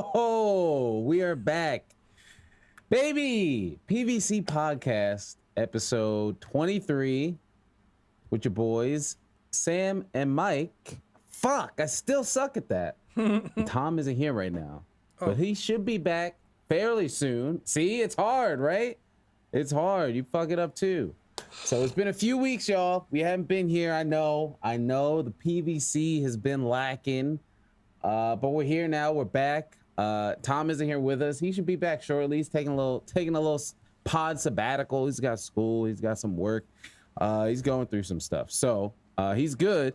Oh, we are back. Baby, PVC Podcast, episode 23, with your boys, Sam and Mike. Fuck, I still suck at that. Tom isn't here right now, but he should be back fairly soon. See, it's hard, right? It's hard. You fuck it up too. So it's been a few weeks, y'all. We haven't been here. I know. The PVC has been lacking, but we're here now. We're back. Tom isn't here with us. He should be back shortly. He's taking a little pod sabbatical. He's got school. He's got some work. He's going through some stuff. So he's good,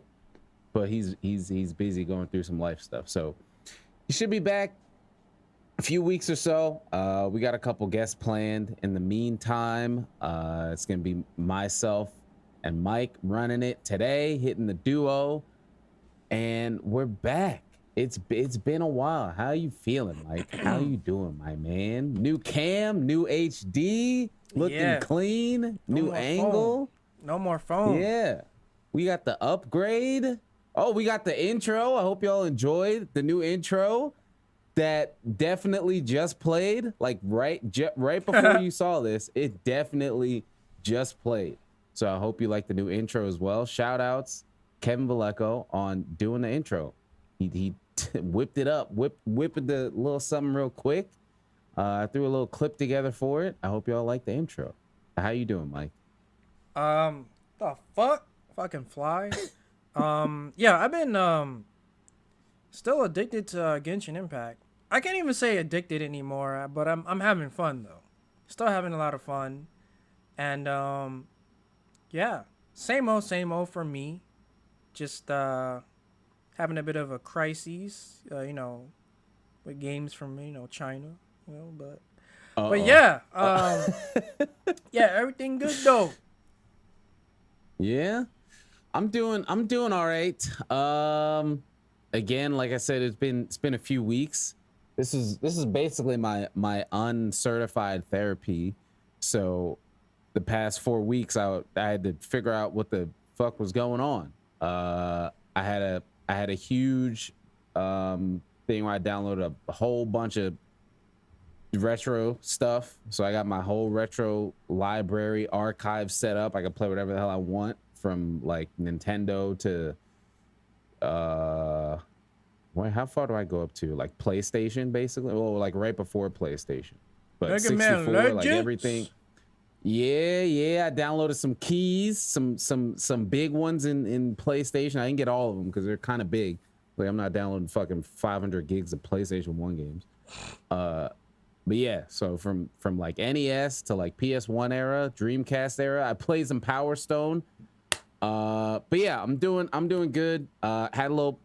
but he's busy going through some life stuff. So he should be back a few weeks or so. We got a couple guests planned. In the meantime, it's gonna be myself and Mike running it today, hitting the duo, and we're back. It's been a while. How you feeling, Mike? How you doing, my man? New cam, new HD, looking clean, new angle. No more phone. Yeah, we got the upgrade. Oh, we got the intro. I hope y'all enjoyed the new intro that definitely just played. Like right before you saw this, it definitely just played. So I hope you like the new intro as well. Shout outs, Kevin Villecco, on doing the intro. He whipped it up, whipping the little something real quick. I threw a little clip together for it. I hope y'all like the intro. How you doing, Mike? The fuck? Fucking fly. Yeah, I've been still addicted to Genshin Impact. I can't even say addicted anymore, but I'm having fun though. Still having a lot of fun. And yeah, same old for me. Just having a bit of a crisis, with games from, China, but yeah, yeah, everything good though. Yeah, I'm doing all right. Again, like I said, it's been a few weeks. This is basically my uncertified therapy. So the past 4 weeks, I had to figure out what the fuck was going on. I had a huge thing where I downloaded a whole bunch of retro stuff. So I got my whole retro library archive set up. I can play whatever the hell I want, from like Nintendo to how far do I go up to? Like PlayStation, basically. Well, like right before PlayStation, but Mega 64, Man like everything. Yeah. I downloaded some keys, some big ones in PlayStation. I didn't get all of them because they're kind of big. Like I'm not downloading fucking 500 gigs of PlayStation 1 games. But yeah, so from like NES to like PS1 era, Dreamcast era, I played some Power Stone. But yeah, I'm doing good. Had a little.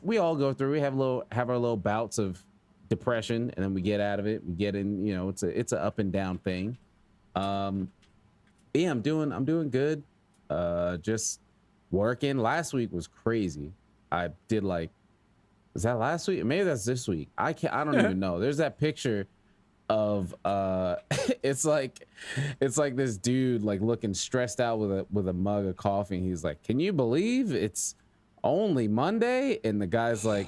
We all go through. We have our little bouts of depression, and then we get out of it. We get in. It's a up and down thing. Yeah, I'm doing good. Just working. Last week was crazy. I did is that last week? Maybe that's this week. I don't even know. There's that picture of it's like this dude like looking stressed out with a mug of coffee. And he's like, "Can you believe it's only Monday?" And the guy's like,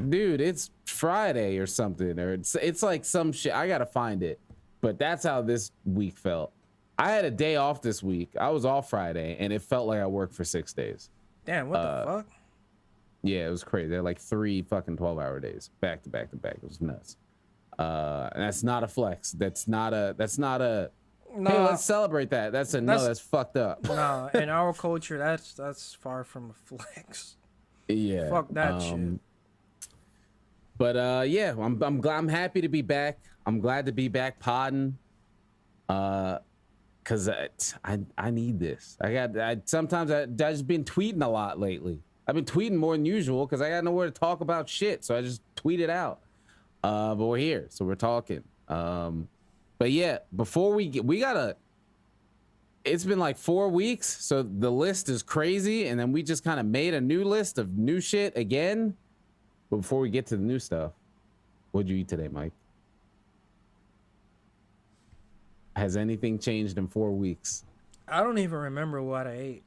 "Dude, it's Friday or something, or it's like some shit. I gotta find it." But that's how this week felt. I had a day off this week. I was off Friday, and it felt like I worked for 6 days. Damn, what the fuck? Yeah, it was crazy. They're like 3 fucking 12-hour days, back to back to back. It was nuts. And that's not a flex. That's not a. Nah, hey, let's celebrate that. That's fucked up. Nah, in our culture, that's far from a flex. Yeah. Fuck that shit. But yeah, I'm glad. I'm happy to be back. I'm glad to be back podding. Cause I need this. Sometimes I just been tweeting a lot lately. I've been tweeting more than usual because I got nowhere to talk about shit. So I just tweet it out. But we're here, so we're talking. But yeah, before we gotta. It's been like 4 weeks, so the list is crazy, and then we just kind of made a new list of new shit again. But before we get to the new stuff, what'd you eat today, Mike? Has anything changed in 4 weeks? I don't even remember what I ate.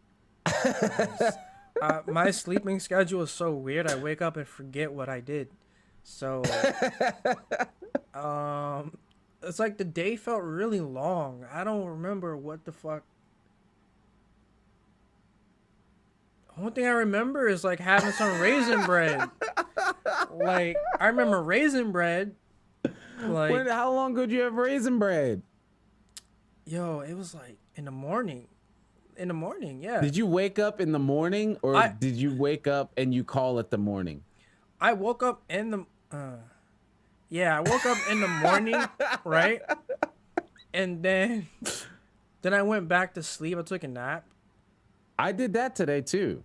My sleeping schedule is so weird. I wake up and forget what I did. So, it's like the day felt really long. I don't remember what the fuck. The only thing I remember is like having some raisin bread. Like I remember raisin bread. Like How long could you have raisin bread? yo, it was like in the morning. In the morning, yeah. Did you wake up in the morning, or did you wake up and you call it the morning? I woke up in the I woke up in the morning, right? And then I went back to sleep. I took a nap. I did that today too.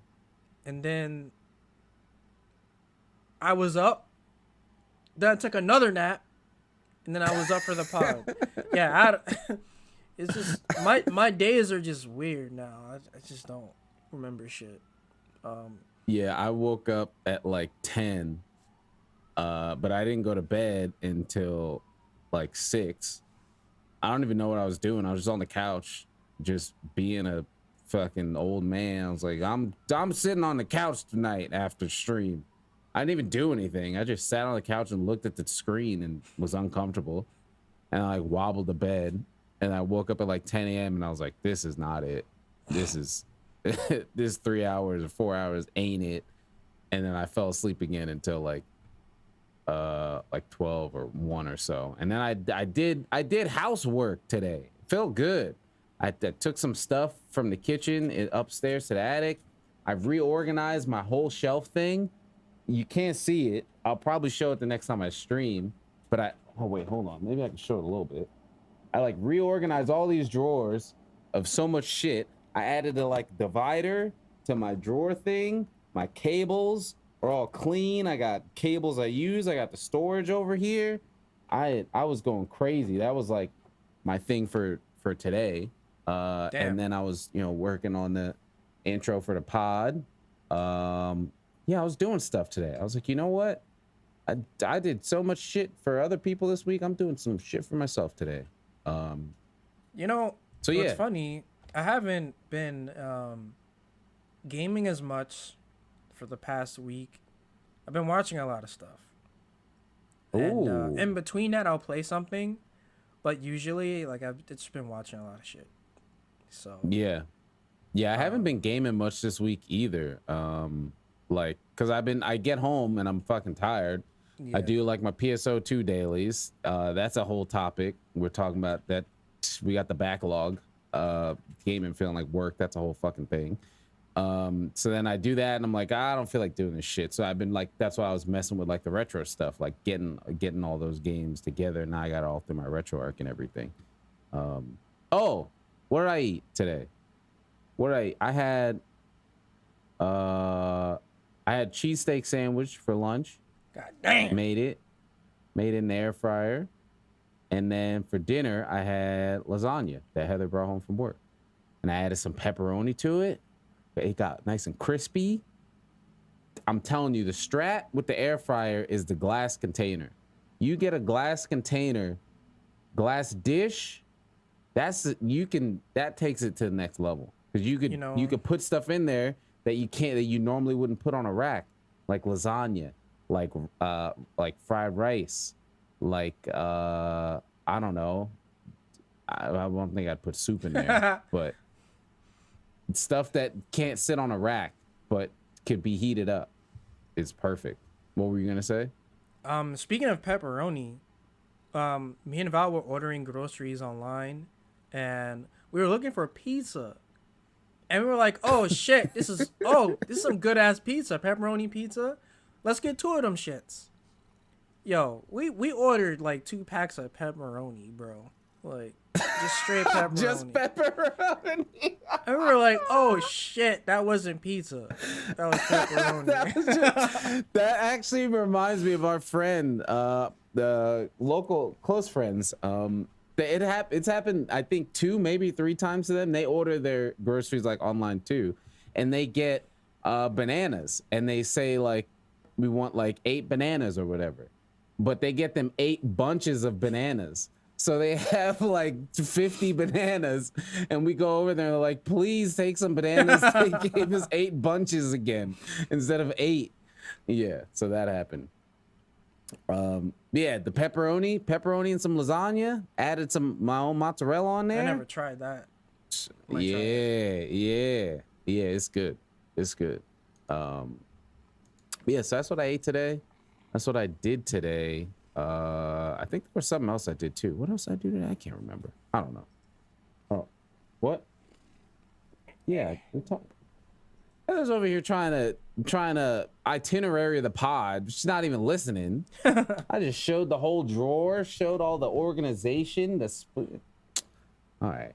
And then I was up. Then I took another nap. And then I was up for the pod. Yeah, it's just my days are just weird now. I just don't remember shit. Yeah, I woke up at like 10, but I didn't go to bed until like 6. I don't even know what I was doing. I was just on the couch, just being a fucking old man. I was like, I'm sitting on the couch tonight after stream. I didn't even do anything. I just sat on the couch and looked at the screen and was uncomfortable. And I like wobbled the bed, and I woke up at like 10 a.m. and I was like, this is not it. This is this 3 hours or 4 hours ain't it. And then I fell asleep again until like 12 or 1 or so. And then I did housework today. Felt good. I took some stuff from the kitchen upstairs to the attic. I've reorganized my whole shelf thing. You can't see it. I'll probably show it the next time I stream. But oh wait, hold on. Maybe I can show it a little bit. I like reorganized all these drawers of so much shit. I added a like divider to my drawer thing. My cables are all clean. I got cables I use. I got the storage over here. I was going crazy. That was like my thing for today. And then I was, working on the intro for the pod. Yeah, I was doing stuff today. I was like, you know what? I did so much shit for other people this week. I'm doing some shit for myself today. It's funny. I haven't been gaming as much for the past week. I've been watching a lot of stuff. And in between that, I'll play something. But usually, like, I've just been watching a lot of shit. So yeah, I haven't been gaming much this week either. Like, cause I get home and I'm fucking tired. Yeah. I do like my PSO2 dailies. That's a whole topic. We're talking about that. We got the backlog. Gaming feeling like work. That's a whole fucking thing. So then I do that and I'm like, I don't feel like doing this shit. So I've been like, that's why I was messing with like the retro stuff, like getting all those games together. Now I got all through my retro arc and everything. What did I eat today? What did I eat? I had cheesesteak sandwich for lunch. God damn. Made it in the air fryer. And then for dinner, I had lasagna that Heather brought home from work. And I added some pepperoni to it. It got nice and crispy. I'm telling you, the strat with the air fryer is the glass container. You get a glass container, glass dish, that takes it to the next level. Because you could put stuff in there that you normally wouldn't put on a rack, like lasagna, like fried rice, like I don't know. I don't think I'd put soup in there, but stuff that can't sit on a rack but could be heated up is perfect. What were you gonna say? Speaking of pepperoni, me and Val were ordering groceries online, and we were looking for pizza. And we were like, oh shit, this is some good ass pizza, pepperoni pizza. Let's get 2 of them shits. Yo, we ordered like 2 packs of pepperoni, bro. Like just straight pepperoni. Just pepperoni. And we were like, oh shit, that wasn't pizza. That was pepperoni. That actually reminds me of our friend, the local close friends. It's happened, I think 2, maybe 3 times to them. They order their groceries like online too, and they get bananas, and they say like, we want like 8 bananas or whatever, but they get them 8 bunches of bananas. So they have like 50 bananas, and we go over there and they're like, please take some bananas. They gave us 8 bunches again instead of 8. Yeah, so that happened. Yeah, the pepperoni and some lasagna. Added my own mozzarella on there. I never tried that. Yeah. It's good. It's good. Yeah, so that's what I ate today. That's what I did today. I think there was something else I did too. What else did I do today? I can't remember. I don't know. Oh, what? Yeah, we talk. I was over here trying to itinerary the pod. She's not even listening. I just showed the whole drawer, showed all the organization. All right.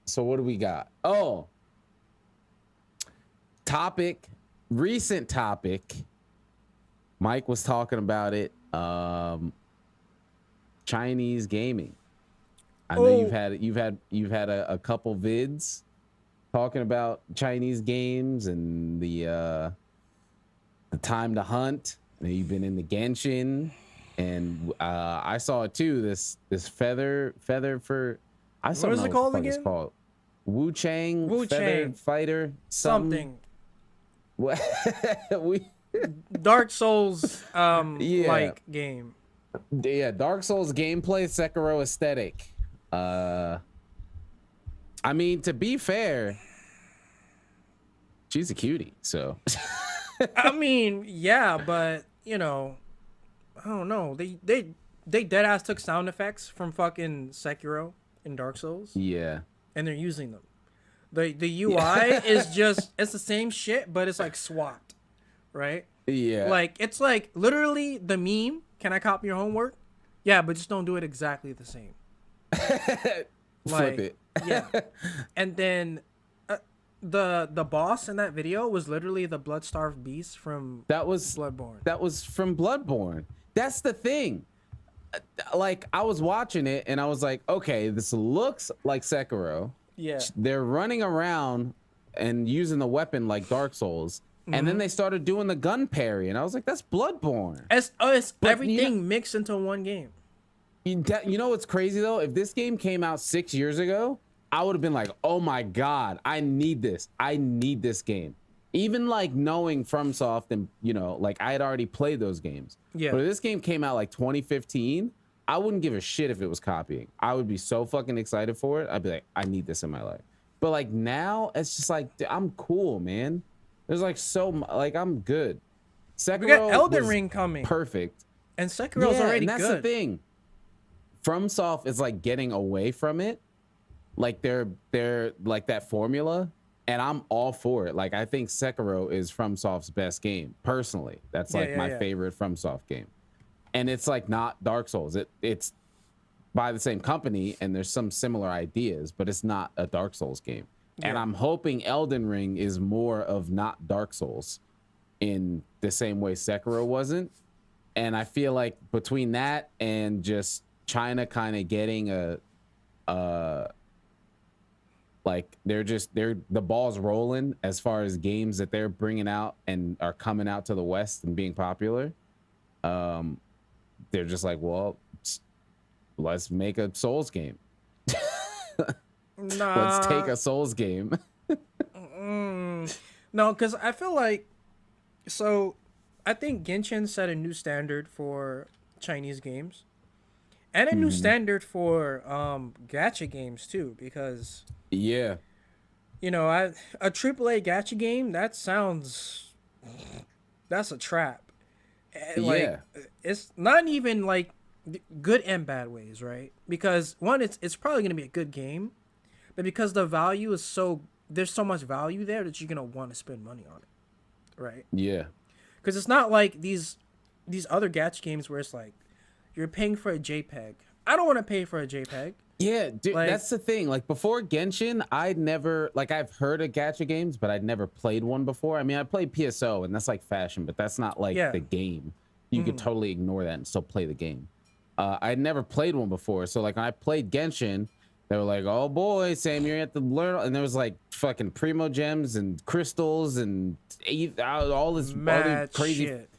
So what do we got? Oh, recent topic. Mike was talking about it. Chinese gaming. I know you've had a couple vids talking about Chinese games and the time to hunt. You've been in the Genshin, and I saw it too. This feather for What is it called again? It's called Wu Chang Fighter something. What? Dark Souls like game. Yeah, Dark Souls gameplay, Sekiro aesthetic. I mean, to be fair, she's a cutie, so. I mean, yeah, but you know, I don't know. They dead ass took sound effects from fucking Sekiro in Dark Souls. Yeah. And they're using them. The UI is just, it's the same shit, but it's like swapped, right? Yeah. Like it's like literally the meme. Can I copy your homework? Yeah, but just don't do it exactly the same. Flip it. Yeah. And then the boss in that video was literally the blood-starved beast from Bloodborne. That was from Bloodborne. That's the thing. Like, I was watching it and I was like, okay, this looks like Sekiro. Yeah. They're running around and using the weapon like Dark Souls. And then they started doing the gun parry, and I was like, "That's Bloodborne." It's everything mixed into one game. You know what's crazy though? If this game came out 6 years ago, I would have been like, "Oh my god, I need this! I need this game." Even like knowing FromSoft, and you know, like I had already played those games. Yeah. But if this game came out like 2015, I wouldn't give a shit if it was copying. I would be so fucking excited for it. I'd be like, "I need this in my life." But like now, it's just like I'm cool, man. There's like I'm good. Sekiro, we got Elden Ring coming. Perfect. And Sekiro's already and that's good. the thing. FromSoft is like getting away from it. Like they're like that formula. And I'm all for it. Like I think Sekiro is FromSoft's best game. Personally. That's my favorite FromSoft game. And it's like not Dark Souls. It's by the same company and there's some similar ideas, but it's not a Dark Souls game. Yeah. And I'm hoping Elden Ring is more of not Dark Souls in the same way Sekiro wasn't. And I feel like between that and just China kind of getting like they're the ball's rolling as far as games that they're bringing out and are coming out to the West and being popular. They're just like, well, let's make a Souls game. Nah. Let's take a Souls game. No, because I feel like, so I think Genshin set a new standard for Chinese games and a new standard for gacha games too, because yeah, you know, a AAA gacha game, that's a trap. Like, it's not even like good and bad ways, right? Because one, it's probably gonna be a good game, but because the value is there's so much value there that you're gonna want to spend money on it, right? Yeah. Because it's not like these other gacha games where it's like you're paying for a JPEG. I don't want to pay for a JPEG. Yeah, dude, like, that's the thing. Like before Genshin, I've heard of gacha games, but I'd never played one before. I mean, I played PSO, and that's like fashion, but that's not like the game. You could totally ignore that and still play the game. I'd never played one before, so like when I played Genshin, they were like, "Oh boy, Sam, you have to learn," and there was like fucking primo gems and crystals and all this other crazy shit.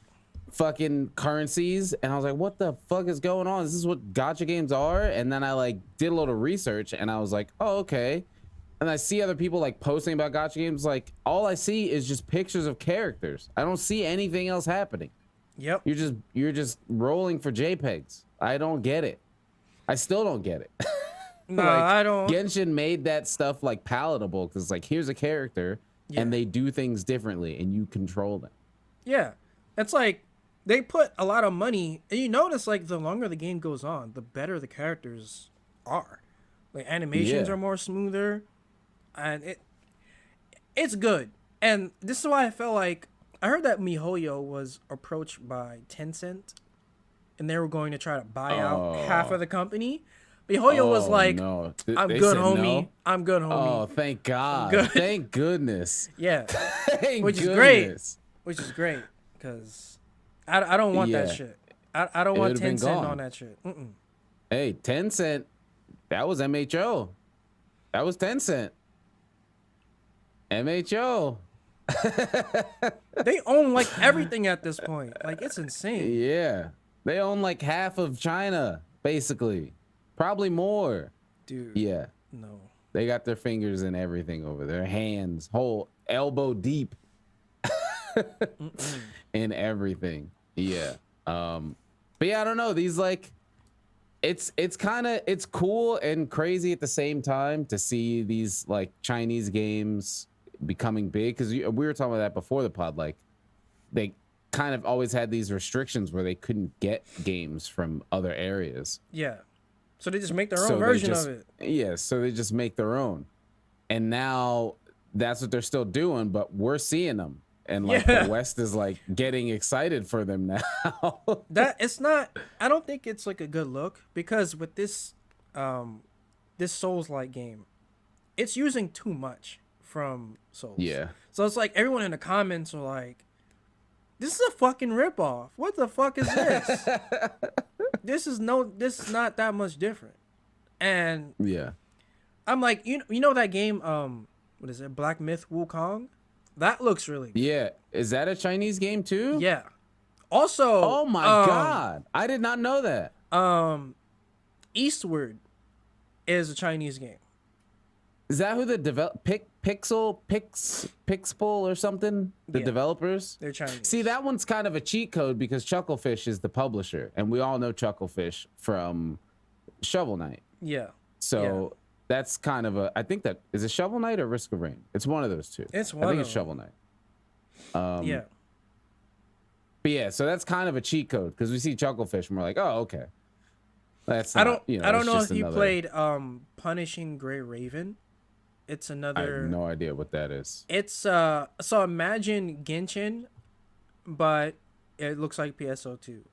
Fucking currencies, and I was like, "What the fuck is going on? Is this what gacha games are?" And then I like did a little research, and I was like, "Oh, okay." And I see other people like posting about gacha games. Like all I see is just pictures of characters. I don't see anything else happening. Yep. You're just rolling for JPEGs. I don't get it. I still don't get it. No, Like, I don't. Genshin made that stuff like palatable because like here's a character and they do things differently and you control them. Yeah, it's like they put a lot of money, and you notice like the longer the game goes on, the better the characters are. Like animations are more smoother, and it's good. And this is why I felt like I heard that MiHoYo was approached by Tencent, and they were going to try to buy out half of the company. MiHoYo was like, no. "I'm They good, said homie. no? I'm good, homie." Oh, thank God. Good. Thank goodness. Yeah, Thank which is goodness. great because I don't want that shit. I don't want would've been Tencent gone. on that shit. Mm-mm. Hey, Tencent, that was MHO. That was Tencent. MHO. They own like everything at this point. Like it's insane. Yeah. They own like half of China, basically. Probably more. Dude. Yeah. No. They got their fingers in everything over there. Hands, whole elbow deep in everything. Yeah. But yeah, I don't know. These like it's cool and crazy at the same time to see these like Chinese games becoming big because we were talking about that before the pod. Like they kind of always had these restrictions where they couldn't get games from other areas. Yeah. So they just make their own version of it. Yeah, so they just make their own. And now that's what they're still doing, but we're seeing them. And like the West is like getting excited for them now. That it's not I don't think it's like a good look because with this this Souls-like game, it's using too much from Souls. Yeah. So it's like everyone in the comments are like, this is a fucking ripoff. What the fuck is this? This is not that much different. And yeah. I'm like, you know that game, what is it, Black Myth Wukong? That looks really good. Yeah. Is that a Chinese game too? Yeah. Also, oh my God. I did not know that. Eastward is a Chinese game. Is that who the Pixel or something? The developers? They're Chinese. See, that one's kind of a cheat code because Chucklefish is the publisher, and we all know Chucklefish from Shovel Knight. Yeah. So that's kind of a. I think that is it Shovel Knight or Risk of Rain. It's one of those two. It's one. I think of it's them. Shovel Knight. Yeah. But yeah, so that's kind of a cheat code because we see Chucklefish and we're like, oh, okay. That's I not, don't know if you played Punishing Gray Raven. It's another. I have no idea what that is. It's so imagine Genshin, but it looks like PSO2.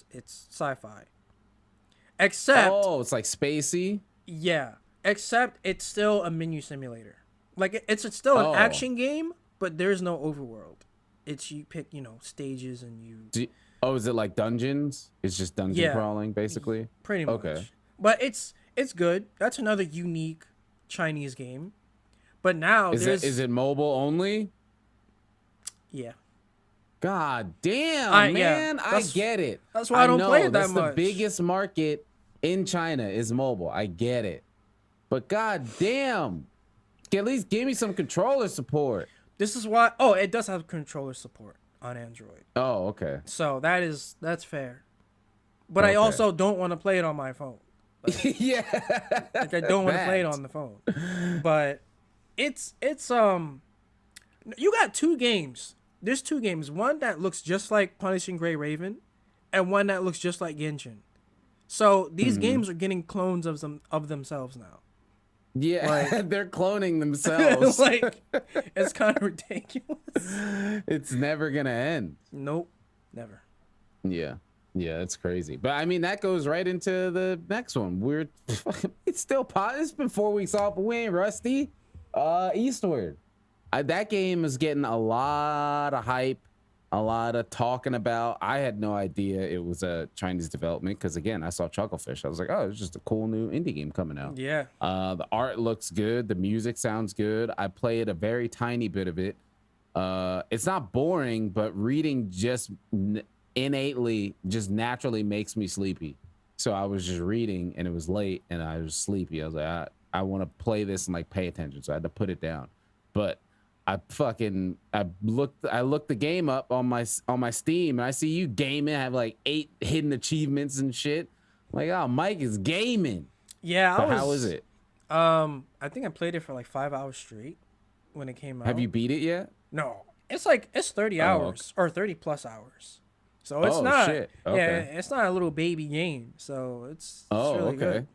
It's sci-fi. Except it's like spacey. Yeah, except it's still a menu simulator. Like it's still an action game, but there's no overworld. It's you pick, stages and you. Is it like dungeons? It's just dungeon crawling, basically. Pretty much. Okay. But it's good. That's another unique Chinese game. But now is it mobile only? Yeah. God damn, man! I get it. That's why I don't play it that much. That's the biggest market in China is mobile. I get it, but god damn, at least give me some controller support. This is why. Oh, it does have controller support on Android. Oh, okay. So that's fair. But I also don't want to play it on my phone. Like, yeah. Like I don't want to play it on the phone. But it's you got two games. There's two games. One that looks just like Punishing Gray Raven, and one that looks just like Genshin. So these games are getting clones of themselves now. Yeah, like, they're cloning themselves. Like it's kind of ridiculous. It's never gonna end. Nope, never. Yeah, it's crazy. But I mean, that goes right into the next one. It's still It's been 4 weeks off, but we ain't rusty. Eastward. That game is getting a lot of hype, a lot of talking about. I had no idea it was a Chinese development because, again, I saw Chucklefish. I was like, oh, it's just a cool new indie game coming out. Yeah. The art looks good. The music sounds good. I played a very tiny bit of it. It's not boring, but reading just innately, just naturally makes me sleepy. So I was just reading, and it was late, and I was sleepy. I was like, I want to play this and like pay attention, so I had to put it down. But I looked the game up on my Steam, and I see you gaming. I have like 8 hidden achievements and shit. I'm like, oh, Mike is gaming. Yeah, So how is it? I think I played it for like 5 hours straight when it came out. Have you beat it yet? No, it's 30 hours or 30 plus hours. So it's not. Shit. Okay. Yeah, it's not a little baby game. So it's really good.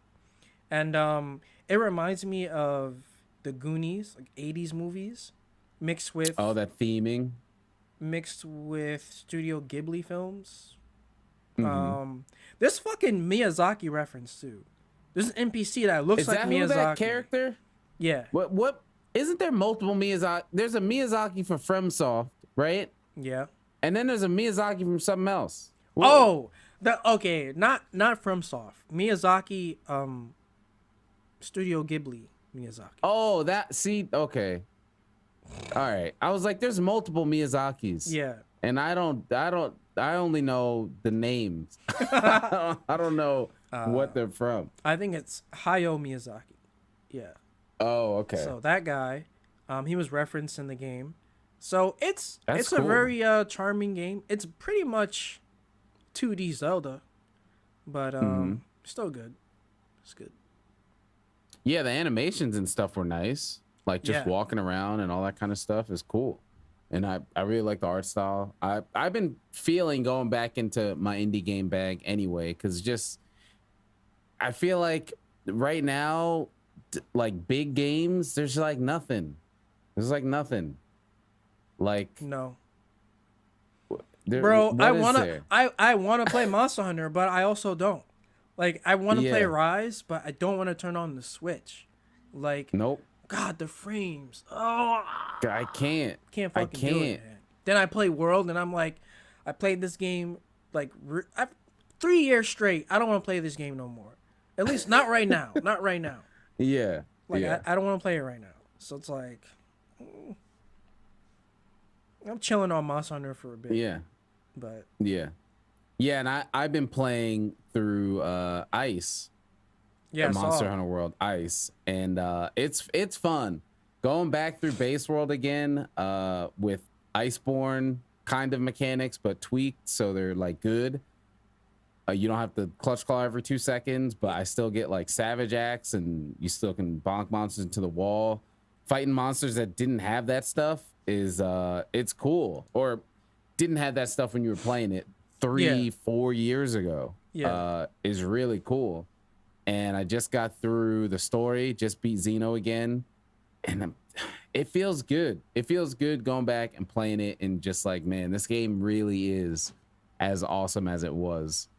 And it reminds me of the Goonies, like 80s movies, mixed with that theming, mixed with Studio Ghibli films. Mm-hmm. There's fucking Miyazaki reference too. There's an NPC that looks like Miyazaki. Is that character? Yeah. What? Isn't there multiple Miyazaki? There's a Miyazaki for FromSoft, right? Yeah. And then there's a Miyazaki from something else. Whoa. Okay, not FromSoft. Miyazaki, Studio Ghibli Miyazaki. Oh, okay. All right. I was like, there's multiple Miyazakis. Yeah. And I only know the names. I don't know what they're from. I think it's Hayao Miyazaki. Yeah. Oh, okay. So that guy, he was referenced in the game. So it's cool. A very charming game. It's pretty much 2D Zelda, but still good. It's good. Yeah, the animations and stuff were nice. Like just walking around and all that kind of stuff is cool. And I really like the art style. I've been feeling going back into my indie game bag anyway, because just I feel like right now, like big games, there's like nothing. There's like nothing. Like no. Bro, I wanna play Monster Hunter, but I also don't. Like I want to play Rise, but I don't want to turn on the Switch. Like nope. God, the frames. Oh, I can't. Can't fucking do it, man. Then I play World, and I'm like, I played this game like 3 years straight. I don't want to play this game no more. At least not right now. Not right now. Yeah. Like I don't want to play it right now. So it's like I'm chilling on Monster Hunter for a bit. Yeah. But yeah, and I've been playing through Ice. Yeah, Monster Hunter World Ice, and it's fun going back through Base World again with Iceborne kind of mechanics, but tweaked so they're like good. You don't have to clutch claw every 2 seconds, but I still get like Savage Axe, and you still can bonk monsters into the wall. Fighting monsters that didn't have that stuff is it's cool, or didn't have that stuff when you were playing it 3-4 years ago. Is really cool. And I just got through the story, just beat Xeno again, and it feels good. It feels good going back and playing it, and just like, man, this game really is as awesome as it was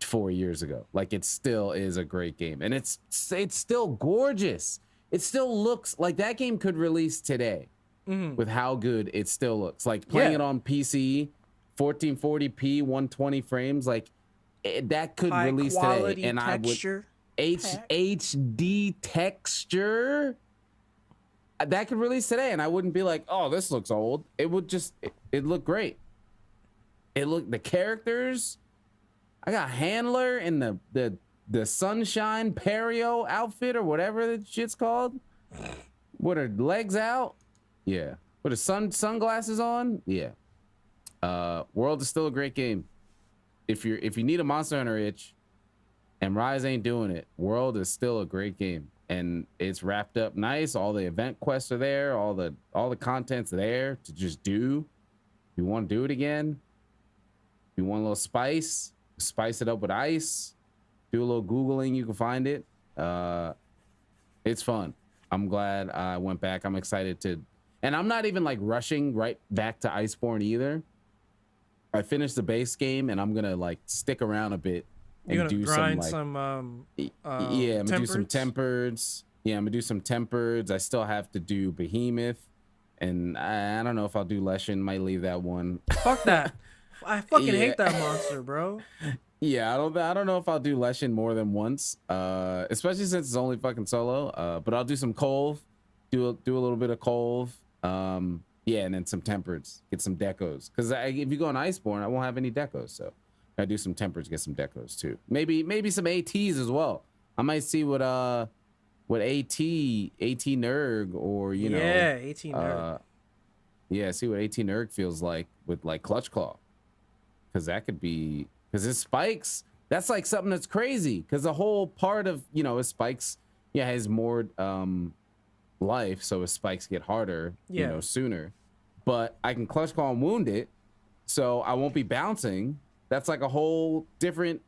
4 years ago. Like, it still is a great game, and it's still gorgeous. It still looks like that game could release today with how good it still looks. Like playing it on PC, 1440p, 120 frames, like that could release today, and texture I would HD texture that could release today, and I wouldn't be like, oh, this looks old. It would just it looked great. The characters. I got Handler in the Sunshine Perio outfit or whatever that shit's called. With her legs out. Yeah. With her sunglasses on. Yeah. World is still a great game. If you need a Monster Hunter itch and Rise ain't doing it, World is still a great game. And it's wrapped up nice. All the event quests are there. All the content's there to just do. If you want to do it again. If you want a little spice it up with Ice. Do a little Googling, you can find it. It's fun. I'm glad I went back. I'm excited to, and I'm not even like rushing right back to Iceborne either. I finished the base game, and I'm gonna like stick around a bit and do grind some I'm gonna do some tempereds. Yeah, I'm gonna do some tempereds. I still have to do Behemoth, and I don't know if I'll do Leshen. Might leave that one. Fuck that. I fucking hate that monster, bro. Yeah, I don't know if I'll do Leshen more than once, especially since it's only fucking solo. But I'll do some Colv, do a little bit of Colv. Yeah, and then some tempereds, get some decos. Because if you go on Iceborne, I won't have any decos, so I do some tempereds, get some decos too. Maybe some ATs as well. I might see what AT Nerg or AT Nerg Yeah, see what 18 erg feels like with like Clutch Claw. Because that could be, because his spikes, that's like something that's crazy. Because the whole part of, you know, his spikes, yeah, has more life, so his spikes get harder, you know, sooner. But I can Clutch Claw and wound it, so I won't be bouncing. That's like a whole different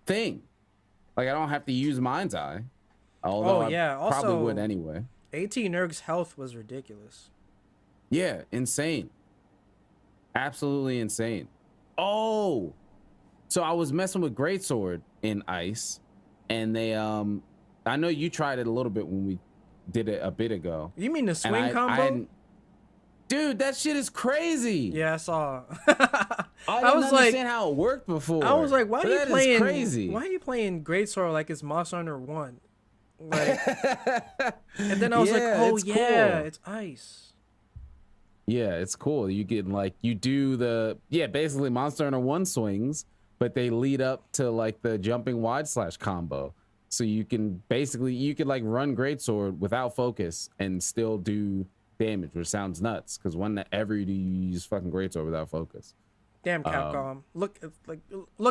thing. Like, I don't have to use Mind's Eye. Although I probably would anyway. 18 Erg's health was ridiculous. Yeah, insane. Absolutely insane. Oh! So I was messing with Greatsword in Ice, and they, I know you tried it a little bit when we did it a bit ago. You mean the swing combo? Dude, that shit is crazy. Yeah, I saw. I was like, understand how it worked before. I was like, why are you playing crazy? Why are you playing Greatsword like it's Monster Hunter 1? Like, and then I was like, oh yeah, cool. It's Ice. Yeah, it's cool. You get like, you do the, basically Monster Hunter 1 swings, but they lead up to like the jumping wide slash combo. So you can basically, you could like run Greatsword without focus and still do damage, which sounds nuts. Because whenever you use fucking Greatsword without focus. Damn, Capcom. Look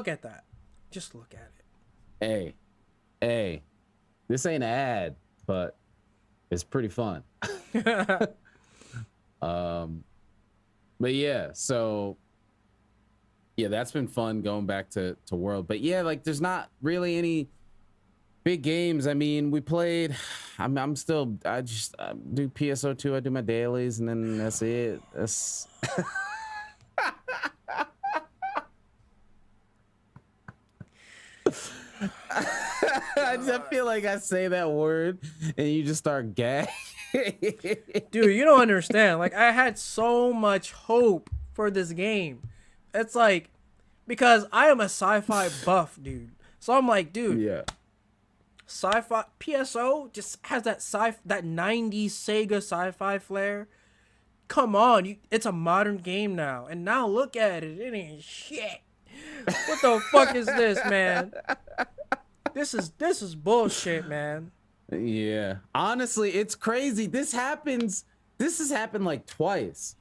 at that. Just look at it. Hey, this ain't an ad, but it's pretty fun. But yeah, so yeah, that's been fun going back to World. But yeah, like there's not really any big games. I mean, we played. I just do PSO2. I do my dailies, and then that's it. That's. I feel like I say that word, and you just start gagging. Dude, you don't understand. Like, I had so much hope for this game. It's like, because I am a sci-fi buff, dude. So I'm like, dude, yeah. Sci-fi PSO just has that that 90s Sega sci-fi flair. Come on, it's a modern game now. And now look at it. It ain't shit. What the fuck is this, man? This is bullshit, man. Yeah. Honestly, it's crazy. This has happened like twice.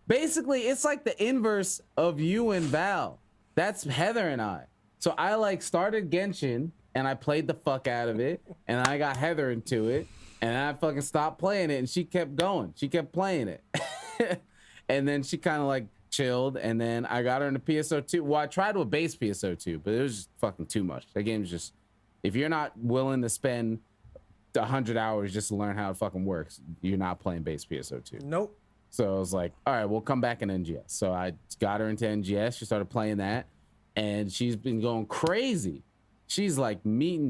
Basically, it's like the inverse of you and Val. That's Heather and I. So I like started Genshin and I played the fuck out of it and I got Heather into it and I fucking stopped playing it and she kept going. She kept playing it. And then she kind of like chilled and then I got her into PSO2. Well, I tried with base PSO2, but it was just fucking too much. That game's just, if you're not willing to spend 100 hours just to learn how it fucking works, you're not playing base PSO2. Nope. So I was like, all right, we'll come back in NGS. So I got her into NGS. She started playing that and she's been going crazy. She's like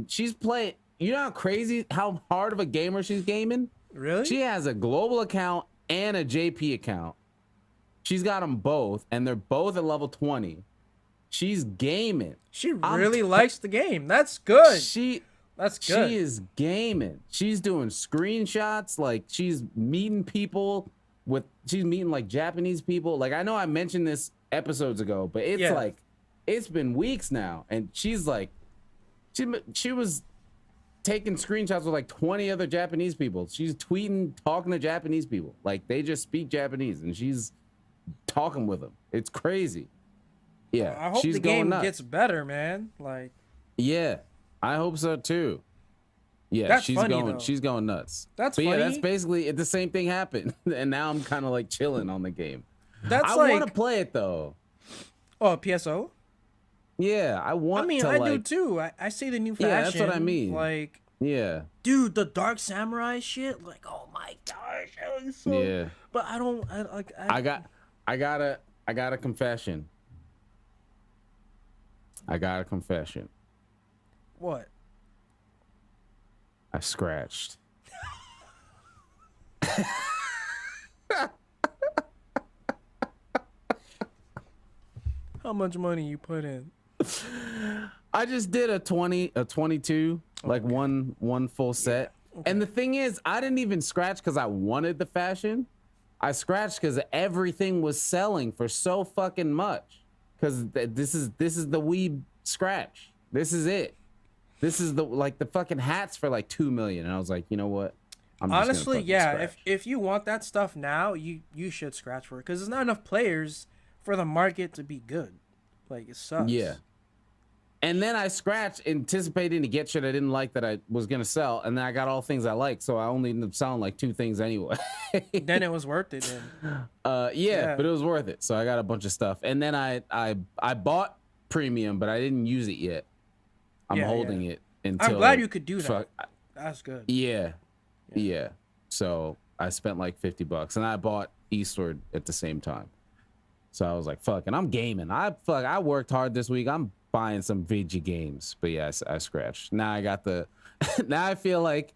she's playing, you know how crazy, how hard of a gamer she's gaming? Really? She has a global account and a JP account. She's got them both and they're both at level 20. She's gaming. She really likes the game. That's good. That's good. She is gaming. She's doing screenshots. Like she's meeting people she's meeting like Japanese people. Like I know I mentioned this episodes ago, but it's like, it's been weeks now. And she's like, she was taking screenshots with like 20 other Japanese people. She's tweeting, talking to Japanese people. Like they just speak Japanese and she's talking with them. It's crazy. Yeah. I hope the game gets better, man. Like, yeah, I hope so too. Yeah, that's funny, she's going nuts. That's funny. Yeah, that's basically the same thing happened. And now I'm kind of like chilling on the game. I want to play it though. Oh, PSO? Yeah, I want to. I do too. I see the new fashion. Yeah, that's what I mean. Like, yeah. Dude, the Dark Samurai shit, like, oh my gosh. Yeah. But I got a confession. I got a confession. What? I scratched. How much money you put in? I just did a 22, like one full set. Yeah. Okay. And the thing is, I didn't even scratch because I wanted the fashion. I scratched because everything was selling for so fucking much. Because this is the weeb scratch. This is it. This is the fucking hats for like 2 million. And I was like, you know what? I'm just Honestly, gonna fucking yeah. scratch. If you want that stuff now, you should scratch for it because there's not enough players for the market to be good. Like it sucks. Yeah. And then I scratched, anticipating to get shit I didn't like that I was gonna sell, and then I got all things I like, so I only ended up selling like 2 things anyway. Then it was worth it. Then. Yeah, but it was worth it. So I got a bunch of stuff, and then I bought premium, but I didn't use it yet. I'm holding it until. I'm glad you could do that. That's good. Yeah. So I spent like $50, and I bought Eastward at the same time. So I was like, "Fuck," and I'm gaming. I worked hard this week. I'm buying some VG games, but yeah, I scratched. Now I got the. Now I feel like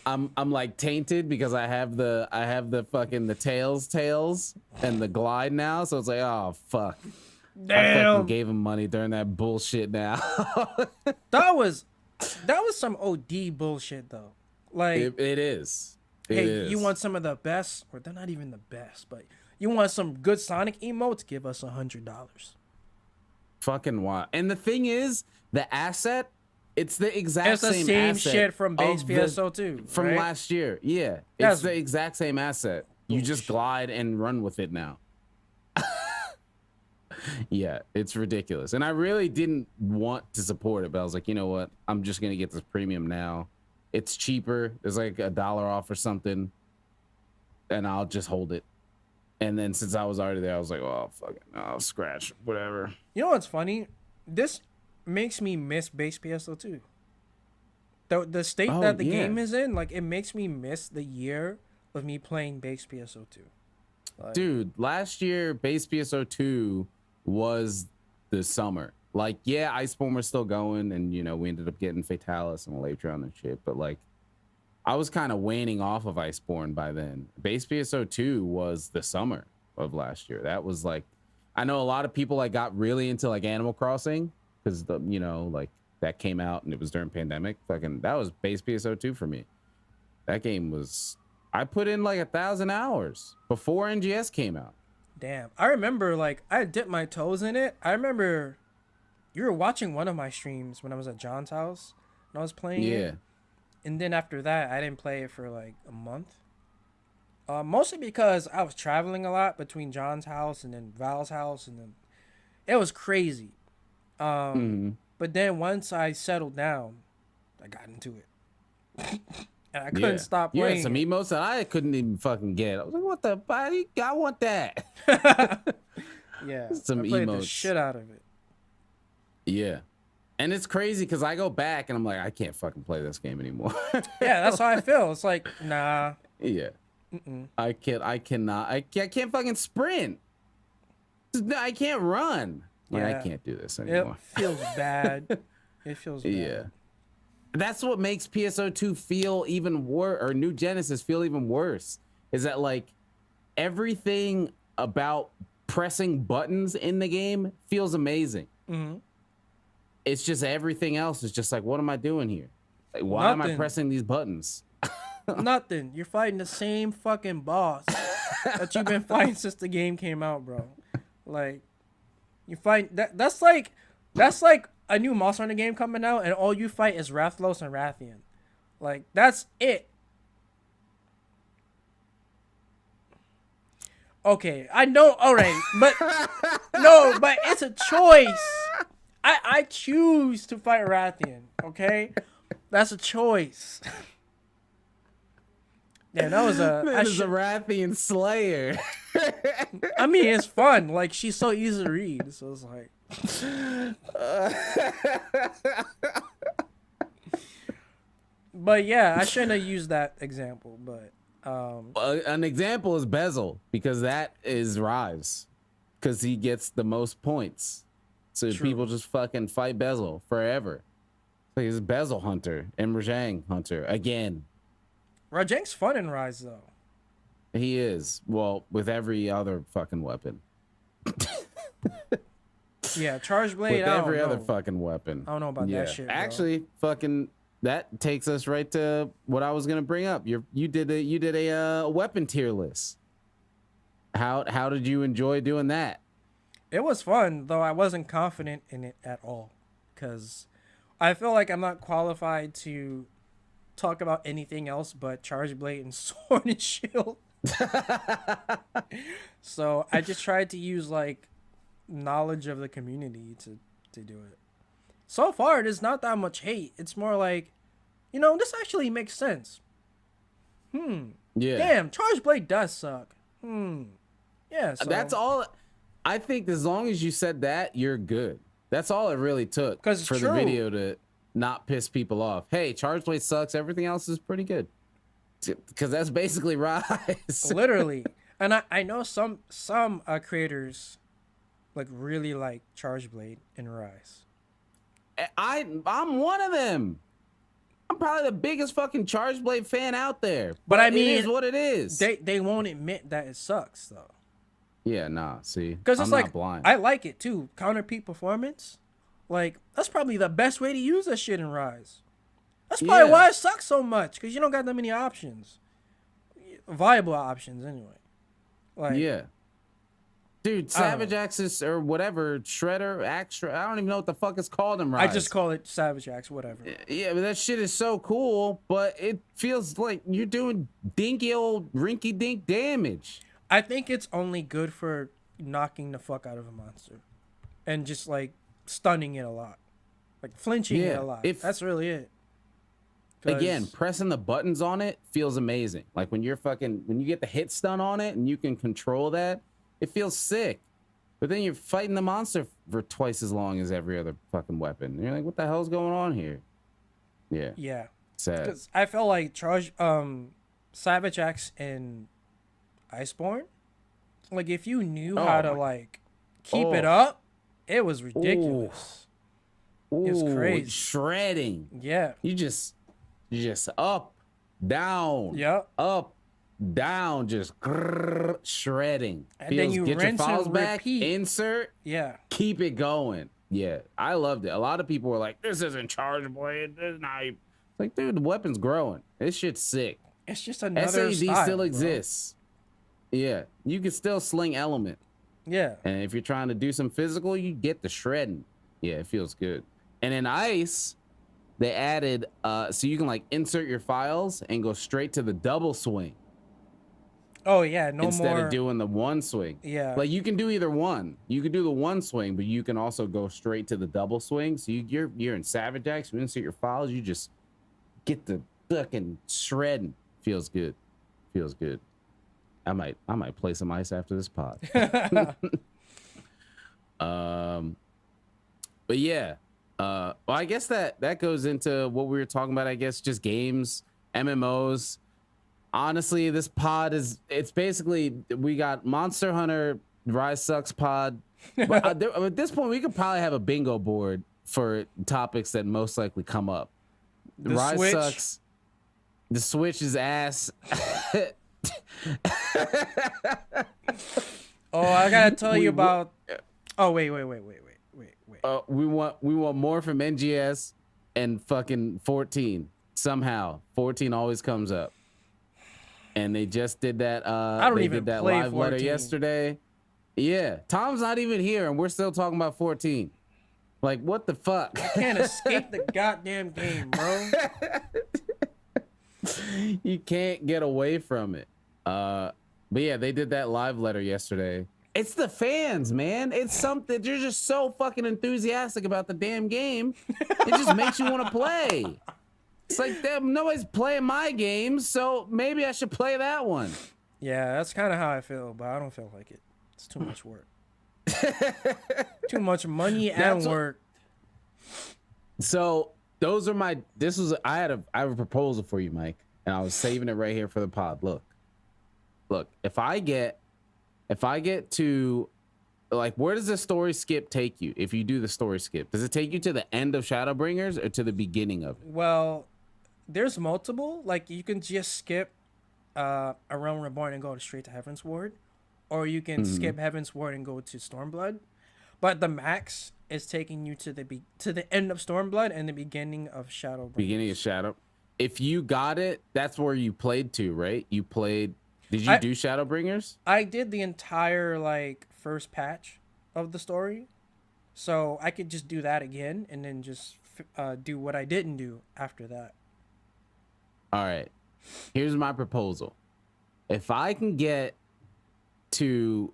I'm like tainted because I have the fucking the tails and the glide now. So it's like, oh fuck. Damn. I fucking gave him money during that bullshit. Now. that was some OD bullshit though. Like it is. Hey, you want some of the best, or they're not even the best, but you want some good Sonic emotes? Give us $100. Fucking wild. And the thing is, the asset, it's the exact same asset shit from base PSO2 from right? last year. Yeah, it's the exact same asset. You just glide and run with it now. Yeah, it's ridiculous. And I really didn't want to support it, but I was like, you know what? I'm just gonna get this premium now. It's cheaper. There's like $1 off or something, and I'll just hold it. And then since I was already there, I was like, "Oh, fuck it, I'll scratch whatever." You know what's funny? This makes me miss base PSO2. The state that the game is in, like, it makes me miss the year of me playing base PSO2. Like, dude, last year base PSO2 was the summer. Like, yeah, Iceborne was still going, and you know we ended up getting Fatalis and Electron and shit. But like, I was kind of waning off of Iceborne by then. Base PSO2 was the summer of last year. That was like, I know a lot of people like got really into like Animal Crossing because the like that came out and it was during pandemic. Fucking that was base PSO2 for me. That game was, I put in like 1,000 hours before NGS came out. Damn, I remember like I dipped my toes in it. I remember you were watching one of my streams when I was at John's house and I was playing it. And then after that, I didn't play it for like a month. Mostly because I was traveling a lot between John's house and then Val's house, and then it was crazy. But then once I settled down, I got into it. And I couldn't stop playing. Yeah, some emotes that I couldn't even fucking get. I was like, what the body? I want that. Yeah. Some I played emotes. the shit out of it. Yeah. And it's crazy because I go back and I'm like, I can't fucking play this game anymore. Yeah, that's how I feel. It's like, nah. Yeah. I can't fucking sprint. I can't run. Like, I can't do this anymore. It feels bad. It feels bad. Yeah. That's what makes PSO2 feel even worse, or New Genesis feel even worse, is that like everything about pressing buttons in the game feels amazing. It's just everything else is just like, what am I doing here? Like, why am I pressing these buttons? Nothing. You're fighting the same fucking boss that you've been fighting since the game came out, bro. Like, you fight that's like a new Monster Hunter game coming out, and all you fight is Rathlos and Rathian. Like, that's it. Okay, I know, alright, but no, but it's a choice. I choose to fight Rathian, okay? That's a choice. Yeah, that was a Rathian Slayer. I mean, it's fun. Like, she's so easy to read, so it's like. But yeah, I shouldn't have used that example. But an example is Bezel, because that is Rives, because he gets the most points. So people just fucking fight Bezel forever. So he's a Bezel hunter and Rajang hunter again. Rajang's fun in Rise though. He is. Well, with every other fucking weapon. Yeah, Charge Blade. With every other fucking weapon. I don't know about that shit. Bro. Actually, fucking that takes us right to what I was gonna bring up. You did a weapon tier list. How did you enjoy doing that? It was fun, though I wasn't confident in it at all, because I feel like I'm not qualified to talk about anything else but Charge Blade and Sword and Shield. So I just tried to use like knowledge of the community to do it. So far, there's not that much hate. It's more like, this actually makes sense. Yeah. Damn, Charge Blade does suck. Yeah. So. That's all. I think as long as you said that, you're good. That's all it really took for the video to not piss people off. Hey, Charge Blade sucks. Everything else is pretty good. Because that's basically Rise. Literally. And I know some creators like really like Charge Blade and Rise. I'm one of them. I'm probably the biggest fucking Charge Blade fan out there. But I mean, it is what it is. They won't admit that it sucks though. Yeah, nah. See, because it's I'm like not blind. I like it too. Counter peak performance, like that's probably the best way to use that shit in Rise. That's probably why it sucks so much, because you don't got that many options, viable options anyway. Like dude, Savage Axis or whatever, Shredder, Axe. I don't even know what the fuck it's called in Rise. I just call it Savage Axe, whatever. Yeah, but that shit is so cool, but it feels like you're doing dinky old rinky dink damage. I think it's only good for knocking the fuck out of a monster and just like stunning it a lot, like flinching it a lot. That's really it. Again, pressing the buttons on it feels amazing. Like when you get the hit stun on it and you can control that, it feels sick. But then you're fighting the monster for twice as long as every other fucking weapon. And you're like, what the hell's going on here? Yeah. Yeah. Sad. Because I felt like Savage Axe and Iceborne, like if you knew how to like keep it up, it was ridiculous. It was crazy. Shredding. Yeah. You just up, down. Yep. Up, down, just shredding. And then you get rinse your files and back, repeat. insert, keep it going. Yeah, I loved it. A lot of people were like, "This isn't Charge Blade. This is not." It's like, dude, the weapon's growing. This shit's sick. It's just another SAD style, still exists. Yeah, you can still sling element. Yeah. And if you're trying to do some physical, you get the shredding. Yeah, it feels good. And in Ice, they added so you can like insert your files and go straight to the double swing. Oh yeah, instead of doing the one swing. Yeah. Like you can do either one. You can do the one swing, but you can also go straight to the double swing. So you're in Savage Axe, you insert your files, you just get the fucking shredding. Feels good. Feels good. I might play some Ice after this pod. But yeah. Well, I guess that goes into what we were talking about. I guess just games, MMOs. Honestly, this pod it's basically, we got Monster Hunter, Rise Sucks pod. But at this point, we could probably have a bingo board for topics that most likely come up. Rise Switch. Sucks. The Switch is ass. Oh, I gotta tell you about. Oh wait. We want more from NGS and fucking 14. Somehow 14 always comes up, and they just did that. I don't even did that play live 14. letter yesterday. Yeah, Tom's not even here, and we're still talking about 14. Like, what the fuck? Can't escape the goddamn game, bro. You can't get away from it. But yeah, they did that live letter yesterday. It's the fans, man. It's something. You're just so fucking enthusiastic about the damn game. It just makes you want to play. It's like, damn, nobody's playing my games, so maybe I should play that one. Yeah, that's kind of how I feel, but I don't feel like it. It's too much work. Too much money and work. So those are my. I have a proposal for you, Mike, and I was saving it right here for the pod. Look. If I get to, like, where does the story skip take you? If you do the story skip, does it take you to the end of Shadowbringers or to the beginning of it? Well, there's multiple. Like, you can just skip A Realm Reborn and go straight to Heaven's Ward, or you can skip Heaven's Ward and go to Stormblood. But the max is taking you to the end of Stormblood and the beginning of Shadowbringers. Beginning of Shadow. If you got it, that's where you played to, right? You played. Did you do Shadowbringers? I did the entire like first patch of the story, so I could just do that again and then just do what I didn't do after that. All right. Here's my proposal. If I can get to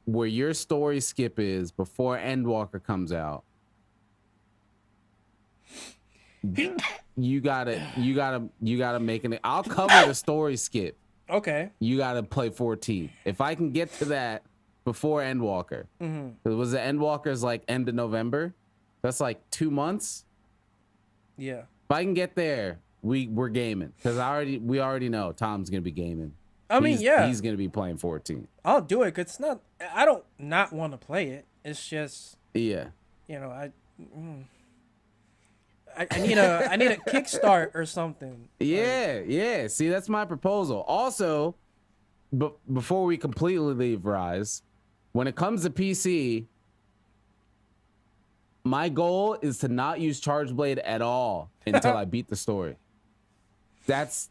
where your story skip is before Endwalker comes out, you gotta make it. I'll cover the story skip. Okay. You gotta play 14. If I can get to that before Endwalker, was the Endwalker's like end of November? That's like 2 months. Yeah. If I can get there, we're gaming because we already know Tom's gonna be gaming. He's gonna be playing 14. I'll do it. 'Cause it's not. I don't not want to play it. It's just. Yeah. You know, I need a kickstart or something. Yeah, yeah. See, that's my proposal. Also, before we completely leave Rise, when it comes to PC, my goal is to not use Charge Blade at all until I beat the story. That's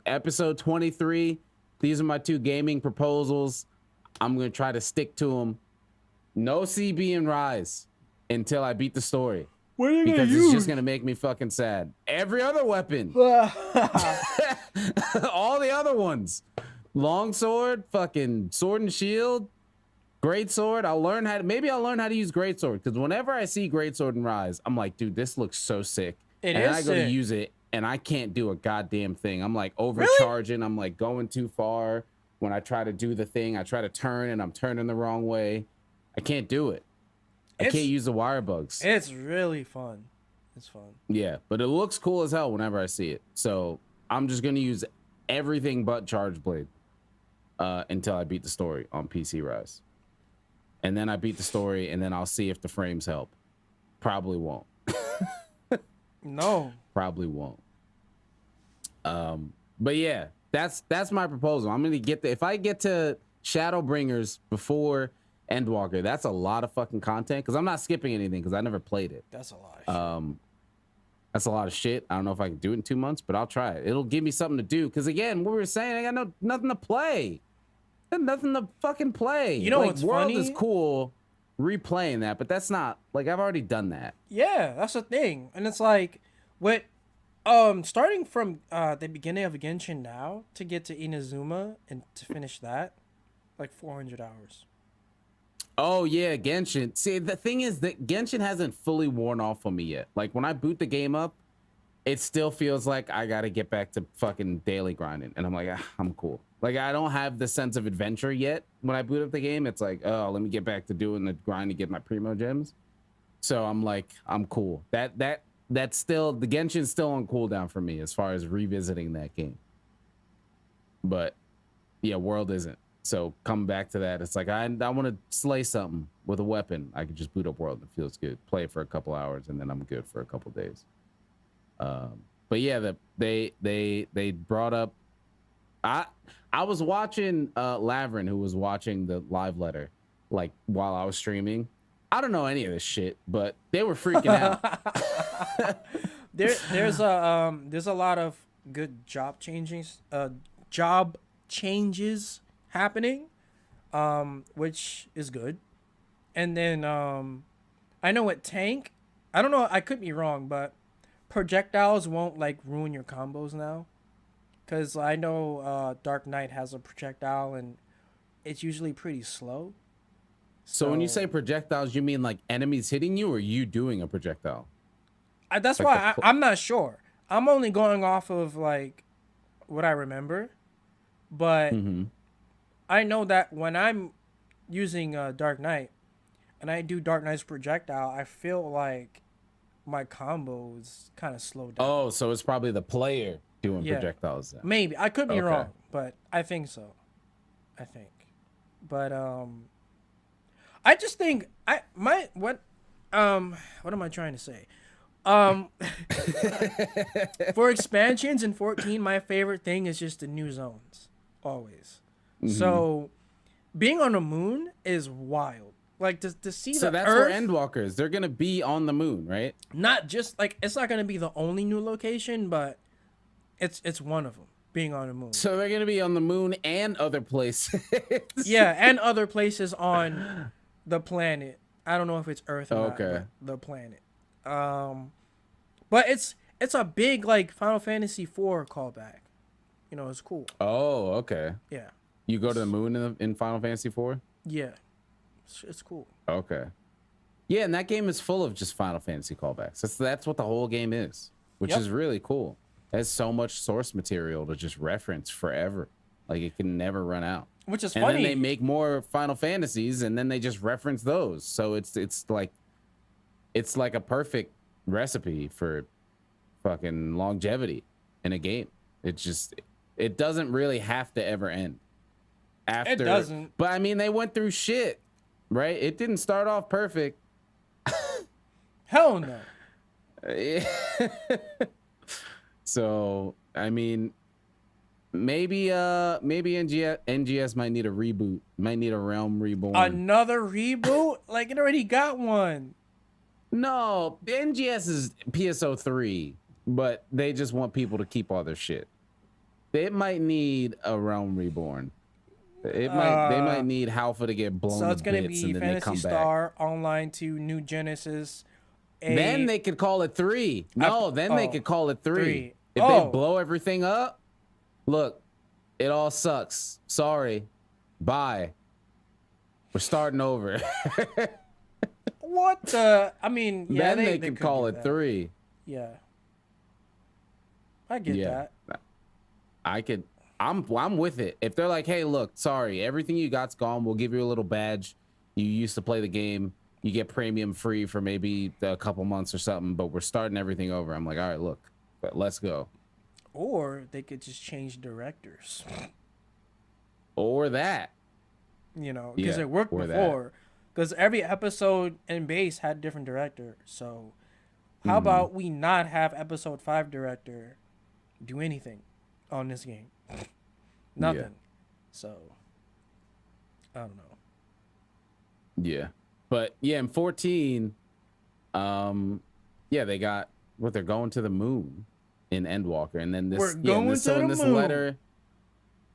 episode 23. These are my 2 gaming proposals. I'm going to try to stick to them. No CB and Rise until I beat the story. What are you because gonna it's use? just going to make me fucking sad. Every other weapon. All the other ones. Longsword, fucking sword and shield, great sword. Maybe I'll learn how to use great sword because whenever I see great sword and Rise, I'm like, dude, this looks so sick. And I go to use it and I can't do a goddamn thing. I'm like overcharging. Really? I'm like going too far. When I try to do the thing, I try to turn and I'm turning the wrong way. I can't do it. I can't use the wire bugs. It's really fun. It's fun. Yeah, but it looks cool as hell whenever I see it. So I'm just going to use everything but Charge Blade until I beat the story on PC Rise. And then I beat the story, and then I'll see if the frames help. Probably won't. No. Probably won't. But yeah, that's my proposal. I'm gonna get if I get to Shadowbringers before Endwalker, that's a lot of fucking content because I'm not skipping anything because I never played it. That's a lot of shit. That's a lot of shit. I don't know if I can do it in 2 months, but I'll try it. It'll give me something to do because again, what we were saying, I got nothing to play. Nothing to fucking play. You know like, what's World funny? is cool replaying that, but that's not like I've already done that. Yeah, that's the thing. And it's like with starting from the beginning of Genshin now to get to Inazuma and to finish that, like 400 hours. Oh yeah, Genshin. See, the thing is that Genshin hasn't fully worn off on me yet. Like when I boot the game up, it still feels like I gotta get back to fucking daily grinding, and I'm like, I'm cool. Like I don't have the sense of adventure yet when I boot up the game. It's like, oh, let me get back to doing the grind to get my primo gems. So I'm like, I'm cool. That's still the Genshin's still on cooldown for me as far as revisiting that game. But yeah, World isn't. So come back to that. It's like I want to slay something with a weapon. I can just boot up World. It feels good. Play it for a couple hours and then I'm good for a couple days. But yeah, they brought up. I was watching Lavrin, who was watching the live letter, like while I was streaming. I don't know any of this shit, but they were freaking out. There's a lot of good job changes happening, which is good. And then I know at tank, I don't know, I could be wrong, but projectiles won't like ruin your combos now. Cause I know Dark Knight has a projectile and it's usually pretty slow. So when you say projectiles, you mean like enemies hitting you or you doing a projectile? That's like why I'm not sure. I'm only going off of like what I remember. But I know that when I'm using Dark Knight and I do Dark Knight's projectile, I feel like my combos kind of slow down. Oh, so it's probably the player doing projectiles then. Maybe. I could be wrong, but I think so. I think. But I just think what am I trying to say? For expansions in 14, my favorite thing is just the new zones. Always. So being on the moon is wild. Like to see so the that's Earth, where Endwalkers, they're gonna be on the moon, right? not just like it's not gonna be the only new location, but it's one of them being on the moon. So they're gonna be on the moon and other places. Yeah, and other places on the planet. I don't know if it's Earth or not, but the planet. But It's a big like Final Fantasy IV callback. You know, it's cool. Oh, okay. Yeah. You go to the moon in Final Fantasy IV? Yeah. It's cool. Okay. Yeah, and that game is full of just Final Fantasy callbacks. That's what the whole game is, which is really cool. It has so much source material to just reference forever. Like, it can never run out. Which is funny. funny. And then they make more Final Fantasies, and then they just reference those. So it's like a perfect recipe for fucking longevity in a game. It doesn't really have to ever end. It doesn't. But I mean, they went through shit, right? It didn't start off perfect. Hell no. So I mean, maybe NGS might need a reboot. Might need a Realm Reborn. Another reboot? Like, it already got one. No, NGS is PSO3, but they just want people to keep all their shit. It might need a Realm Reborn. They might need Halfa to get blown. So it's gonna be Phantasy Star Online to New Genesis. Then they could call it 3. No, they could call it 3. If they blow everything up, look, it all sucks. Sorry. Bye. We're starting over. What the? I mean, yeah, then they could call it 3. Yeah. I get that. I'm with it. If they're like, hey, look, sorry, everything you got's gone. We'll give you a little badge. You used to play the game. You get premium free for maybe a couple months or something, but we're starting everything over. I'm like, all right, look, let's go. Or they could just change directors. Or that. You know, because it worked before. Because every episode in base had a different director. So how about we not have episode 5 director do anything on this game? Nothing. Yeah. So I don't know. Yeah. But yeah, in 14, they got they're going to the moon in Endwalker, and then this letter,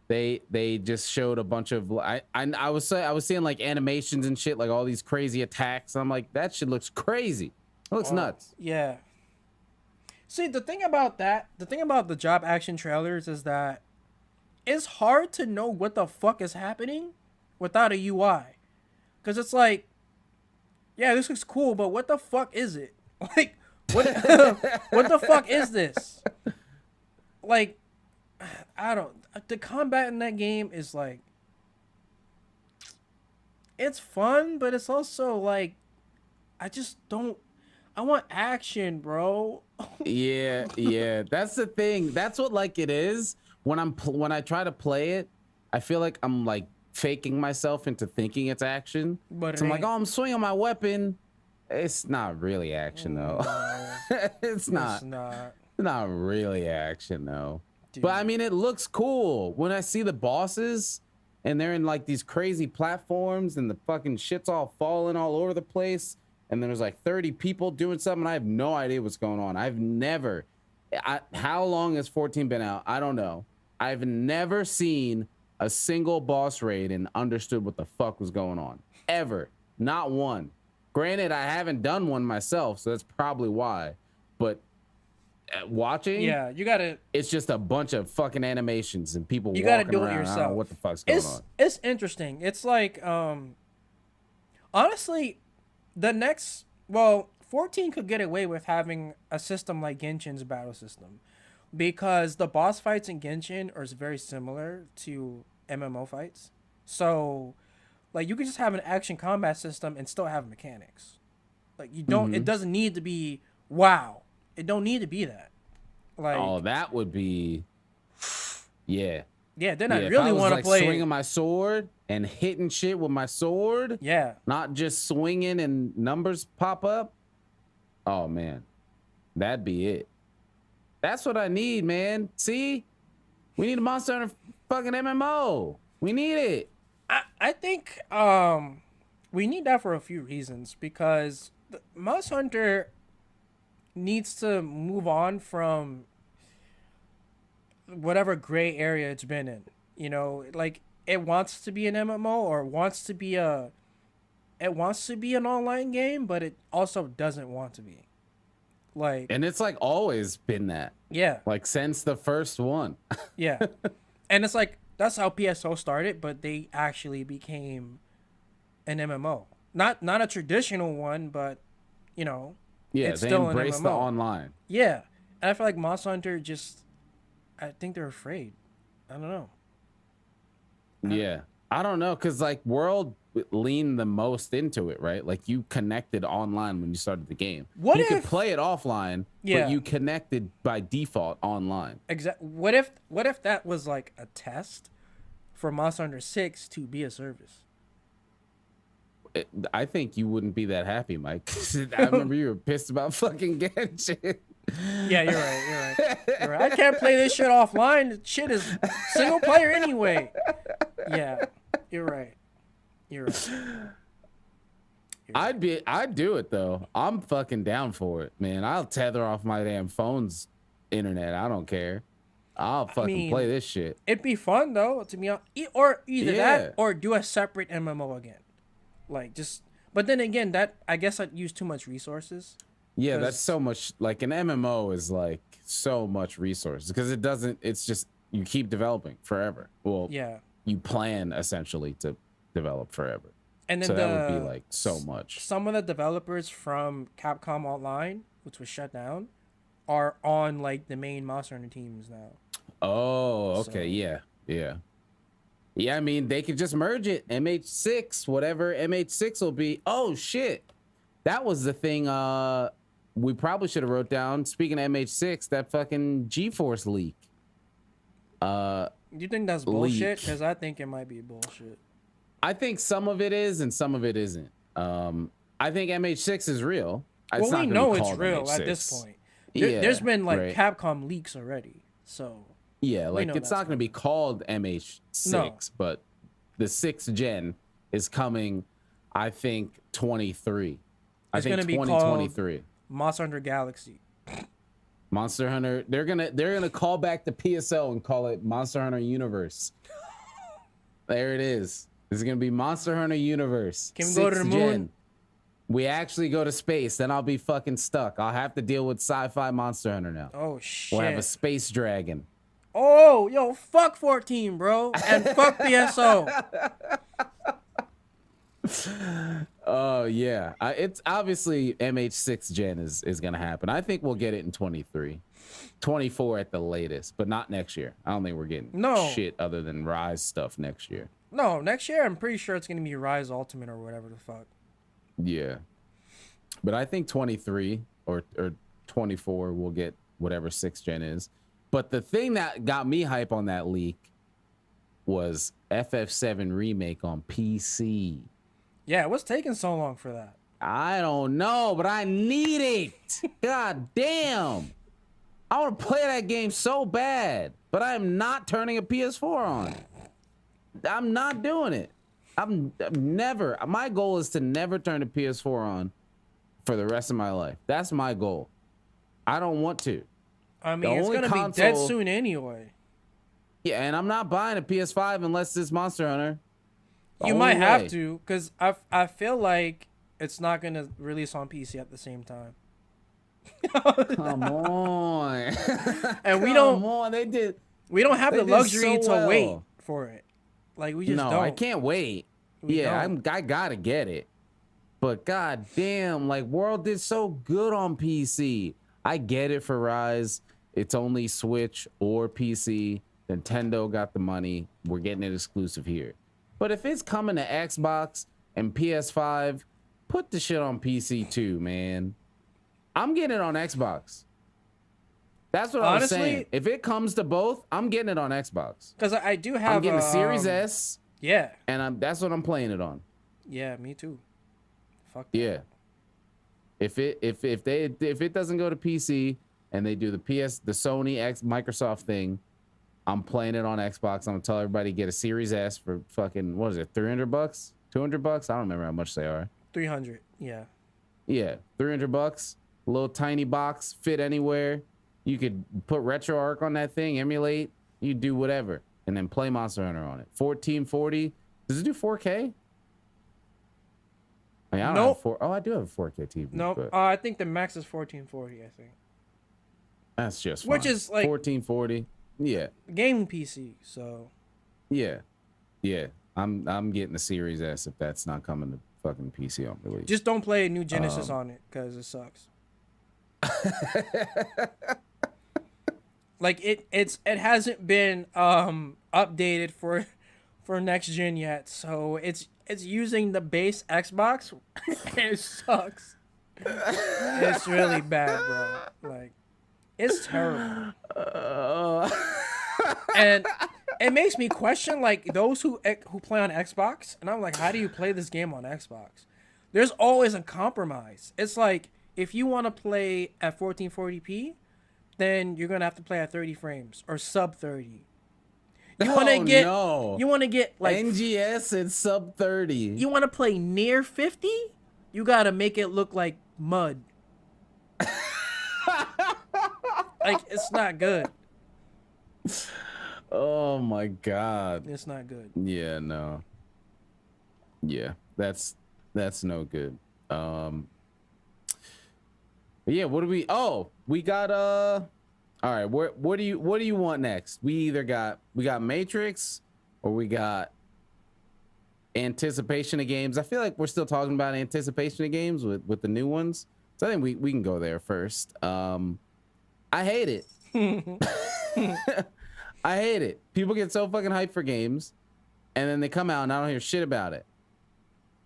they just showed a bunch of I was seeing like animations and shit, like all these crazy attacks. And I'm like, that shit looks crazy. It looks nuts. Yeah. See, the thing about the job action trailers is that it's hard to know what the fuck is happening without a UI, because it's like, yeah, this looks cool, but what the fuck is it? Like, what the fuck is this? Like, I don't. The combat in that game is like, it's fun, but it's also like, I just don't. I want action, bro. Yeah. That's the thing. That's what like it is. When I try to play it, I feel like I'm like faking myself into thinking it's action. But so I'm like, oh, I'm swinging my weapon. It's not really action though. It's not really action though. Dude. But I mean, it looks cool when I see the bosses and they're in like these crazy platforms and the fucking shit's all falling all over the place. And then there's like 30 people doing something. I have no idea what's going on. How long has 14 been out? I don't know. I've never seen a single boss raid and understood what the fuck was going on. Ever. Not one. Granted, I haven't done one myself, so that's probably why. But watching, it's just a bunch of fucking animations and people walking around. You gotta do it yourself. I don't know what the fuck's going on. It's interesting. It's like, honestly, 14 could get away with having a system like Genshin's battle system, because the boss fights in Genshin are very similar to MMO fights. So, like, you could just have an action combat system and still have mechanics. Like, you don't. It doesn't need to be wow. It don't need to be that. Like, oh, that would be. Yeah. Yeah. Then I really want to play swinging my sword and hitting shit with my sword. Yeah. Not just swinging and numbers pop up. Oh man, that'd be it. That's what I need, man. See, we need a Monster Hunter fucking MMO. We need it. I think we need that for a few reasons, because Monster Hunter needs to move on from whatever gray area it's been in. You know, like, it wants to be an MMO or wants to be an online game, but it also doesn't want to be. Like, and it's like always been that. yeah, Like since the first one. yeah, and it's like that's how PSO started, but they actually became an MMO, not a traditional one, but you know, Yeah, it's they still an embrace the MMO. online. Yeah, and I feel like Monster Hunter just, I think they're afraid. I don't know. Yeah. I don't know, because like World leaned the most into it, right? Like you connected online when you started the game. What you if could play it offline, Yeah. but you connected by default online. What if that was like a test for Monster Hunter 6 to be a service? I think you wouldn't be that happy, Mike. I remember you were pissed about fucking Genshin. Yeah, you're right. You're right. I can't play this shit offline. The shit is single player anyway. Yeah, you're right. You're right. I'd do it though. I'm fucking down for it, man. I'll tether off my damn phone's internet. I don't care. I'll fucking play this shit. It'd be fun though, to be honest. Or either Yeah. that or do a separate MMO again. Like just, but then again, that I guess I'd use too much resources. Yeah, that's so much. Like an MMO is like so much resources because it doesn't. It's just you keep developing forever. Well, Yeah. you plan essentially to develop forever. And then So that would be like so much. Some of the developers from Capcom Online, which was shut down, are on like the main Monster Hunter teams now. Oh, okay, So- yeah. I mean, they could just merge it. MH6, whatever MH6 will be. Oh shit, that was the thing. We probably should have wrote down. Speaking of MH6, that fucking GeForce leak. You think that's bullshit? Because I think it might be bullshit. I think some of it is and some of it isn't. I think MH6 is real. Well, we know it's real at this point. There's been like right. Capcom leaks already, so Yeah, like know it's that's not going to be called MH6, No. but the 6th gen is coming, I think 23. I It's think gonna be 2023. Monster Hunter Galaxy. Monster Hunter, they're gonna call back the PSO and call it Monster Hunter Universe. There it is. This is gonna be Monster Hunter Universe. Can we go to the 6th moon? gen. We actually go to space, then I'll be fucking stuck. I'll have to deal with sci-fi Monster Hunter now. Oh shit. We'll have a space dragon. Oh, yo, fuck 14, bro, and fuck PSO. Oh yeah, it's obviously MH6 gen is gonna happen. I think we'll get it in 23, 24 at the latest, but not next year. I don't think we're getting shit other than Rise stuff next year. No, next year I'm pretty sure it's gonna be Rise Ultimate or whatever the fuck. Yeah, but I think 23 or 24 we'll get whatever 6th gen is. But the thing that got me hype on that leak was FF7 remake on PC. Yeah, what's taking so long for that? I don't know, but I need it. God damn. I want to play that game so bad, but I'm not turning a PS4 on. I'm not doing it. I'm never. My goal is to never turn a PS4 on for the rest of my life. That's my goal. I don't want to. I mean, it's gonna be dead soon anyway. Yeah, and I'm not buying a PS5 unless it's Monster Hunter. You might have to, because I feel like it's not going to release on PC at the same time. Come on. And we Come on. They don't have the did luxury so to wait well. for it. Like, we just don't. I can't wait. I gotta get it. But god damn, like World did so good on PC. I get it for Rise. It's only Switch or PC. Nintendo got the money. We're getting it exclusive here. But if it's coming to Xbox and PS5, put the shit on PC too, man. I'm getting it on Xbox. That's what I was saying. If it comes to both, I'm getting it on Xbox. Because I do have. I'm getting a Series S. Yeah. And that's what I'm playing it on. Yeah, me too. Fuck that. Yeah. If it doesn't go to PC and they do the Sony Microsoft thing, I'm playing it on Xbox. I'm gonna tell everybody to get a Series S for fucking, what is it, $300, $200? I don't remember how much they are. 300. Yeah. Yeah, $300. A little tiny box, fit anywhere. You could put RetroArch on that thing, emulate. You do whatever, and then play Monster Hunter on it. 1440. Does it do 4K? I mean, I don't have Nope. a 4. Oh, I do have a 4K TV. Nope. But I think the max is 1440. I think. that's just fine. Which is like 1440. Yeah. Gaming PC. So. Yeah. Yeah. I'm getting the Series S if that's not coming to fucking PC on release. Just don't play a new Genesis on it because it sucks. Like it hasn't been updated for next gen yet, so it's using the base Xbox. It sucks. It's really bad, bro. Like it's terrible. And it makes me question like those who play on Xbox, and I'm like, how do you play this game on Xbox? There's always a compromise. It's like if you want to play at 1440p, then you're gonna have to play at 30 frames or sub 30. You want to get like NGS and sub 30. You want to play near 50? You gotta make it look like mud. Like it's not good. Oh my god. It's not good. Yeah, no. Yeah, that's no good. But yeah, what do we we got all right, what do you want next? We got Matrix or we got anticipation of games. I feel like we're still talking about anticipation of games with the new ones. So I think we can go there first. I hate it. I hate it. People get so fucking hyped for games and then they come out and I don't hear shit about it.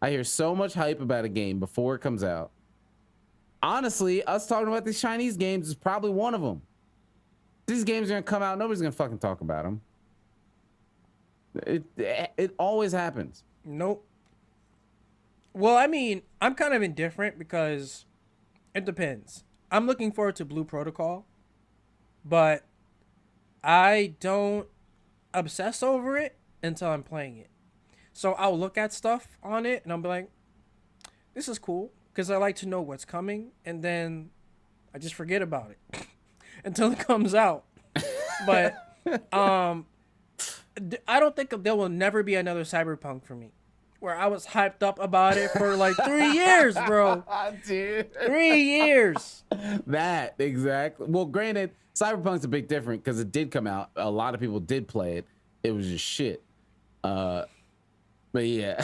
I hear so much hype about a game before it comes out. Honestly, us talking about these Chinese games is probably one of them. These games are gonna come out, nobody's gonna fucking talk about them. It always happens. Nope. Well, I mean, I'm kind of indifferent because it depends. I'm looking forward to Blue Protocol, but I don't obsess over it until I'm playing it. So I'll look at stuff on it and I'll be like, this is cool, because I like to know what's coming, and then I just forget about it until it comes out. But I don't think there will never be another Cyberpunk for me, where I was hyped up about it for like 3 years, bro. Dude. 3 years. That, exactly. Well, granted, Cyberpunk's a bit different because it did come out. A lot of people did play it. It was just shit. But yeah.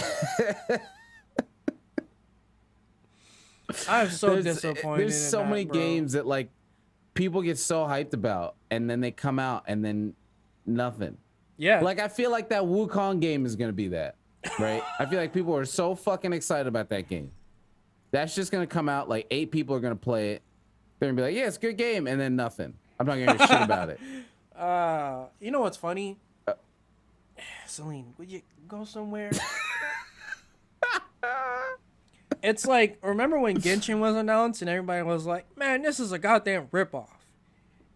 I'm so disappointed. There's so many games that like people get so hyped about and then they come out and then nothing. Yeah. Like I feel like that Wukong game is gonna be that, right? I feel like people are so fucking excited about that game. That's just gonna come out, like 8 people are gonna play it. They're gonna be like, yeah, it's a good game, and then nothing. I'm not gonna hear shit about it. You know what's funny? Celine, would you go somewhere? It's like, remember when Genshin was announced and everybody was like, man, this is a goddamn ripoff.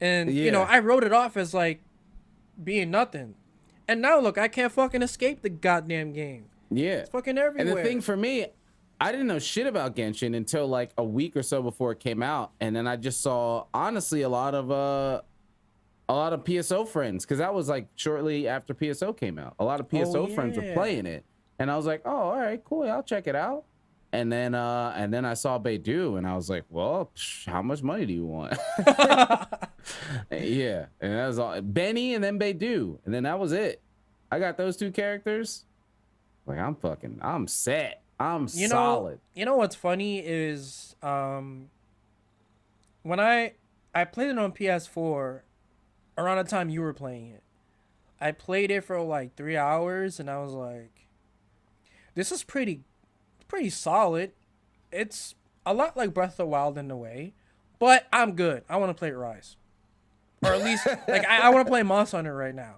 And, you know, I wrote it off as like being nothing. And now look, I can't fucking escape the goddamn game. Yeah. It's fucking everywhere. And the thing for me, I didn't know shit about Genshin until like a week or so before it came out. And then I just saw, honestly, a lot of PSO friends, because that was like shortly after PSO came out. A lot of PSO friends were playing it. And I was like, oh, all right, cool. I'll check it out. And then I saw Beidou, and I was like, well, how much money do you want? Yeah, and that was all. Benny and then Beidou, and then that was it. I got those 2 characters. Like I'm set. I'm solid. You know what's funny is when I played it on PS4 around the time you were playing it. I played it for like 3 hours, and I was like, this is pretty solid. It's a lot like Breath of the Wild in a way, but I'm good. I want to play Rise, or at least like I want to play Monster Hunter right now.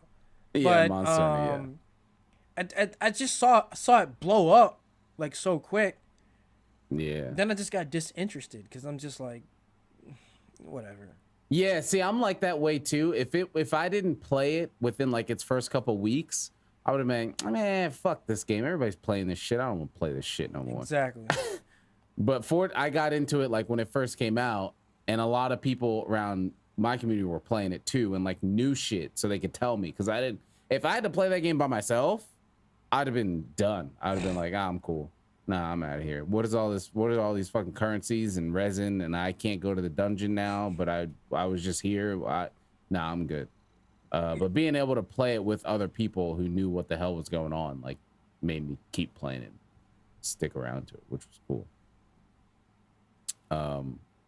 Yeah, but, Monster Hunter. Yeah. I just saw it blow up like so quick. Yeah. Then I just got disinterested because I'm just like, whatever. Yeah. See, I'm like that way too. If I didn't play it within like its first couple weeks, I would have been, man, fuck this game. Everybody's playing this shit. I don't want to play this shit no more. Exactly. But I got into it like when it first came out, and a lot of people around my community were playing it too, and like new shit, so they could tell me. Because if I had to play that game by myself, I'd have been done. I'd have been like, I'm cool. Nah, I'm out of here. What is all this? What are all these fucking currencies and resin? And I can't go to the dungeon now, but I was just here. Nah, I'm good. But being able to play it with other people who knew what the hell was going on, like, made me keep playing it, stick around to it, which was cool.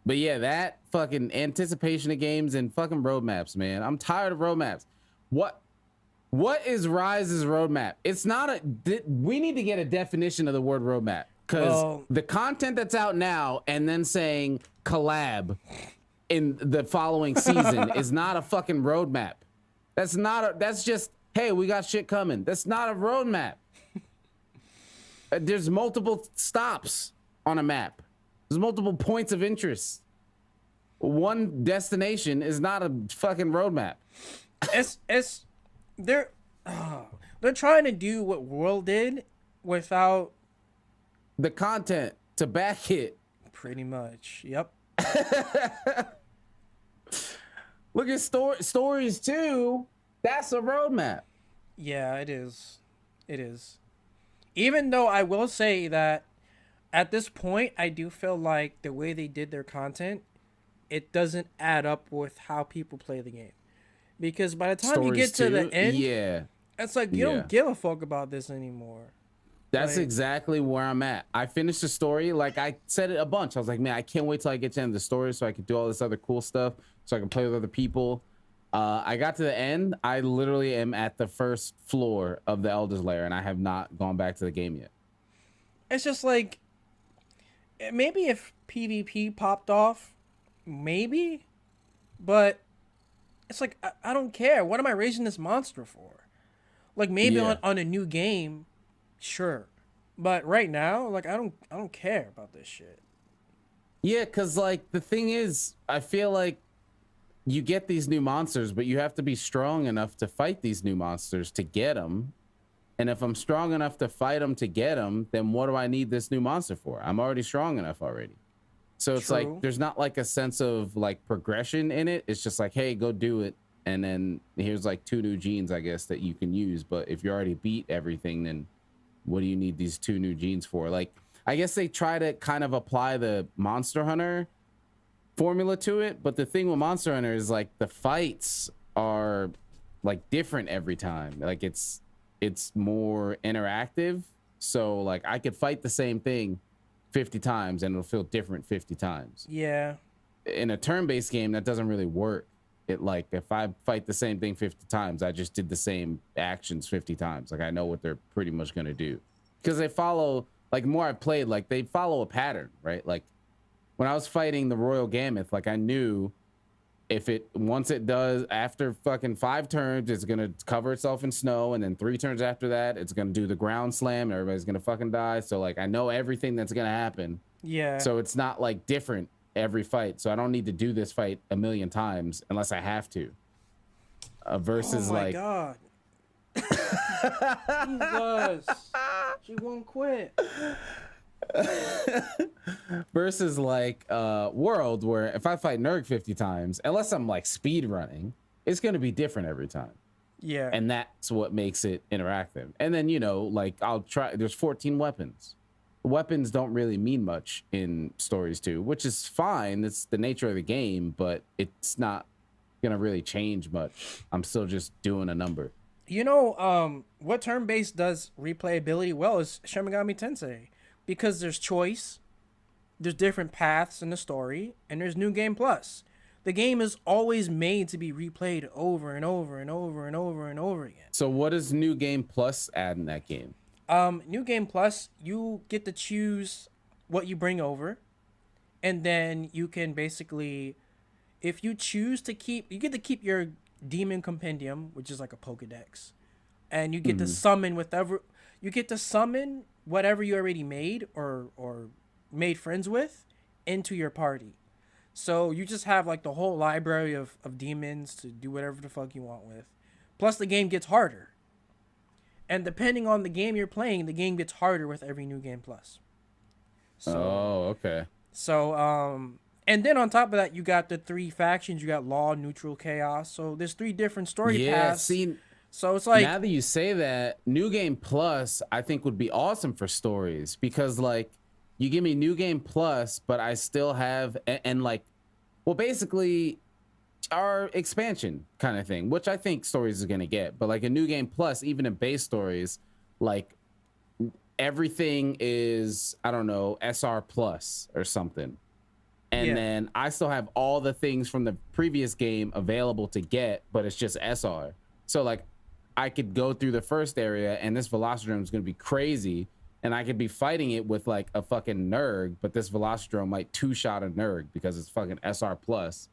But yeah, that fucking anticipation of games and fucking roadmaps, man. I'm tired of roadmaps. What is Rise's roadmap? It's not a. We need to get a definition of the word roadmap, because the content that's out now and then saying collab in the following season is not a fucking roadmap. That's not a. That's just, hey, we got shit coming. That's not a roadmap. There's multiple stops on a map. There's multiple points of interest. One destination is not a fucking roadmap. They're trying to do what World did without the content to back it. Pretty much. Yep. Look at stories too. That's a roadmap. Yeah, it is. It is. Even though I will say that at this point, I do feel like the way they did their content, it doesn't add up with how people play the game. Because by the time you get to the end, it's like you don't give a fuck about this anymore. That's exactly where I'm at. I finished the story. Like, I said it a bunch. I was like, man, I can't wait till I get to the end of the story so I can do all this other cool stuff, so I can play with other people. I got to the end. I literally am at the first floor of the Elder's Lair, and I have not gone back to the game yet. It's just like, maybe if PvP popped off, maybe, but it's like, I don't care. What am I raising this monster for? Like, maybe on a new game, sure, but right now, like, I don't care about this shit. Yeah, because, like, the thing is, I feel like you get these new monsters, but you have to be strong enough to fight these new monsters to get them. And if I'm strong enough to fight them to get them, then what do I need this new monster for? I'm already strong enough already. So it's like, there's not like a sense of like progression in it. It's just like, hey, go do it. And then here's like 2 new genes, I guess, that you can use. But if you already beat everything, then what do you need these 2 new genes for? Like, I guess they try to kind of apply the Monster Hunter formula to it. But the thing with Monster Hunter is like the fights are like different every time. Like it's more interactive. So like I could fight the same thing 50 times and it'll feel different 50 times. Yeah. In a turn-based game, that doesn't really work. It like, if I fight the same thing 50 times, I just did the same actions 50 times. Like I know what they're pretty much going to do. Because they follow, like the more I've played, like they follow a pattern, right? Like when I was fighting the Royal Gammoth, like I knew if it, once it does, after fucking 5 turns, it's going to cover itself in snow. And then 3 turns after that, it's going to do the ground slam and everybody's going to fucking die. So like, I know everything that's going to happen. Yeah. So it's not like different every fight. So I don't need to do this fight a million times unless I have to. Versus like, oh my God. Jesus. She won't quit. Versus like World, where if I fight Nurg 50 times, unless I'm like speed running, it's going to be different every time. Yeah. And that's what makes it interactive. And then, you know, like I'll try, there's 14 weapons. Weapons don't really mean much in Stories 2, which is fine. It's the nature of the game, but it's not going to really change much. I'm still just doing a number. You know, what turn-based does replayability well is Shin Megami Tensei. Because there's choice, there's different paths in the story, and there's New Game Plus. The game is always made to be replayed over and over and over and over and over again. So what does New Game Plus add in that game? New Game Plus, you get to choose what you bring over, and then you can basically, if you choose to keep, you get to keep your Demon Compendium, which is like a Pokedex, and you get to summon whatever, you get to summon whatever you already made or made friends with into your party. So you just have like the whole library of demons to do whatever the fuck you want with. Plus the game gets harder. And depending on the game you're playing, the game gets harder with every New Game Plus. So, okay. So, and then on top of that, you got the 3 factions. You got Law, Neutral, Chaos. So there's 3 different story paths So it's like, now that you say that, New Game Plus I think would be awesome for stories, because like you give me New Game Plus, but I still have and like, well, basically our expansion kind of thing, which I think stories is gonna get, but like a New Game Plus, even in base stories, like everything is, I don't know, SR plus or something. And then I still have all the things from the previous game available to get, but it's just SR. So like I could go through the first area and this Velocidrome is going to be crazy, and I could be fighting it with like a fucking Nerg, but this Velocidrome might two-shot a Nerg because it's fucking SR plus.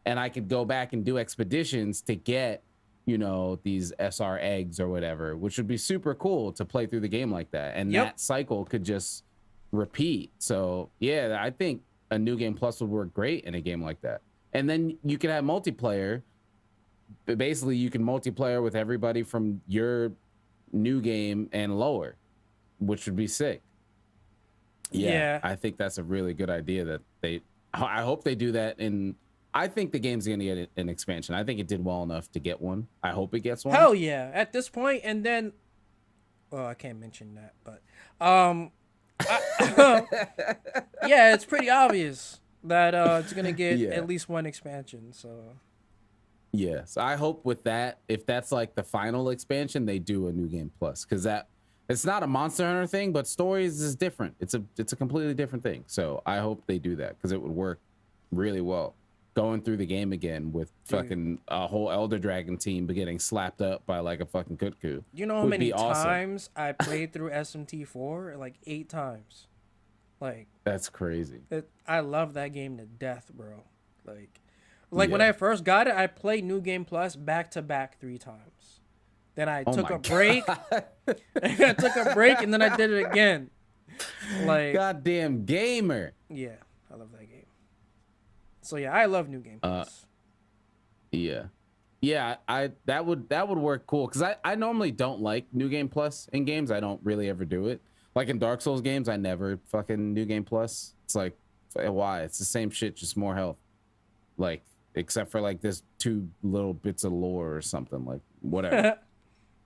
And I could go back and do expeditions to get, you know, these SR eggs or whatever, which would be super cool to play through the game like that. And that cycle could just repeat. So yeah, I think a New Game Plus would work great in a game like that. And then you can have multiplayer. But basically, you can multiplayer with everybody from your new game and lower, which would be sick. Yeah, I think that's a really good idea that I hope they do that. I think the game's going to get an expansion. I think it did well enough to get one. I hope it gets one. Hell yeah. At this point, and then, well, I can't mention that, but, yeah, it's pretty obvious that it's going to get at least one expansion, so. Yes, I hope with that, if that's like the final expansion, they do a New Game Plus, because that it's not a Monster Hunter thing, but stories is different. It's a completely different thing. So I hope they do that, because it would work really well. Going through the game again with fucking a whole Elder Dragon team getting slapped up by like a fucking Kutku. You know how many times I played through SMT4? Like 8 times. Like, that's crazy. I love that game to death, bro. Like when I first got it, I played New Game Plus back to back 3 times. Then I took a break. I took a break, and then I did it again. Like, goddamn gamer. Yeah, I love that game. So yeah, I love New Game Plus. Yeah, that would work cool, because I normally don't like New Game Plus in games. I don't really ever do it. Like in Dark Souls games, I never fucking New Game Plus. It's like, why? It's the same shit, just more health. Like, except for like this 2 little bits of lore or something, like whatever.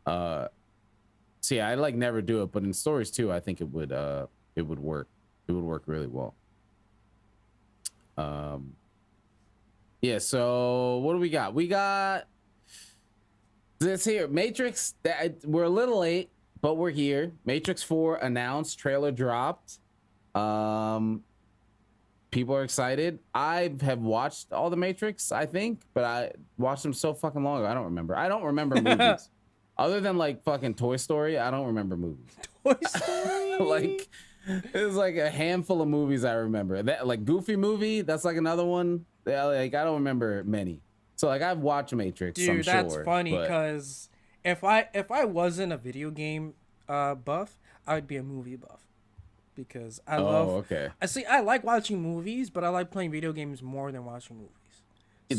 So yeah, I like never do it, but in stories too, I think it would work. It would work really well. Yeah, so what do we got? We got this here, Matrix. We're a little late, but we're here. Matrix 4 announced, trailer dropped. People are excited. I have watched all the Matrix, I think, but I watched them so fucking long ago. I don't remember. I don't remember movies. Other than like fucking Toy Story, I don't remember movies. Toy Story? Like, there's like a handful of movies I remember. That like Goofy movie, that's like another one. Like, I don't remember many. So like, I've watched Matrix. Dude, I'm that's sure, funny, because if I wasn't a video game buff, I would be a movie buff. Because I love. Okay. I like watching movies, but I like playing video games more than watching movies.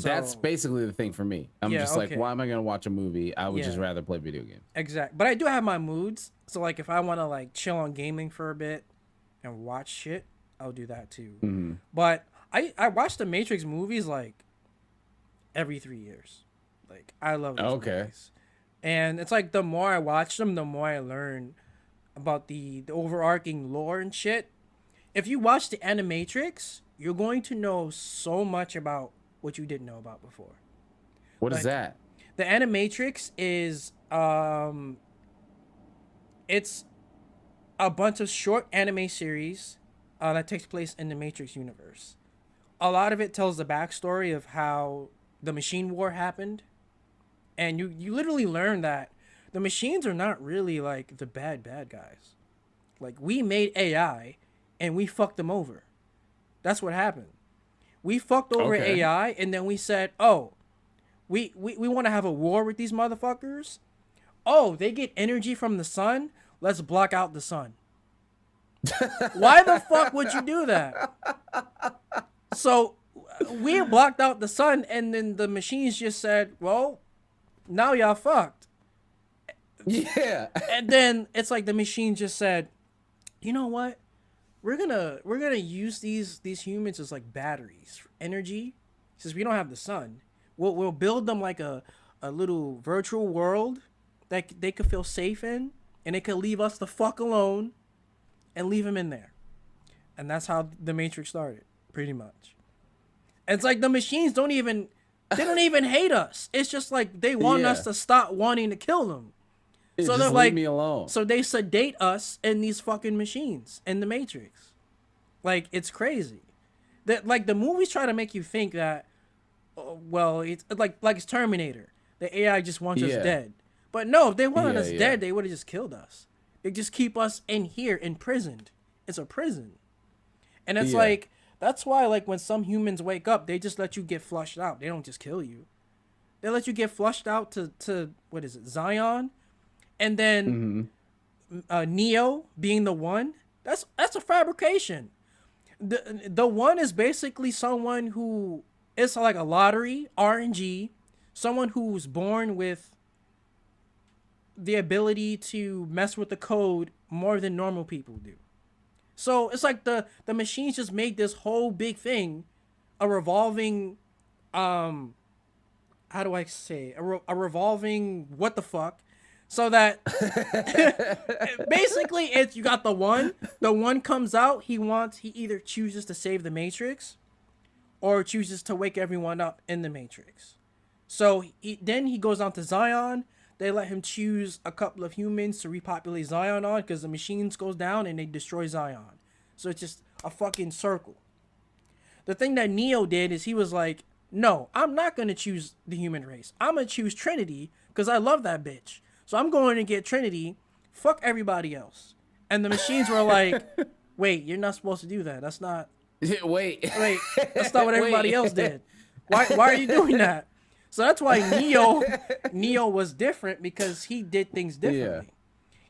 That's basically the thing for me. I'm just like, why am I gonna watch a movie? I would just rather play video games. Exactly. But I do have my moods. So like, if I want to like chill on gaming for a bit and watch shit, I'll do that too. Mm-hmm. But I watch the Matrix movies like every 3 years. Like, I love those movies. And it's like, the more I watch them, the more I learn about the overarching lore and shit. If you watch the Animatrix, you're going to know so much about what you didn't know about before. What is that? The Animatrix is it's a bunch of short anime series that takes place in the Matrix universe. A lot of it tells the backstory of how the machine war happened, and you literally learn that the machines are not really like the bad guys. Like, we made AI and we fucked them over. That's what happened. We fucked over AI, and then we said, oh, we want to have a war with these motherfuckers. Oh, they get energy from the sun. Let's block out the sun. Why the fuck would you do that? So we blocked out the sun, and then the machines just said, well, now y'all fucked. Yeah. And then it's like the machine just said, you know what? We're gonna use these humans as like batteries for energy, since we don't have the sun. We'll build them like a little virtual world that they could feel safe in, and they could leave us the fuck alone and leave them in there. And that's how the Matrix started, pretty much. And it's like the machines don't even hate us. It's just like they want us to stop wanting to kill them. So they're like, leave me alone. So they sedate us in these fucking machines in the Matrix. Like, it's crazy. That, like, the movies try to make you think that, well, it's like it's Terminator. The AI just wants us dead. But no, if they wanted us dead, they would have just killed us. They just keep us in here, imprisoned. It's a prison. And it's like, that's why, like, when some humans wake up, they just let you get flushed out. They don't just kill you. They let you get flushed out to what is it, Zion? And then Neo being the one, that's a fabrication. The one is basically someone who, it's like a lottery, RNG, someone who's born with the ability to mess with the code more than normal people do. So it's like the machines just made this whole big thing, a revolving, how do I say, a revolving what the fuck, so that basically it's, you got the one comes out, he either chooses to save the Matrix or chooses to wake everyone up in the Matrix. So then he goes on to Zion. They let him choose a couple of humans to repopulate Zion on, because the machines goes down and they destroy Zion. So it's just a fucking circle. The thing that Neo did is he was like, no, I'm not going to choose the human race. I'm going to choose Trinity because I love that bitch. So I'm going to get Trinity, fuck everybody else. And the machines were like, wait, you're not supposed to do that. That's not... Wait, that's not what everybody else did. Why are you doing that? So that's why Neo was different, because he did things differently.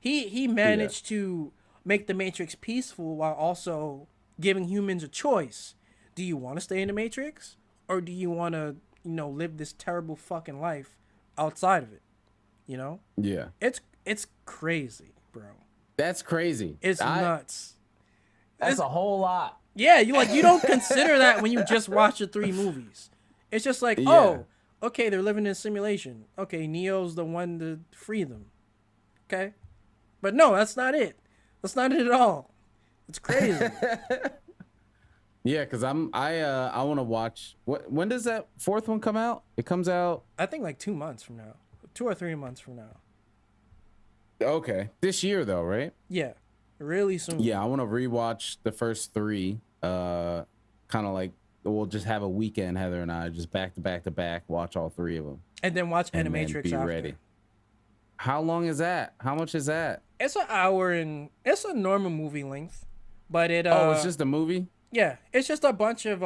He managed to make the Matrix peaceful while also giving humans a choice. Do you want to stay in the Matrix, or do you want to, live this terrible fucking life outside of it? Yeah. It's crazy, bro. That's crazy. It's nuts. That's a whole lot. Yeah, you don't consider that when you just watch the 3 movies. It's just like, oh, okay, they're living in a simulation. Okay, Neo's the one to free them. Okay? But no, that's not it. That's not it at all. It's crazy. Yeah, because I want to watch. When does that 4th one come out? It comes out, I think, like 2 months from now. 2 or 3 months from now. Okay. This year, though, right? Yeah. Really soon. Yeah, I want to rewatch the first 3. Kind of like, we'll just have a weekend, Heather and I, just back to back to back, watch all 3 of them. And then watch Animatrix be after. ready. How long is that? How much is that? It's an hour, and it's a normal movie length. But it... it's just a movie? Yeah. It's just a bunch of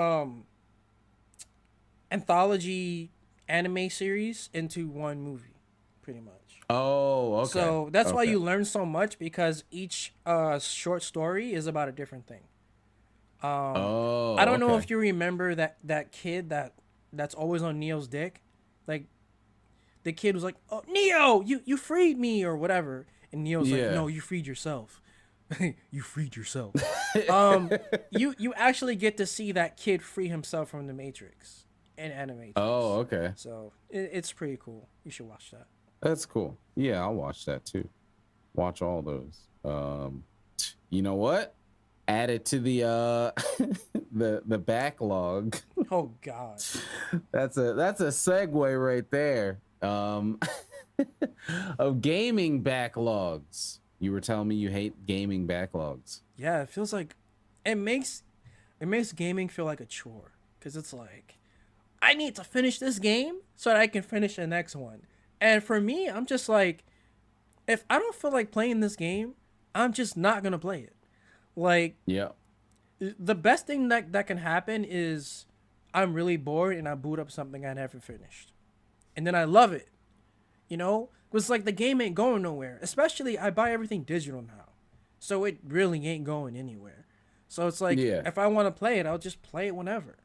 anthology anime series into one movie, pretty much. Oh, okay. So that's why you learn so much, because each short story is about a different thing. I don't know if you remember that kid that's always on Neo's dick. Like, the kid was like, "Oh, Neo, you freed me," or whatever. And Neo's like, "No, you freed yourself." You freed yourself. You actually get to see that kid free himself from the Matrix in Animatrix. Oh, okay. So it's pretty cool. You should watch that. That's cool. Yeah, I'll watch that too. Watch all those. You know what? Add it to the the backlog. Oh God. That's a segue right there. Of gaming backlogs. You were telling me you hate gaming backlogs. Yeah, it feels like it makes gaming feel like a chore, because it's like, I need to finish this game so that I can finish the next one. And for me, I'm just like, if I don't feel like playing this game, I'm just not gonna play it. Like, the best thing that can happen is I'm really bored and I boot up something I never finished, and then I love it. It's like the game ain't going nowhere. Especially, I buy everything digital now, so it really ain't going anywhere. So it's like, if I want to play it, I'll just play it whenever.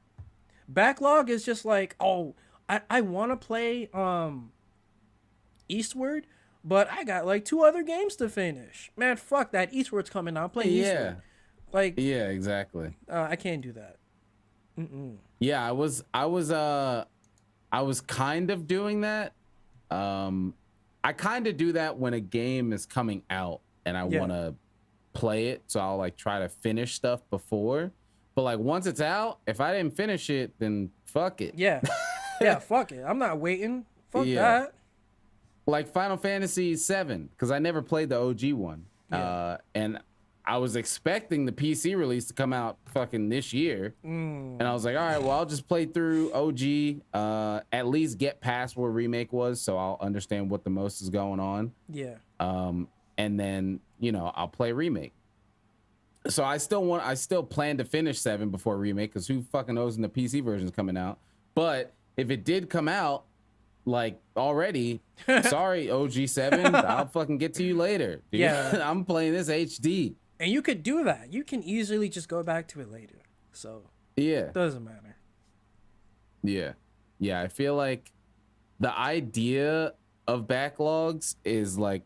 Backlog is just like, oh, I want to play Eastward, but I got like 2 other games to finish. Man, fuck that. Eastward's coming out. Play Eastward. Like, yeah, exactly. I can't do that. Yeah, I was kind of doing that. I kind of do that when a game is coming out and I want to play it, so I'll like try to finish stuff before. But like once it's out, if I didn't finish it, then fuck it. Yeah, yeah, fuck it. I'm not waiting. Fuck that. Like Final Fantasy VII, because I never played the OG one, and I was expecting the PC release to come out fucking this year, and I was like, all right, well, I'll just play through OG, at least get past where remake was, so I'll understand what the most is going on. Yeah. And then I'll play remake. So I still plan to finish 7 before remake, because who fucking knows when the PC version is coming out. But if it did come out like already, sorry OG 7, I'll fucking get to you later. Dude. Yeah, I'm playing this HD. And you could do that. You can easily just go back to it later. So yeah, doesn't matter. Yeah. I feel like the idea of backlogs is like,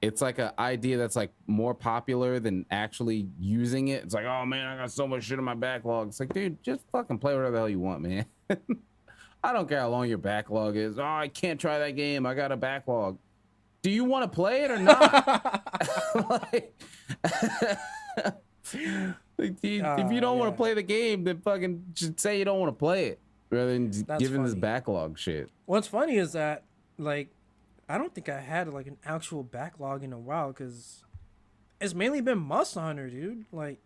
it's like an idea that's like more popular than actually using it. It's like, oh man, I got so much shit in my backlog. It's like, dude, just fucking play whatever the hell you want, man. I don't care how long your backlog is. Oh, I can't try that game. I got a backlog. Do you want to play it or not? If you don't want to play the game, then fucking just say you don't want to play it, rather than giving this backlog shit. What's funny is that, like, I don't think I had like an actual backlog in a while, because it's mainly been Monster Hunter, dude. Like,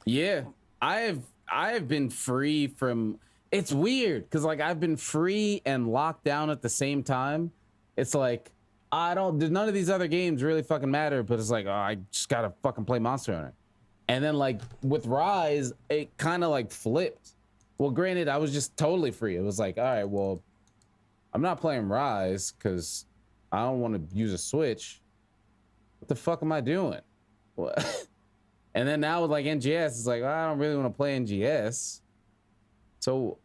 yeah, I have been free from. It's weird because like I've been free and locked down at the same time. It's like none of these other games really fucking matter, but it's like, oh, I just gotta fucking play Monster Hunter. And then like with Rise, it kind of like flipped. Well, granted, I was just totally free. It was like, all right, well, I'm not playing Rise because I don't want to use a Switch. What the fuck am I doing? What? And then now with like NGS, it's like, I don't really want to play NGS. So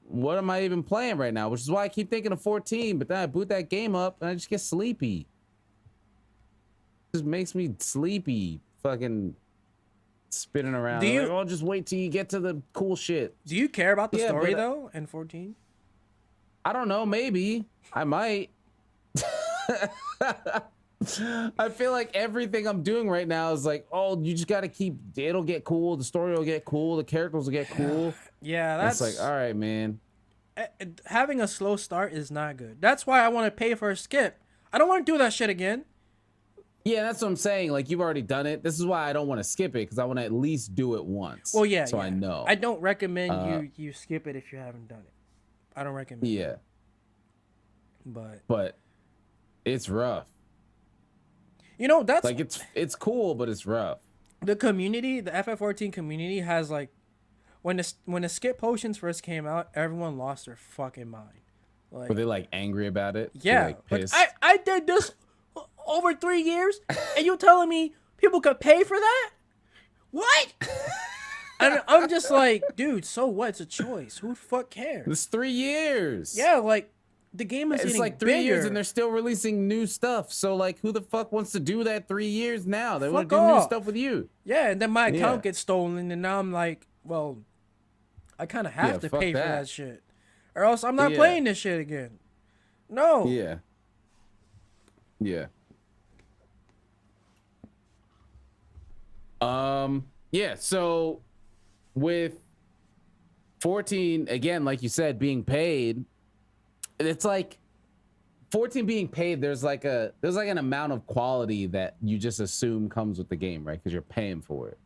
what am I even playing right now? Which is why I keep thinking of 14, but then I boot that game up and I just get sleepy. It just makes me sleepy, fucking spinning around. Like, oh, just wait till you get to the cool shit. Do you care about the story though in 14? I don't know, maybe. I might. I feel like everything I'm doing right now is like, oh, you just gotta it'll get cool, the story will get cool, the characters will get cool. Yeah, that's like, all right, man. Having a slow start is not good. That's why I want to pay for a skip. I don't want to do that shit again. Yeah, that's what I'm saying. Like, you've already done it. This is why I don't want to skip it, because I want to at least do it once. Well, yeah. So I know. I don't recommend you skip it if you haven't done it. I don't recommend it. But it's rough. That's like it's cool, but it's rough. The community, the FF14 community has like, when the skip potions first came out, everyone lost their fucking mind. Like, were they like angry about it? Yeah, like I did this over 3 years, and you telling me people could pay for that? What? And I'm just like, dude, so what? It's a choice. Who the fuck cares? It's 3 years. Yeah, like the game is getting like 3 years, and they're still releasing new stuff. So like, who the fuck wants to do that 3 years now? They want to do new stuff with you. Yeah, and then my account gets stolen, and now I'm like, well, I kind of have to pay for that shit, or else I'm not playing this shit again. No. Yeah. Yeah. So with 14, again, like you said, being paid, it's like 14 being paid. There's like an amount of quality that you just assume comes with the game, right? Because you're paying for it.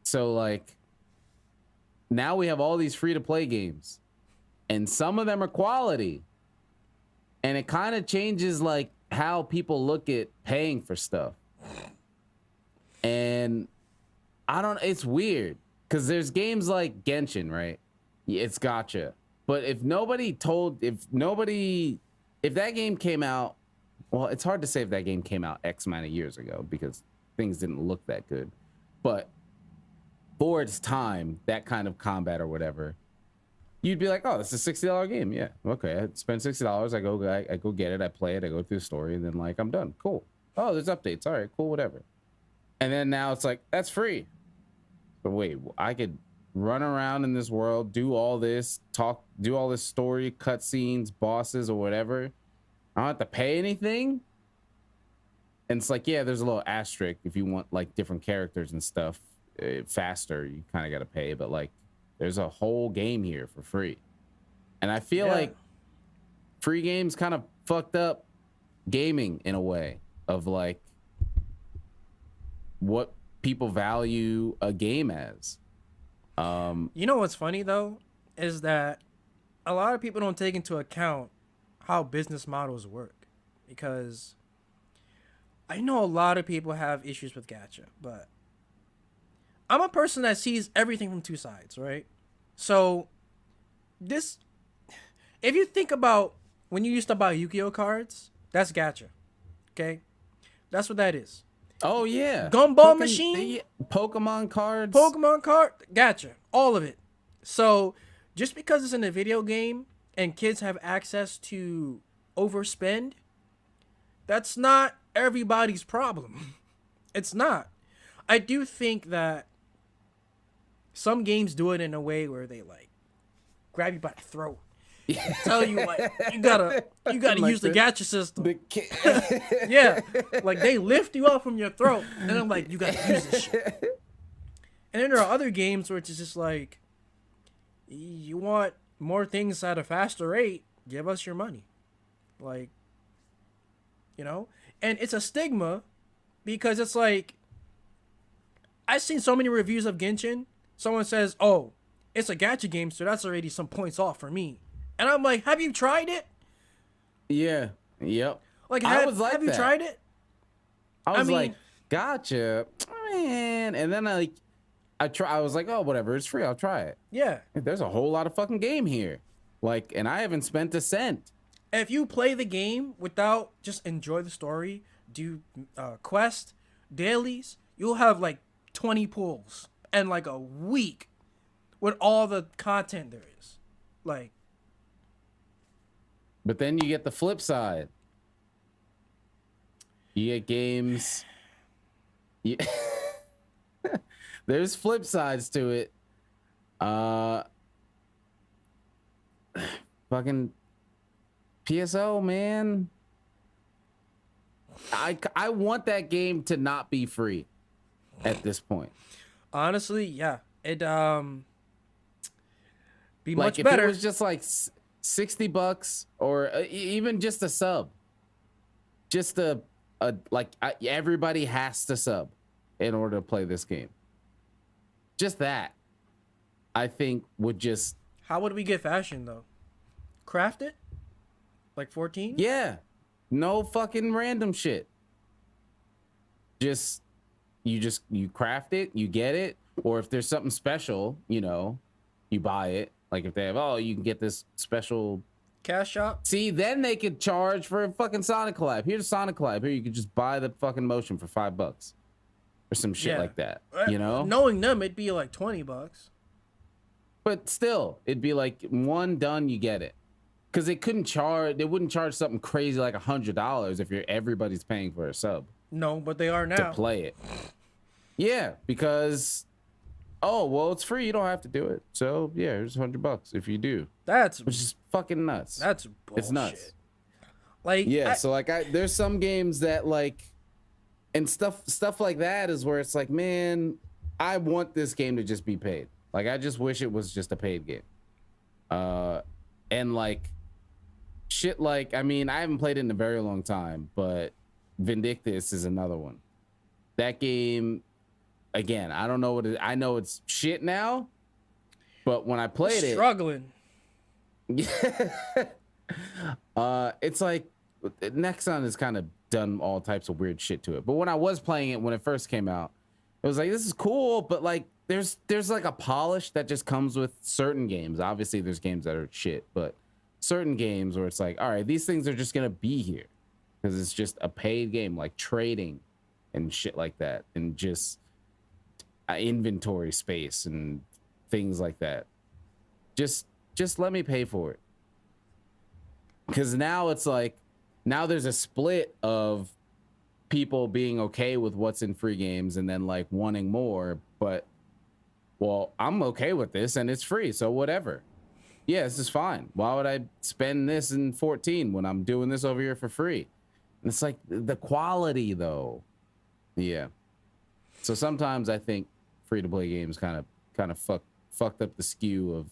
So like, now we have all these free to play games, and some of them are quality, and it kind of changes like how people look at paying for stuff. And it's weird because there's games like Genshin, right? It's gotcha. But if that game came out, well, it's hard to say if that game came out X amount of years ago because things didn't look that good. But for its time, that kind of combat or whatever, you'd be like, oh, this is a $60 game. Yeah, okay, I spend $60. I go get it. I play it. I go through the story, and then like I'm done. Cool. Oh, there's updates. All right, cool, whatever. And then now it's like that's free. But wait, I could run around in this world, do all this, do all this story, cutscenes, bosses, or whatever, I don't have to pay anything. And it's like, yeah, there's a little asterisk if you want like different characters and stuff faster, you kind of got to pay. But like, there's a whole game here for free. And I feel like free games kind of fucked up gaming in a way of like what people value a game as. You know what's funny though is that a lot of people don't take into account how business models work, because I know a lot of people have issues with gacha, but I'm a person that sees everything from two sides, right? So this, if you think about when you used to buy Yu-Gi-Oh cards, that's gacha. Okay? That's what that is. Oh yeah. Gumball machine, Pokemon cards. gacha. All of it. So just because it's in a video game and kids have access to overspend, that's not everybody's problem. It's not. I do think that some games do it in a way where they like grab you by the throat, tell you like you gotta like use the gacha system. Yeah, like they lift you up from your throat, and I'm like, you gotta use this shit. And then there are other games where it's just like, you want more things at a faster rate, give us your money, like, you know. And it's a stigma because it's like, I've seen so many reviews of Genshin. Someone says, oh, it's a gacha game, so that's already some points off for me. And I'm like, have you tried it? Yeah. Yep. Like, have you tried it? I was like, gotcha, man. And then I was like, oh, whatever, it's free, I'll try it. Yeah. There's a whole lot of fucking game here. Like, and I haven't spent a cent. If you play the game without just enjoy the story, do quest, dailies, you'll have like 20 pulls and like a week with all the content there is. Like, but then you get the flip side. You get games. There's flip sides to it. Fucking PSO, man. I want that game to not be free at this point. Honestly, yeah. It be like much if better. It was just like $60 or even just a sub. Just everybody has to sub in order to play this game. Just that, I think, would just. How would we get fashion though? Craft it? Like 14? Yeah. No fucking random shit. You craft it, you get it, or if there's something special, you know, you buy it. Like if they have, you can get this special cash shop. See, then they could charge for a fucking Sonic collab. Here's a Sonic collab. Here, you could just buy the fucking motion for $5 or some shit like that. You know, knowing them, it'd be like $20. But still, it'd be like one done, you get it. Because they wouldn't charge something crazy like $100 if everybody's paying for a sub. No, but they are now to play it. Yeah, because it's free. You don't have to do it. So yeah, here's $100 if you do. Which is fucking nuts. That's bullshit. It's nuts. Like so like there's some games that like, and stuff like that is where it's like, man, I want this game to just be paid. Like I just wish it was just a paid game. And like shit, like I mean, I haven't played it in a very long time, but Vindictus is another one. That game, again, I don't know what it. I know it's shit now, but when I played it, struggling. It's like Nexon has kind of done all types of weird shit to it. But when I was playing it when it first came out, it was like, this is cool, but like there's like a polish that just comes with certain games. Obviously, there's games that are shit, but certain games where it's like, all right, these things are just gonna be here because it's just a paid game, like trading and shit like that, and just inventory space and things like that. Just let me pay for it. Because now it's like, now there's a split of people being okay with what's in free games and then like wanting more, but well, I'm okay with this and it's free, so whatever. yeah, this is fine. Why would I spend this in 14 when I'm doing this over here for free? And it's like the quality though. Yeah. So sometimes I think free to play games kind of fucked up the skew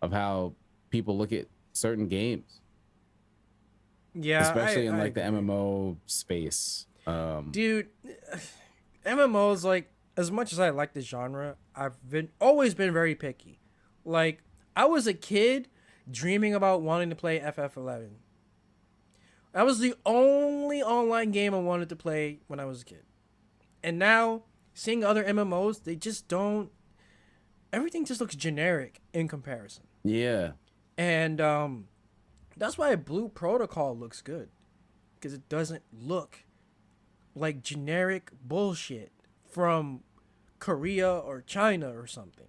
of how people look at certain games. Yeah, especially in I like the agree. MMO space. Dude, MMOs, like, as much as I like the genre, always been very picky. Like, I was a kid dreaming about wanting to play FF11. That was the only online game I wanted to play when I was a kid. And now, seeing other MMOs, they just don't. Everything just looks generic in comparison. Yeah. And that's why Blue Protocol looks good. Because it doesn't look like generic bullshit from Korea or China or something.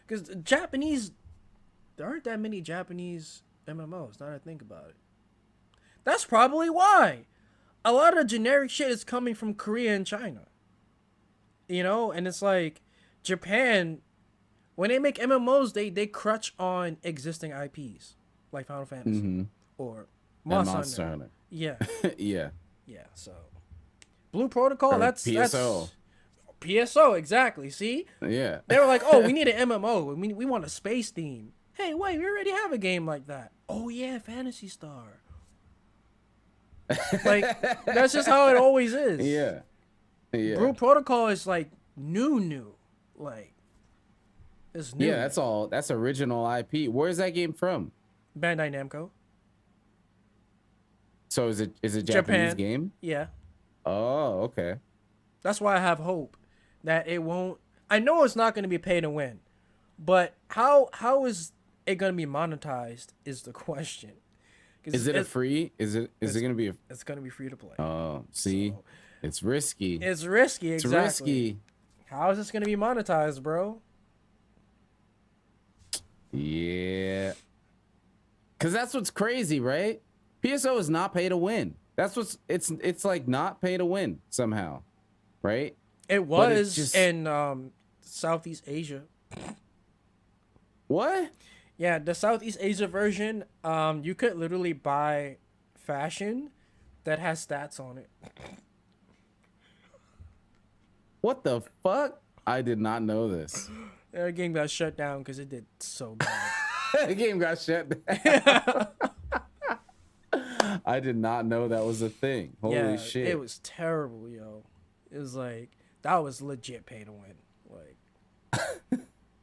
Because Japanese, there aren't that many Japanese MMOs, now that I think about it. That's probably why. A lot of generic shit is coming from Korea and China. You know, and it's like Japan, when they make MMOs, they crutch on existing IPs like Final Fantasy or Monster Hunter. Yeah, Yeah. yeah. So Blue Protocol, Or that's PSO. PSO, exactly. See, Yeah. they were like, oh, we need an MMO. We want a space theme. Hey, wait, we already have a game like that. Oh yeah, Phantasy Star. Like, that's just how it always is. Yeah. Yeah. Blue Protocol is like new. Like, it's new. Yeah, that's all. That's original IP. Where's that game from? Bandai Namco. So is it a Japanese Japan. game? Yeah. Oh, okay. That's why I have hope that it won't. I know it's not going to be pay to win, but how is it going to be monetized is the question. Is it a free? Is it going to be a? It's going to be free to play. Oh, see, So, it's risky. it's risky. It's Exactly. risky. How is this going to be monetized, bro? Yeah. Cause that's what's crazy, right? PSO is not pay to win. That's what's it's like not pay to win somehow, right? It But was it's just- in Southeast Asia. What? Yeah, the Southeast Asia version, you could literally buy fashion that has stats on it. What the fuck? I did not know this. The game got shut down because it did so bad. The game got shut down. I did not know that was a thing. Holy shit. It was terrible, yo. It was like, that was legit pay to win. Like,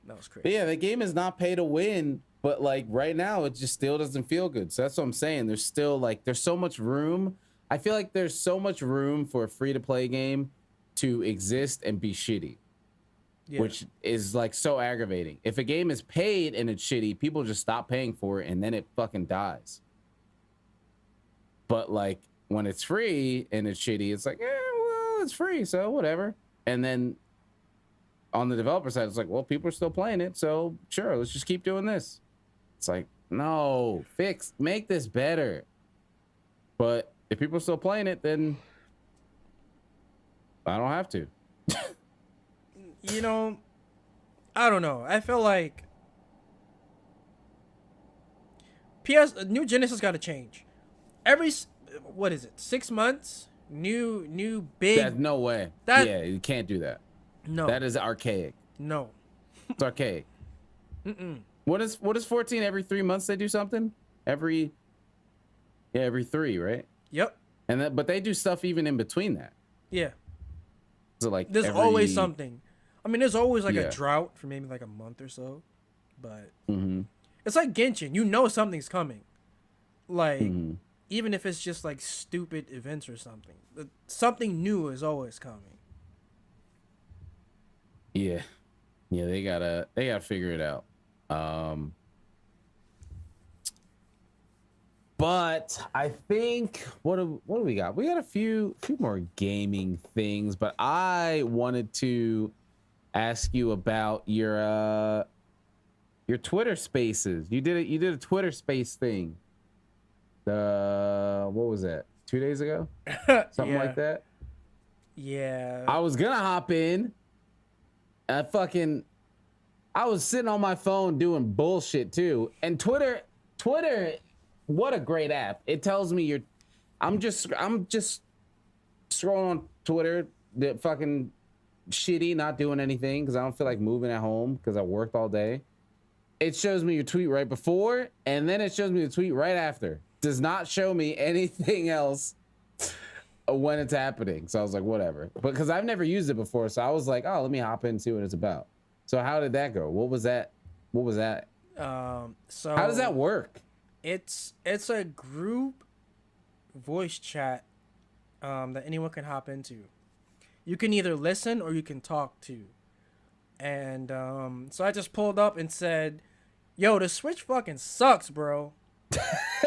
that was crazy. But yeah, the game is not pay to win, but like right now it just still doesn't feel good. So that's what I'm saying. There's still like there's so much room. I feel like there's so much room for a free to play game to exist and be shitty. Yeah. Which is like so aggravating. If a game is paid and it's shitty, people just stop paying for it and then it fucking dies. But like when it's free and it's shitty, it's like, well, it's free, so whatever. And then on the developer side, it's like, well, people are still playing it, so sure, let's just keep doing this. It's like, no, make this better. But if people are still playing it, then I don't have to. You know, I don't know. I feel like New Genesis got to change. What is it? 6 months? New big. There's no way. Yeah, you can't do that. No. That is archaic. No. It's archaic. What is 14? Every 3 months they do something? Every 3, right? Yep. And but they do stuff even in between that. Yeah. So like There's always something. I mean, there's always like a drought for maybe like a month or so, but it's like Genshin. You know something's coming. Like, even if it's just like stupid events or something, something new is always coming. Yeah, they gotta figure it out. But I think what do we got? We got a few more gaming things, but I wanted to ask you about your Twitter Spaces. You did a Twitter Space thing. What was that? 2 days ago? Something like that. Yeah. I was gonna hop in. I was sitting on my phone doing bullshit too. And Twitter, what a great app. It tells me I'm just scrolling on Twitter, the fucking shitty, not doing anything because I don't feel like moving at home because I worked all day. It shows me your tweet right before, and then it shows me the tweet right after. Does not show me anything else when it's happening. So I was like, whatever. Because I've never used it before, so I was like, oh, let me hop in and see what it's about. So how did that go? What was that? So how does that work? It's a group voice chat that anyone can hop into. You can either listen or you can talk to. And so I just pulled up and said, yo, the Switch fucking sucks, bro.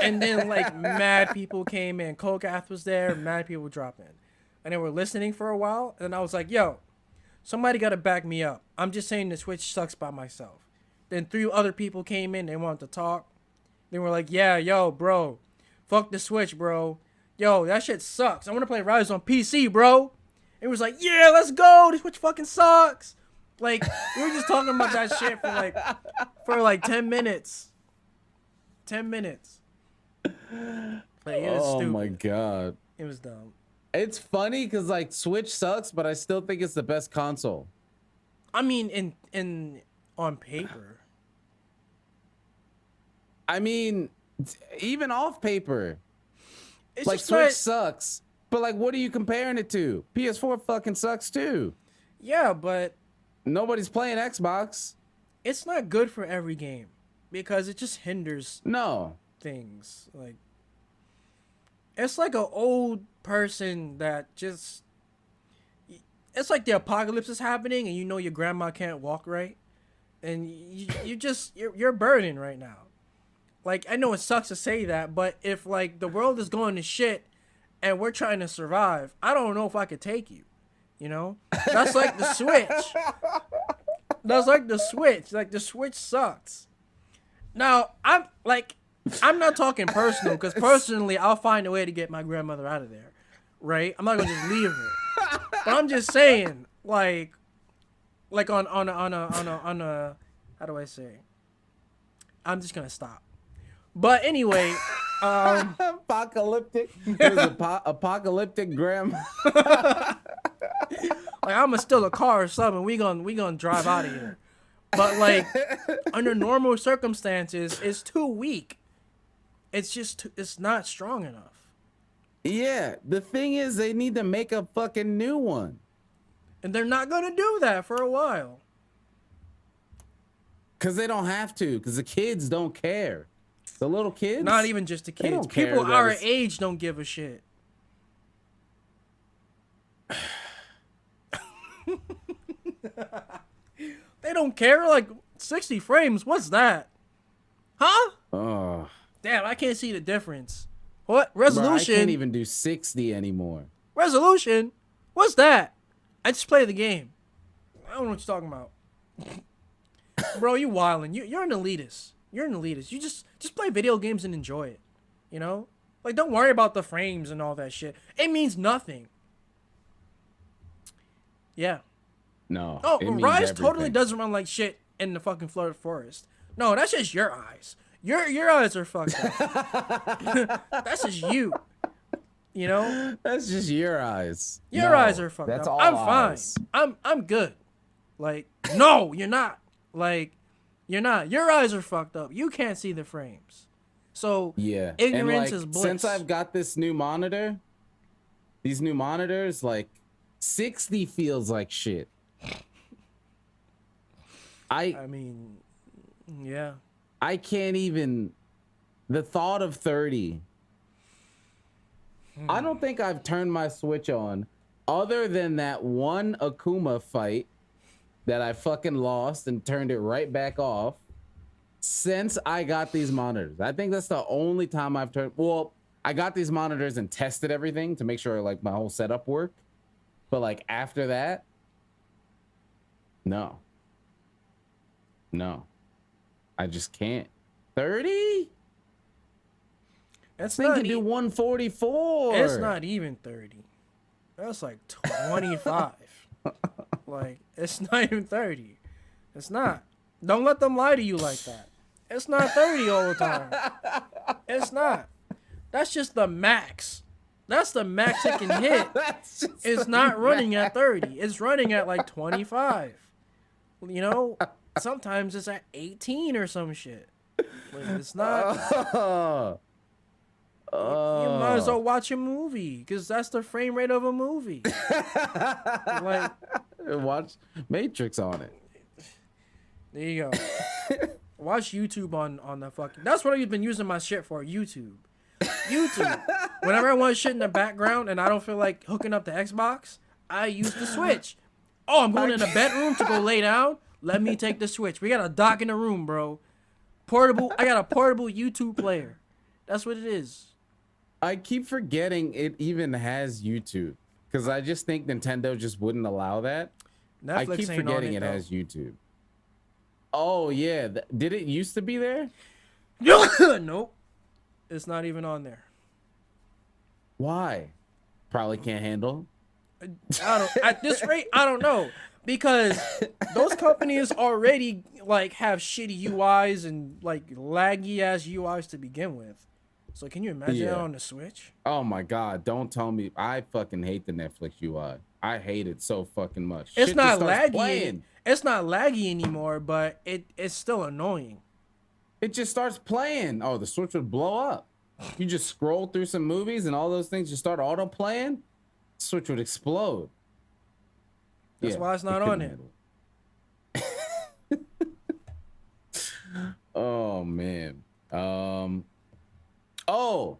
And then like mad people came in. Colgath was there, mad people dropped in. And they were listening for a while. And I was like, yo, somebody got to back me up. I'm just saying the Switch sucks by myself. Then 3 other people came in. They wanted to talk. They were like, yeah, yo, bro. Fuck the Switch, bro. Yo, that shit sucks. I want to play Rise on PC, bro. It was like, yeah, let's go. This Switch fucking sucks. Like, we were just talking about that shit for like 10 minutes. 10 minutes. Like, it was stupid. My God. It was dumb. It's funny because like Switch sucks, but I still think it's the best console. I mean, on paper. I mean, even off paper. It's like just Switch not, sucks. But like, what are you comparing it to? PS4 fucking sucks too. Yeah, but nobody's playing Xbox. It's not good for every game because it just hinders things. Like, it's like an old person that just, it's like the apocalypse is happening and you know your grandma can't walk right, and you're burdened right now. Like, I know it sucks to say that, but if like the world is going to shit and we're trying to survive, I don't know if I could take you. You know? That's like the Switch. That's like the Switch. Like, the Switch sucks. Now, I'm not talking personal, because personally, I'll find a way to get my grandmother out of there. Right? I'm not gonna just leave her. But I'm just saying, like on a how do I say? I'm just gonna stop. But anyway, apocalyptic. It was apocalyptic grandma. Like, I'ma steal a car or something. We gonna drive out of here. But like, under normal circumstances, it's too weak. It's just it's not strong enough. Yeah, the thing is, they need to make a fucking new one, and they're not gonna do that for a while. Cause they don't have to. Cause the kids don't care. The little kids. Not even just the kids. People our age don't give a shit. They don't care. Like, 60 frames. What's that? Huh? Oh. Damn, I can't see the difference. What? Resolution? Bro, I can't even do 60 anymore. Resolution? What's that? I just play the game. I don't know what you're talking about. Bro, you wildin'. You're an elitist. You're an elitist. You just play video games and enjoy it. You know? Like, don't worry about the frames and all that shit. It means nothing. Yeah. No. Oh, Rise totally doesn't run like shit in the fucking flooded forest. No, that's just your eyes. Your eyes are fucked up. That's just you. You know? That's just your eyes. Your eyes are fucked up. I'm eyes. fine. I'm good. Like, no, you're not. Like, you're not. Your eyes are fucked up. You can't see the frames. So, yeah. Ignorance and is bliss. Since I've got this new monitor, these new monitors, like, 60 feels like shit. I mean, yeah. I can't even. The thought of 30. I don't think I've turned my Switch on other than that one Akuma fight that I fucking lost and turned it right back off since I got these monitors. I think that's the only time I've turned. Well, I got these monitors and tested everything to make sure like my whole setup worked. But like after that, no. I just can't. 30? That's thing not can do 144. It's not even 30. That's like 25. Like, it's not even 30. It's not. Don't let them lie to you like that. It's not 30 all the time. It's not. That's just the max. That's the max it can hit. It's not running at 30. It's running at like 25. You know, sometimes it's at 18 or some shit. Like, it's not. You might as well watch a movie because that's the frame rate of a movie. Like, watch Matrix on it. There you go. Watch YouTube on the fucking. That's what I've been using my shit for. YouTube. Whenever I want shit in the background and I don't feel like hooking up the Xbox, I use the Switch. Oh, I'm going in the bedroom to go lay down. Let me take the Switch. We got a dock in the room, bro. Portable. I got a portable YouTube player. That's what it is. I keep forgetting it even has YouTube because I just think Nintendo just wouldn't allow that. Netflix I keep ain't forgetting on it though. has YouTube. Oh yeah, did it used to be there? Nope. It's not even on there. Why? Probably can't handle. At this rate, I don't know. Because those companies already like have shitty UIs and like laggy ass UIs to begin with. So can you imagine that on the Switch? Oh my god, don't tell me. I fucking hate the Netflix UI. I hate it so fucking much. It's Shit not just starts laggy. playing. It's not laggy anymore, but it's still annoying. It just starts playing. Oh, the Switch would blow up. You just scroll through some movies and all those things just start auto playing. Switch would explode. That's why it's not on it. Oh man. Oh,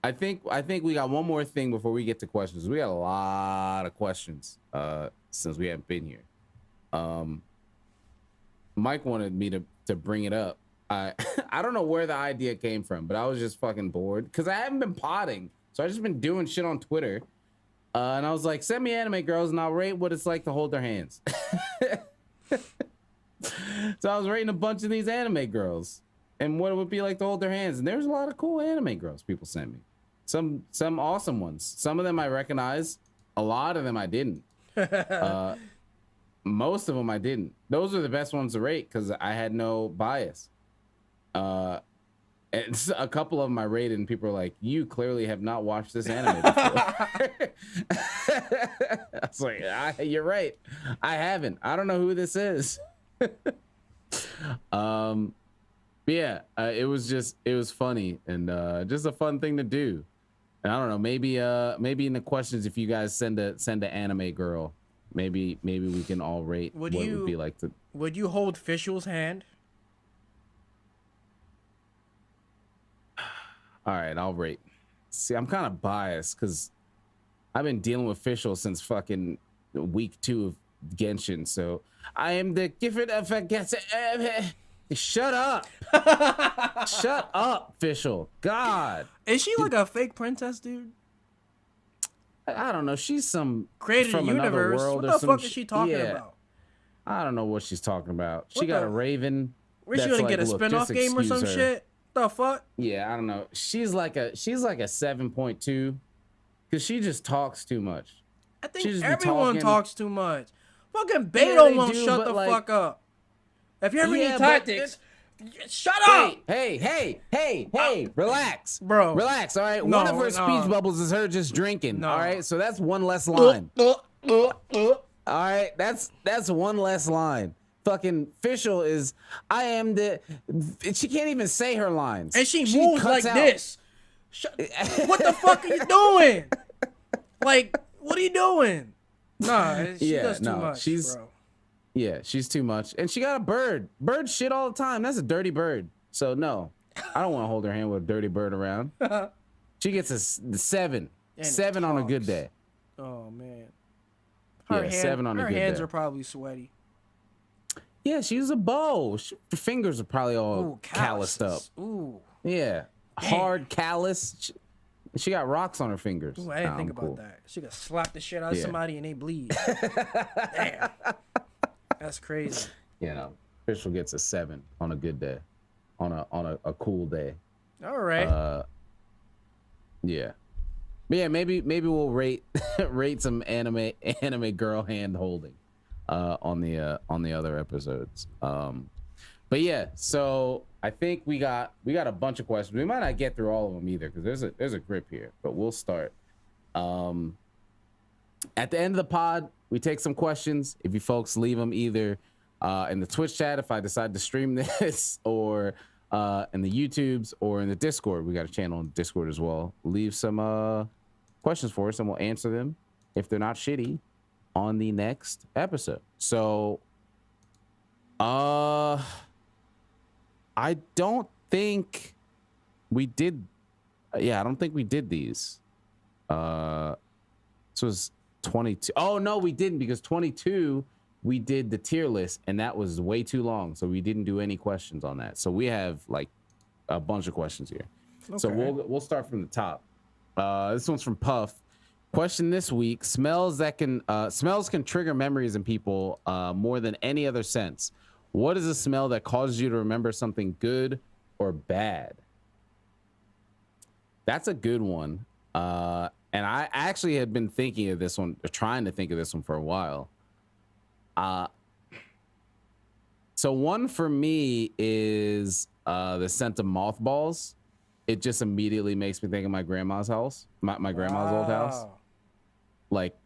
I think we got one more thing before we get to questions. We got a lot of questions since we haven't been here. Mike wanted me to bring it up. I don't know where the idea came from, but I was just fucking bored because I haven't been potting, so I just been doing shit on Twitter. And I was like, send me anime girls and I'll rate what it's like to hold their hands. So I was rating a bunch of these anime girls and what it would be like to hold their hands. And there's a lot of cool anime girls people sent me. Some awesome ones. Some of them I recognize. A lot of them I didn't. Most of them I didn't. Those are the best ones to rate because I had no bias. And a couple of them I rated and people are like, you clearly have not watched this anime before. I was like, you're right. I haven't. I don't know who this is. But yeah, it was funny and just a fun thing to do. And I don't know, maybe in the questions, if you guys send an anime girl, maybe we can all rate what it would be like to. Would you hold Fischl's hand? All right, I'll rate. See, I'm kind of biased because I've been dealing with Fischl since fucking week 2 of Genshin. So I am the gift of shut up. Shut up, Fischl. God. Is she like a fake princess, dude? I don't know. She's some created from a universe. World What the fuck is she talking about? I don't know what she's talking about. She got a raven. Where's she gonna get a spinoff game or some shit? The fuck? Yeah, I don't know. She's like a 7.2 because she just talks too much. I think everyone talks too much. Fucking Beto won't shut the fuck up. If you ever need tactics, shut up. Hey, relax, bro. Relax. All right. One of her speech bubbles is her just drinking. All right. So that's one less line. All right. That's one less line. Fucking Fischl is, I am the. She can't even say her lines, and she moves like this. What the fuck are you doing? Like, what are you doing? Nah, she does too much, bro. Yeah, she's too much, and she got a bird. Bird shit all the time. That's a dirty bird. So no, I don't want to hold her hand with a dirty bird around. She gets a 7 on a good day. Oh man, 7 on a good day. Her hands are probably sweaty. Yeah, she used a bow. Her fingers are probably all calloused up. Ooh. Yeah. Damn. Hard callus. She got rocks on her fingers. Ooh, I didn't think about that. She could slap the shit out of somebody and they bleed. Damn. That's crazy. You know, Fischl gets a 7 on a good day. On a cool day. All right. Yeah. But yeah, maybe we'll rate some anime girl hand holding. On the other episodes. But yeah, so I think we got a bunch of questions. We might not get through all of them either because there's a grip here. But we'll start. At the end of the pod, we take some questions. If you folks leave them either in the Twitch chat, if I decide to stream this, or in the YouTubes, or in the Discord. We got a channel in Discord as well. Leave some questions for us, and we'll answer them if they're not shitty on the next episode. So, I don't think we did. Yeah, I don't think we did these. This was 22. Oh no, we didn't, because 22 we did the tier list and that was way too long, so we didn't do any questions on that. So we have like a bunch of questions here. Okay. So we'll start from the top. This one's from Puff. Question this week: smells can trigger memories in people more than any other sense. What is a smell that causes you to remember something good or bad? That's a good one. And I actually had been thinking of this one, or trying to think of this one for a while. So one for me is the scent of mothballs. It just immediately makes me think of my grandma's house, my grandma's old house. Like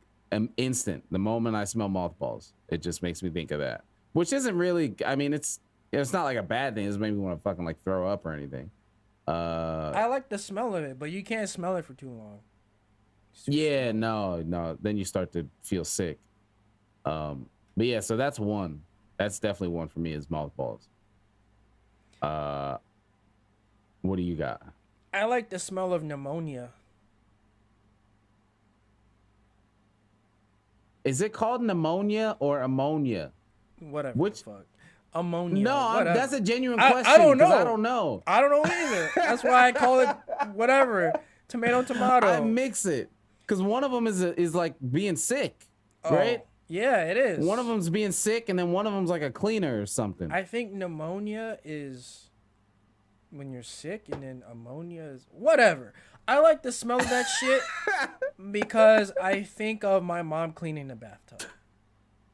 instant, the moment I smell mothballs, it just makes me think of that. Which isn't really, I mean, it's not like a bad thing. It doesn't make me want to fucking like throw up or anything. I like the smell of it, but you can't smell it for too long. Yeah, no. Then you start to feel sick. But yeah, so that's one. That's definitely one for me, is mothballs. What do you got? I like the smell of pneumonia. Is it called pneumonia or ammonia? Whatever. Which the fuck? Ammonia. No, that's a genuine question. I don't know. I don't know. I don't know either. That's why I call it whatever. Tomato. I mix it because one of them is like being sick, right? Yeah, it is. One of them's being sick, and then one of them's like a cleaner or something. I think pneumonia is when you're sick, and then ammonia is whatever. I like the smell of that shit because I think of my mom cleaning the bathtub.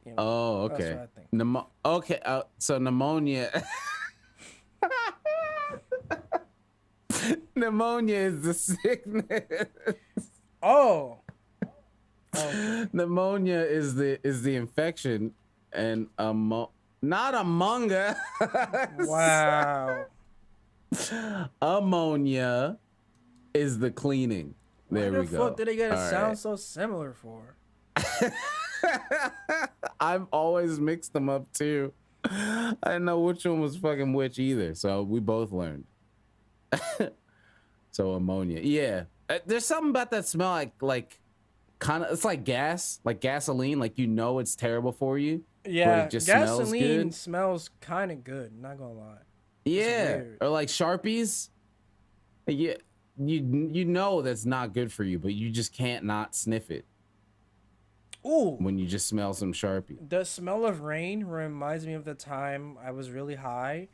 You know, oh, okay. That's what I think. Okay, so pneumonia. Pneumonia is the sickness. Oh. Okay. Pneumonia is the infection, and not Among Us. Wow. Ammonia is the cleaning. There we go. What the fuck did they get a sound so similar for? I've always mixed them up too. I didn't know which one was fucking which either, so we both learned. So ammonia, yeah. There's something about that smell, like kind of, it's like gas, like gasoline, like it's terrible for you. Yeah, it just gasoline smells kind of good. Not gonna lie. Yeah, or like Sharpies. Yeah, you know that's not good for you, but you just can't not sniff it. Ooh. When you just smell some Sharpie. The smell of rain reminds me of the time I was really high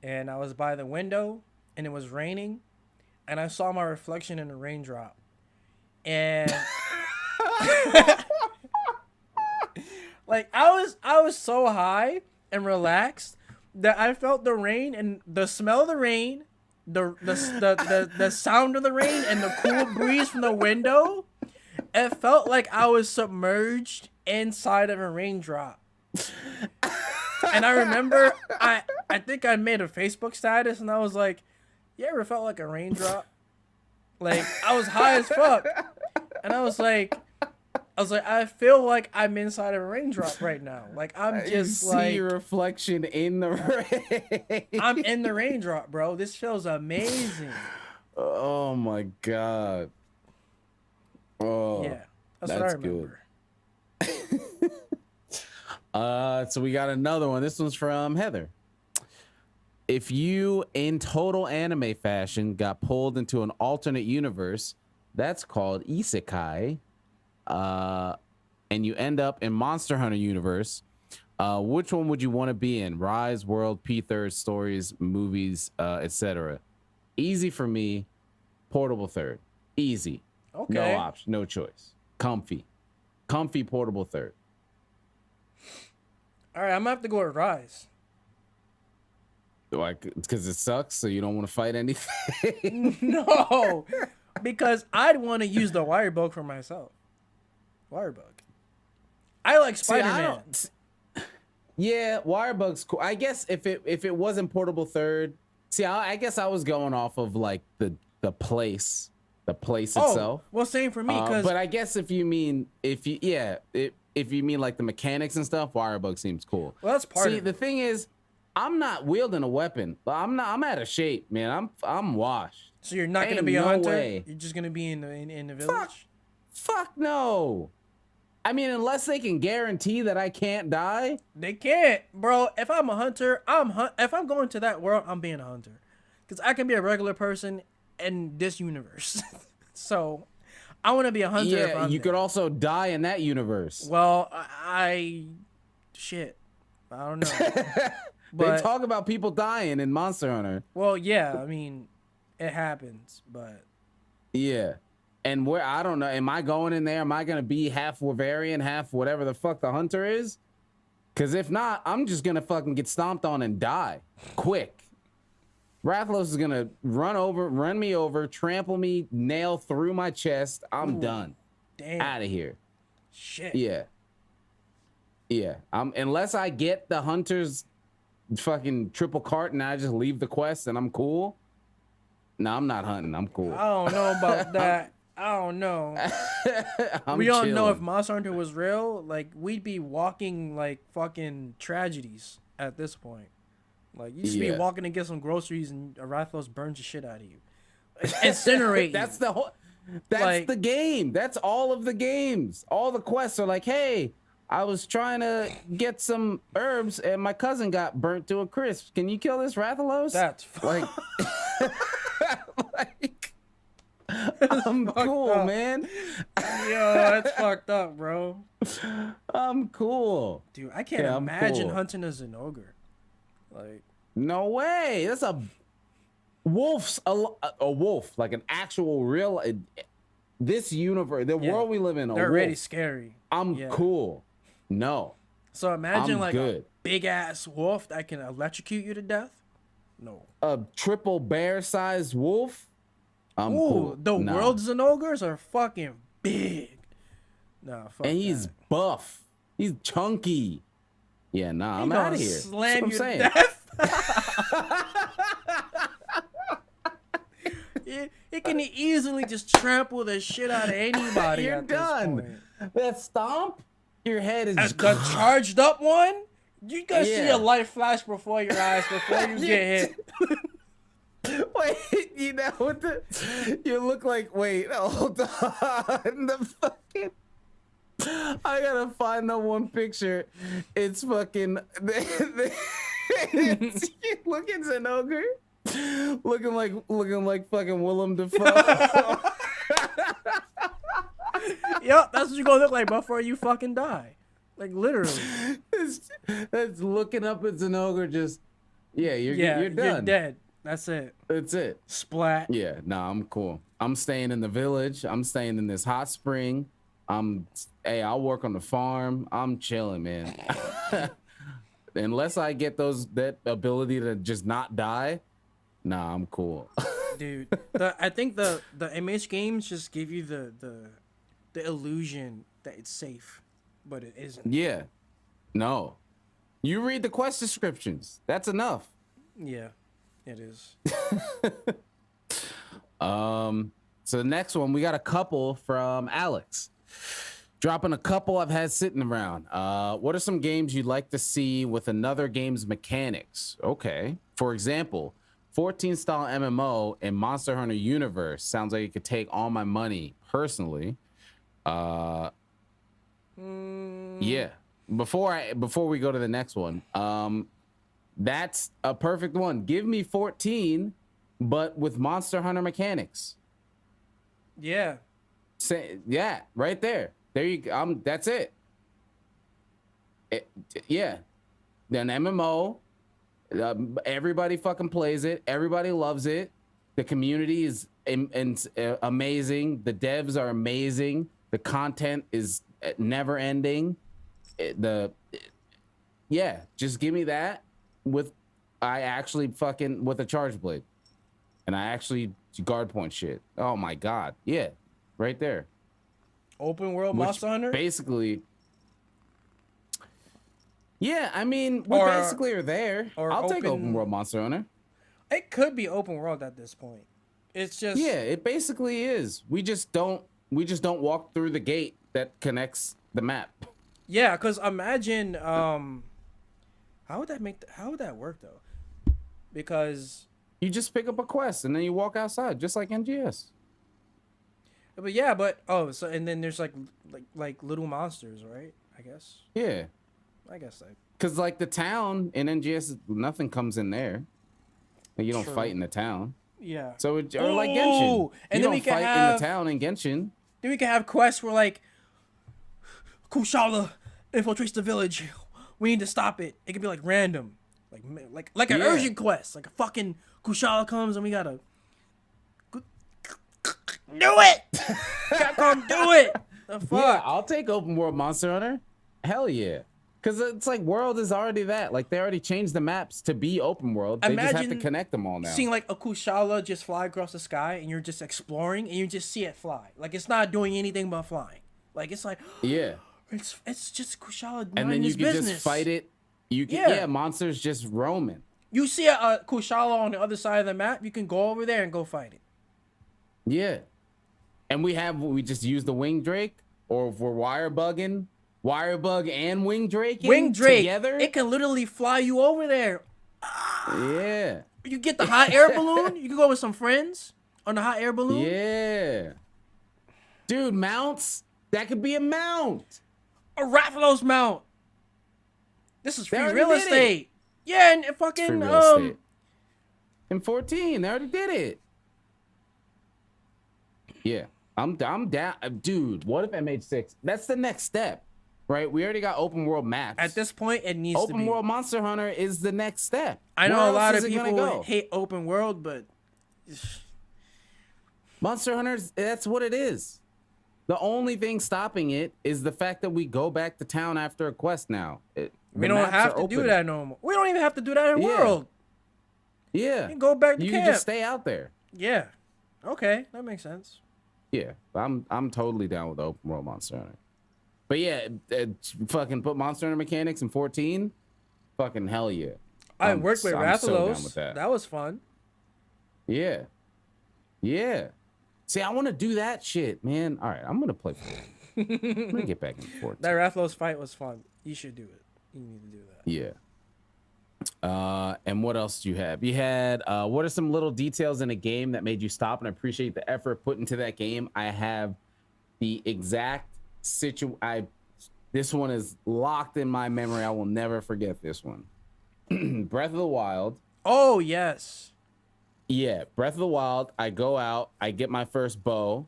and I was by the window and it was raining and I saw my reflection in a raindrop. And like I was so high and relaxed that I felt the rain and the smell of the rain, the sound of the rain and the cool breeze from the window. It felt like I was submerged inside of a raindrop. And I remember I think I made a Facebook status and I was like, you ever felt like a raindrop? Like I was high as fuck. And I was like, I feel like I'm inside of a raindrop right now. Like I'm just like, see your reflection in the rain. I'm in the raindrop, bro. This feels amazing. Oh my God. Oh, yeah, that's what I remember. Good. So we got another one. This one's from Heather. If you, in total anime fashion, got pulled into an alternate universe, that's called isekai, and you end up in Monster Hunter universe, which one would you want to be in? Rise, World, P-Third, Stories, Movies, etc. Easy for me. Portable third. Easy. Okay. No option, no choice. Comfy portable third. All right, I'm gonna have to go with Rise. Like, because it sucks, so you don't want to fight anything? No, because I'd want to use the wire bug for myself. Wire bug. I like Spider-Man. Yeah, wire bug's cool. I guess if it wasn't portable third, I guess I was going off of like the place itself. Well, same for me. But I guess if you mean if you mean like the mechanics and stuff, wire bug seems cool. Well, that's part of it. The thing is, I'm not wielding a weapon. I'm out of shape, man. I'm washed. So you're not gonna be a hunter. You're just gonna be in the village. Fuck no. I mean, unless they can guarantee that I can't die. They can't, bro. If I'm a hunter, if I'm going to that world, I'm being a hunter, because I can be a regular person in this universe. So I want to be a hunter. Yeah, you could also die in that universe. Well, shit, I don't know. But they talk about people dying in Monster Hunter. Well, yeah, I mean, it happens, but yeah. And where, I don't know, am I going in there? Am I going to be half Wavarian, half whatever the fuck the hunter is? Because if not, I'm just going to fucking get stomped on and die quick. Rathalos is going to run me over, trample me, nail through my chest. I'm done. Damn. Out of here. Shit. Yeah. Yeah. Unless I get the hunter's fucking triple cart and I just leave the quest and I'm cool. No, I'm not hunting. I'm cool. I don't know about that. I don't know. We all know if Monster Hunter was real, like, we'd be walking like fucking tragedies at this point. Like, you just be walking to get some groceries and Rathalos burns the shit out of you. Incinerate you. That's the game. That's all of the games. All the quests are like, hey, I was trying to get some herbs and my cousin got burnt to a crisp. Can you kill this Rathalos? That's like, I'm cool, up. Man. Yo, that's fucked up, bro. I'm cool. Dude, I can't imagine hunting as an ogre. Like, no way. That's a wolf, like an actual real, this universe, the world we live in. They're already scary. I'm cool. No. So imagine a big ass wolf that can electrocute you to death. No. A triple bear-sized wolf. I'm cool. The world's and ogres are fucking big. Nah, fuck and he's buff. He's chunky. Yeah, nah, I'm out of here. Slam you to death. It can easily just trample the shit out of anybody. You're done. That stomp, your head is just the charged up one. You gotta see a light flash before your eyes before you get hit. Wait, you know what you look like? Wait, hold on. The fucking, I gotta find the one picture. It's fucking. It's looking an ogre, looking like fucking Willem Dafoe. Yep, that's what you're gonna look like before you fucking die. Like, literally. It's looking up at an ogre. Just you're done. You're dead. That's it. That's it. Splat. Yeah, nah, I'm cool. I'm staying in the village. I'm staying in this hot spring. I'll work on the farm. I'm chilling, man. Unless I get that ability to just not die, nah, I'm cool. Dude, I think the MH games just give you the illusion that it's safe, but it isn't. Yeah. No. You read the quest descriptions. That's enough. Yeah. It is. So the next one, we got a couple from Alex. Dropping a couple I've had sitting around. What are some games you'd like to see with another game's mechanics? Okay. For example, 14 style MMO in Monster Hunter universe. Sounds like it could take all my money personally. Yeah. Before we go to the next one, that's a perfect one. Give me 14, but with Monster Hunter mechanics. Yeah. Right there. There you go. That's it. Yeah. Then MMO. Everybody fucking plays it. Everybody loves it. The community is amazing. The devs are amazing. The content is never ending. Just give me that with I actually fucking with a charge blade, and I actually guard point shit. Oh my god, yeah, right there. Open world Monster Hunter. Basically, yeah. I mean, we basically are there. I'll take open world Monster Hunter. It could be open world at this point. It's just it basically is. We just don't walk through the gate that connects the map. Yeah, because imagine how would that work though? Because you just pick up a quest and then you walk outside just like NGS. So and then there's like little monsters, right? I guess. Yeah. I guess so. Because like the town in NGS, nothing comes in there. Like, you don't fight in the town. Yeah. So or like Genshin. And you then we don't can fight have in the town in Genshin. Then we can have quests where like Kushala infiltrates the village. We need to stop it. It could be like random, like an urgent quest. Like a fucking Kushala comes and we gotta do it. Capcom, do it. The fuck? Yeah, I'll take open world Monster Hunter. Hell yeah. Because it's like world is already that. Like they already changed the maps to be open world. They just have to connect them all now. Seeing like a Kushala just fly across the sky and you're just exploring and you just see it fly. Like it's not doing anything but flying. Like it's like it's just Kushala and then you can just fight it. You can monsters just roaming. You see a Kushala on the other side of the map, you can go over there and go fight it. Yeah. And we just use the Wing Drake, or if we're wire bug and Wing Drake together. It can literally fly you over there. Yeah. You get the hot air balloon. You can go with some friends on the hot air balloon. Yeah. Dude, mounts. That could be a mount. A Rathalos mount. This is free real estate. Yeah, and fucking in 14, they already did it. Yeah. I'm down. Dude, what if MH6? That's the next step. Right? We already got open world maps. At this point, it needs to be. Open world Monster Hunter is the next step. I know a lot of people hate open world, but Monster Hunters, that's what it is. The only thing stopping it is the fact that we go back to town after a quest now. We don't have to do that no more. We don't even have to do that in world. Yeah. You can go back to camp. You can just stay out there. Yeah. Okay, that makes sense. Yeah, I'm totally down with open world Monster Hunter. But yeah, fucking put Monster Hunter mechanics in 14. Fucking hell yeah. I worked with Rathalos. So that was fun. Yeah. Yeah. See, I want to do that shit, man. All right, I'm going to play 14. I'm going to get back in 14. That Rathalos fight was fun. You should do it. You need to do that. Yeah. And what else do you have? You had, what are some little details in a game that made you stop and appreciate the effort put into that game? I have the exact this one is locked in my memory. I will never forget this one. Breath of the Wild. Oh, yes. Yeah, Breath of the Wild. I go out, I get my first bow,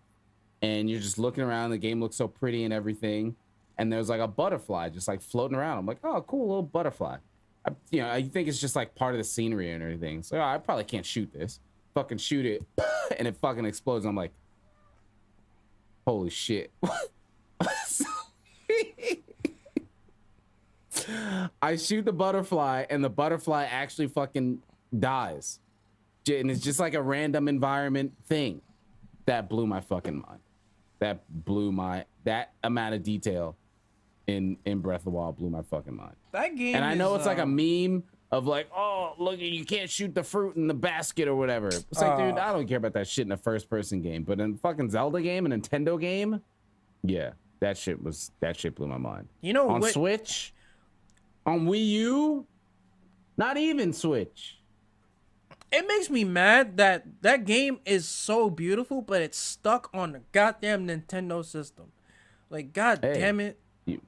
and you're just looking around. The game looks so pretty and everything. And there's like a butterfly just like floating around. I'm like, oh, cool, little butterfly. I think it's just like part of the scenery and everything. So I probably can't shoot this. Fucking shoot it, and it fucking explodes. I'm like, holy shit. I shoot the butterfly, and the butterfly actually fucking dies. And it's just like a random environment thing. That blew my fucking mind. That amount of detail in Breath of the Wild blew my fucking mind. That game. And I know it's like a meme of like, oh, look, you can't shoot the fruit in the basket or whatever. It's like, dude, I don't care about that shit in a first-person game, but in a fucking Zelda game, a Nintendo game, yeah, that shit blew my mind. You know, on Switch, on Wii U, not even Switch. It makes me mad that that game is so beautiful, but it's stuck on the goddamn Nintendo system. Like, damn it.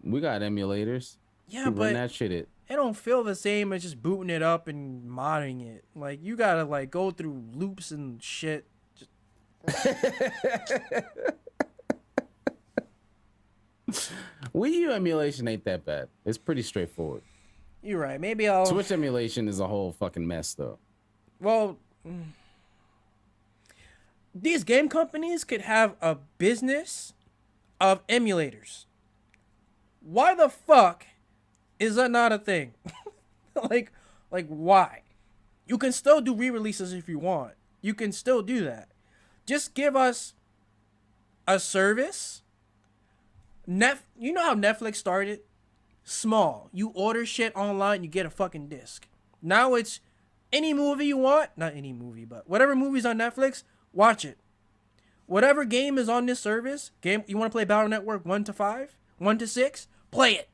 We got emulators. Yeah, but that shit it don't feel the same as just booting it up and modding it. Like, you gotta like go through loops and shit. Wii U emulation ain't that bad. It's pretty straightforward. You're right. Maybe I'll. Switch emulation is a whole fucking mess, though. Well, these game companies could have a business of emulators. Why the fuck is that not a thing? like why? You can still do re-releases if you want. You can still do that. Just give us a service. You know how Netflix started? Small. You order shit online, you get a fucking disc. Now it's any movie you want. Not any movie, but whatever movie's on Netflix, watch it. Whatever game is on this service, you want to play Battle Network 1 to 5, 1 to 6, play it.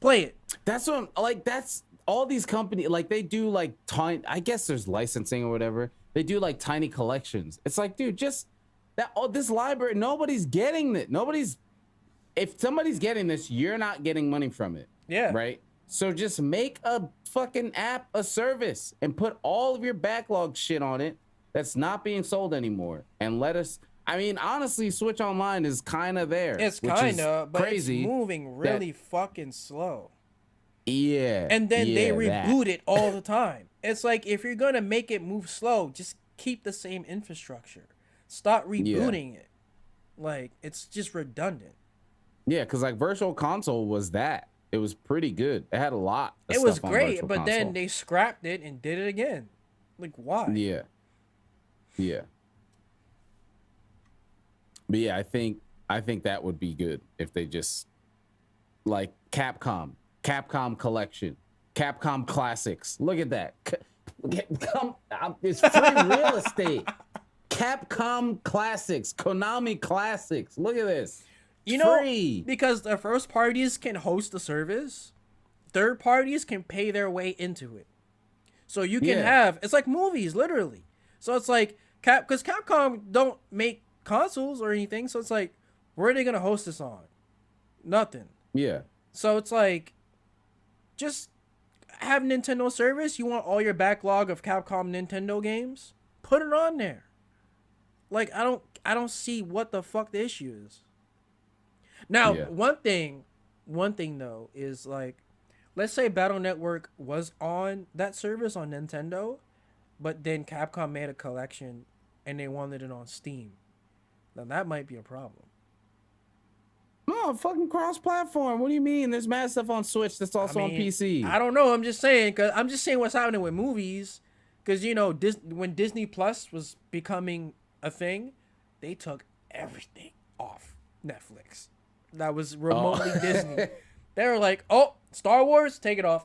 Play it. That's what that's all these companies, like, they do, like, tiny, I guess there's licensing or whatever. They do, like, tiny collections. It's like, dude, just this library, nobody's getting it. If somebody's getting this, you're not getting money from it. Yeah. Right? So just make a fucking app a service and put all of your backlog shit on it that's not being sold anymore. And let us, I mean, honestly, Switch Online is kind of there. It's kind of, but crazy. It's moving really fucking slow. Yeah. And then they reboot it all the time. It's like, if you're going to make it move slow, just keep the same infrastructure. Stop rebooting it. Like, it's just redundant. Yeah, because, like, Virtual Console was that. It was pretty good. It had a lot of It stuff was on great, Virtual but Console. then they scrapped it and did it again. Like, why? Yeah. Yeah. But yeah, I think that would be good if they just, like, Capcom Collection, Capcom Classics. Look at that. It's free real estate. Capcom Classics, Konami Classics. Look at this. You know, free. Because the first parties can host the service, third parties can pay their way into it. So you can have, it's like movies, literally. So it's like, because Capcom don't make consoles or anything, so it's like, where are they going to host this on? Nothing. Yeah. So it's like, just have Nintendo service. You want all your backlog of Capcom Nintendo games? Put it on there. Like, I don't see what the fuck the issue is. Now, one thing though is, like, let's say Battle Network was on that service on Nintendo, but then Capcom made a collection and they wanted it on Steam. Now that might be a problem. No, fucking cross-platform. What do you mean? There's mad stuff on Switch that's also on PC. I don't know. I'm just saying what's happening with movies. Because, you know, when Disney Plus was becoming a thing, they took everything off Netflix. That was remotely Disney. They were like, "Oh, Star Wars, take it off."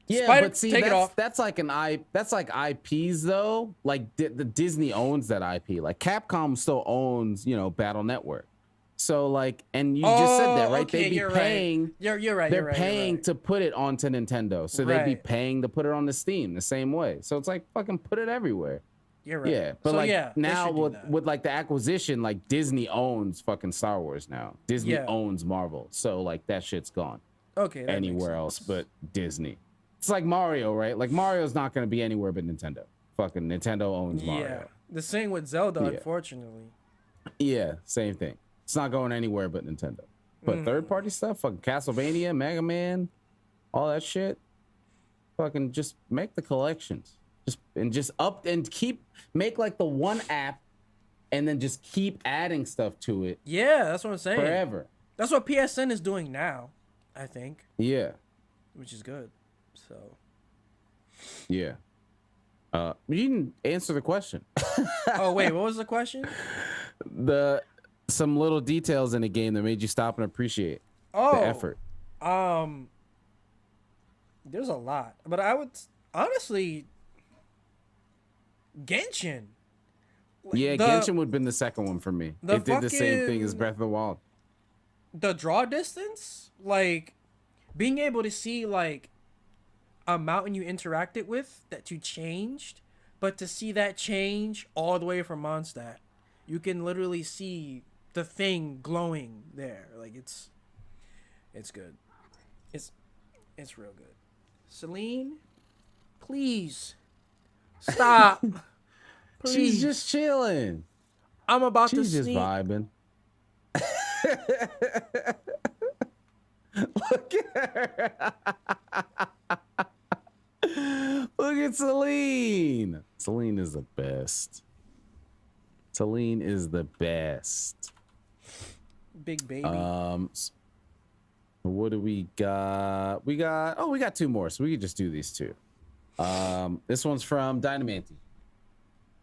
Yeah, Spider, but see, take it off. That's like IPs though. Like the Disney owns that IP. Like Capcom still owns, you know, Battle Network. So like, and you just said that, right? Okay, They'd be paying. Right. You're right. They're paying to put it onto Nintendo. So they'd be paying to put it on the Steam the same way. So it's like, fucking put it everywhere. You're right. Yeah, but so, now with like the acquisition, like Disney owns fucking Star Wars now. Disney owns Marvel, so like that shit's gone. Okay. Anywhere else but Disney. It's like Mario, right? Like Mario's not gonna be anywhere but Nintendo. Fucking Nintendo owns Mario. Yeah, the same with Zelda, unfortunately. Yeah, same thing. It's not going anywhere but Nintendo. But third party stuff, fucking Castlevania, Mega Man, all that shit. Fucking just make the collections. Make like the one app and then just keep adding stuff to it. Yeah, that's what I'm saying. Forever. That's what PSN is doing now, I think. Yeah. Which is good. So. Yeah. You didn't answer the question. Oh, wait, what was the question? Some little details in the game that made you stop and appreciate the effort. There's a lot. But I would honestly Genshin. Yeah, Genshin would have been the second one for me. It did the same thing as Breath of the Wild. The draw distance, like being able to see like a mountain you interacted with that you changed, but to see that change all the way from Mondstadt, you can literally see the thing glowing there. Like it's good. It's real good. Celine, please stop. Please. She's just chilling. I'm about She's to just sneak. vibing. Look at her. Look at Celine. Celine is the best. Celine is the best. Big baby. What do we got? We got two more, so we could just do these two. This one's from Dynamanty.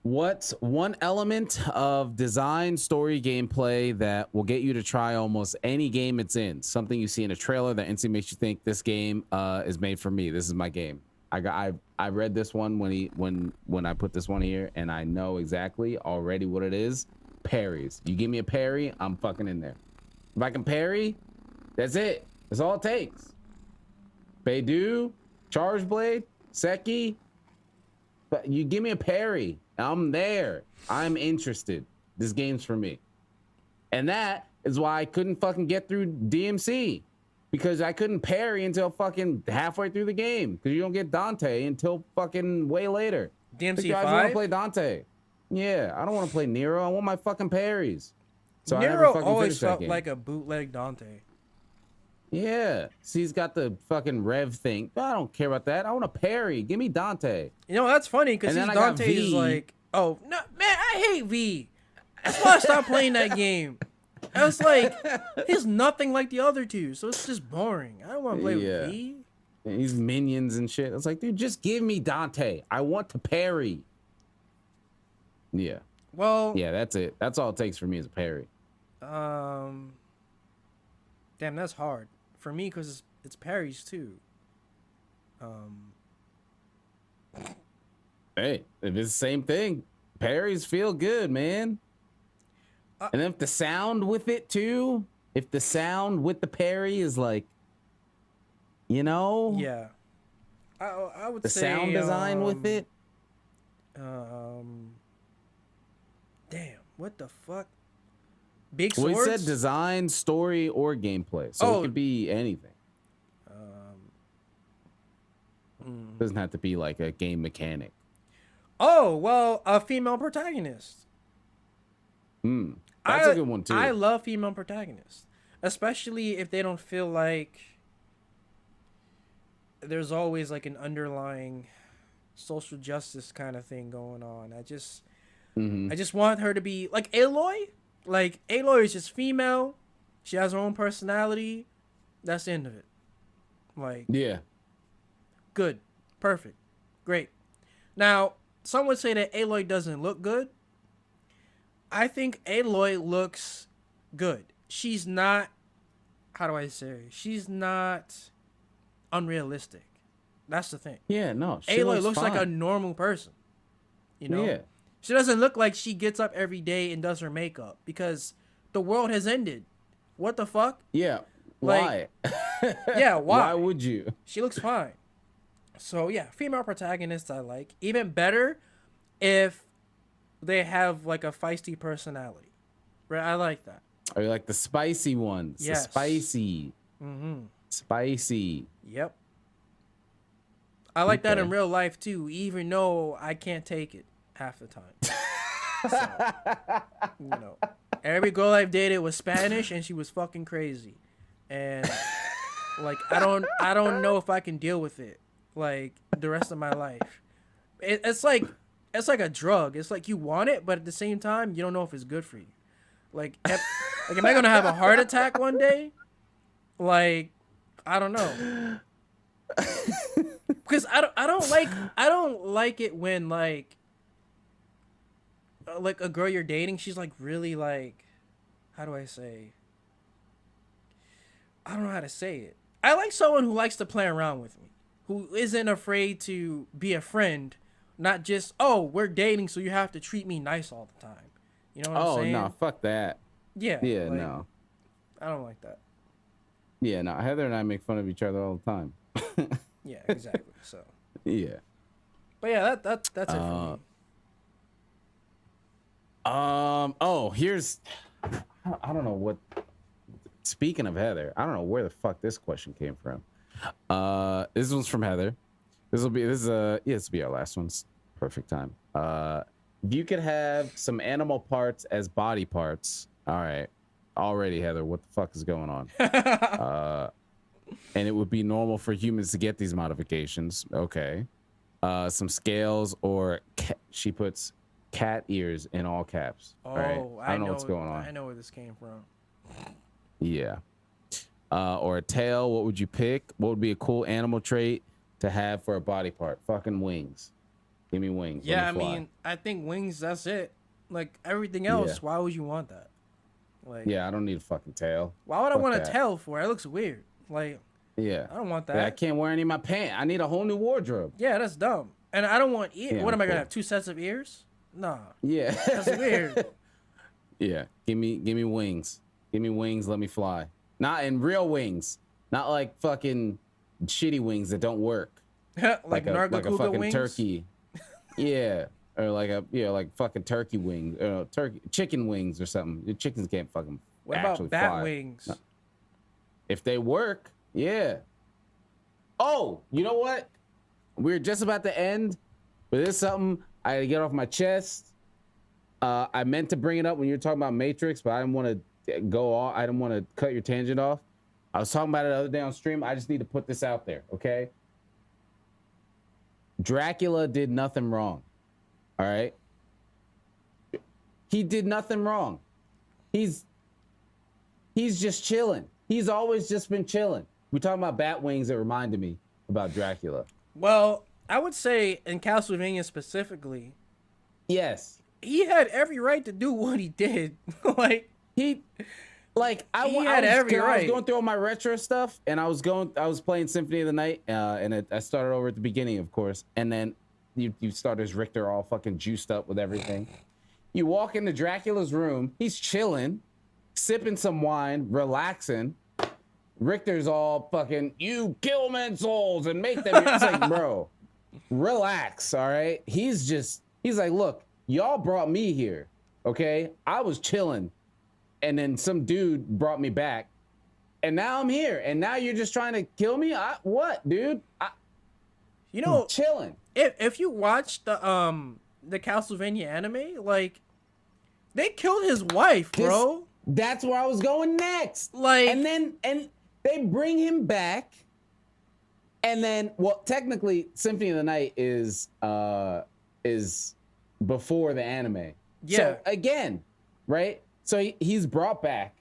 What's one element of design, story, gameplay that will get you to try almost any game it's in? Something you see in a trailer that instantly makes you think this game is made for me. This is my game. I read this one when I put this one here, and I know exactly already what it is. Parries. You give me a parry, I'm fucking in there. If I can parry, that's it. That's all it takes. Beidou, Charge Blade, Seki. But you give me a parry, I'm there. I'm interested. This game's for me. And that is why I couldn't fucking get through DMC. Because I couldn't parry until fucking halfway through the game. Because you don't get Dante until fucking way later. DMC 5? I want to play Dante. Yeah, I don't want to play Nero. I want my fucking parries. So Nero always felt like a bootleg Dante. Yeah, so he's got the fucking rev thing. I don't care about that. I want a parry. Give me Dante. You know, that's funny because Dante is like, oh, no, man, I hate V. That's why I stopped playing that game. I was like, he's nothing like the other two, so it's just boring. I don't want to play with V. And he's minions and shit. It's like, dude, just give me Dante. I want to parry. Yeah. Well. Yeah, that's it. That's all it takes for me is a parry. Damn, that's hard for me because it's parries too. Hey, if it's the same thing, parries feel good, man. And if the sound with it too, if the sound with the parry is like, you know, yeah, I would the say sound design with it. Damn, what the fuck? Big swords? We said design, story, or gameplay, so it could be anything. Doesn't have to be like a game mechanic. Oh, well, a female protagonist. That's a good one too. I love female protagonists, especially if they don't feel like there's always like an underlying social justice kind of thing going on. I just want her to be like Aloy. Like Aloy is just female. She has her own personality. That's the end of it. Like, yeah, good, perfect, great. Now, some would say that Aloy doesn't look good. I think Aloy looks good. She's not, how do I say? She's not unrealistic. That's the thing. Yeah, no. Aloy looks like a normal person. You know? Yeah. She doesn't look like she gets up every day and does her makeup because the world has ended. What the fuck? Yeah. Like, why? Yeah, why? Why would you? She looks fine. So, yeah, female protagonists I like. Even better if they have, like, a feisty personality. Right? I like that. Or like the spicy ones. Yes. The spicy. Spicy. Yep. I like that in real life, too, even though I can't take it half the time. So, you know, every girl I've dated was Spanish, and she was fucking crazy. And, like, I don't know if I can deal with it, like, the rest of my life. It's like a drug. It's like you want it, but at the same time, you don't know if it's good for you. Like am I gonna have a heart attack one day? Like, I don't know. Because I don't like it when like a girl you're dating, she's like really like, how do I say? I don't know how to say it. I like someone who likes to play around with me, who isn't afraid to be a friend, not just, oh, we're dating, so you have to treat me nice all the time. You know what I'm saying? Oh, no, fuck that. Yeah. Yeah, like, no. I don't like that. Yeah, no. Heather and I make fun of each other all the time. Yeah, exactly. So. Yeah. But yeah, that's it for me. Oh, here's, I don't know what, speaking of Heather, I don't know where the fuck this question came from. This one's from Heather. This will be our last one's perfect time. If you could have some animal parts as body parts, all right, already Heather, what the fuck is going on? And it would be normal for humans to get these modifications. Okay. Some scales or she puts cat ears in all caps. Oh, all right? I don't know what's going on. I know where this came from. Yeah. Or a tail, what would you pick? What would be a cool animal trait? to have for a body part? Fucking wings. Give me wings. Yeah, Let me fly. I mean, I think wings. That's it. Like everything else, Yeah. why would you want that? Like, Yeah, I don't need a fucking tail. why would I Fuck want that. a tail for? It looks weird. Like, Yeah. I don't want Yeah, I that. can't wear any of my pants. I need a whole new wardrobe. Yeah, that's dumb. And I don't want ears. Yeah, What am I gonna cool. have? 2 sets of ears? Nah, Yeah. that's weird. Yeah. Give me wings. Give me wings, let me fly. Not in real wings. Not like fucking shitty wings that don't work. like a Nargacuga fucking wings. turkey. Yeah. Or like fucking turkey wings. Chicken wings or something. The chickens can't fucking What actually about bat fly. wings? No. If they work, yeah. Oh, you know what? We're just about to end, but there's something I gotta get off my chest. I meant to bring it up when you were talking about Matrix, but I didn't want to go off. I didn't want to cut your tangent off. I was talking about it the other day on stream. I just need to put this out there, okay? Dracula did nothing wrong. All right? He did nothing wrong. He's just chilling. He's always just been chilling. We're talking about bat wings that reminded me about Dracula. Well, I would say in Castlevania specifically, Yes. he had every right to do what he did. Like, He I was going through all my retro stuff, and I was playing Symphony of the Night, and I started over at the beginning, of course, and then you start as Richter all fucking juiced up with everything. You walk into Dracula's room, he's chilling, sipping some wine, relaxing. Richter's all fucking, you kill men's souls and make them. It's like, bro, relax, all right? He's like, look, y'all brought me here, okay? I was chilling, and then some dude brought me back, and now I'm here, and now you're just trying to kill me? What, dude? you know, Chilling. if you watch the Castlevania anime, like, they killed his wife, bro. That's where I was going next. Like, And they bring him back, and then, well, technically, Symphony of the Night is before the anime. Yeah. So again, right? So he's brought back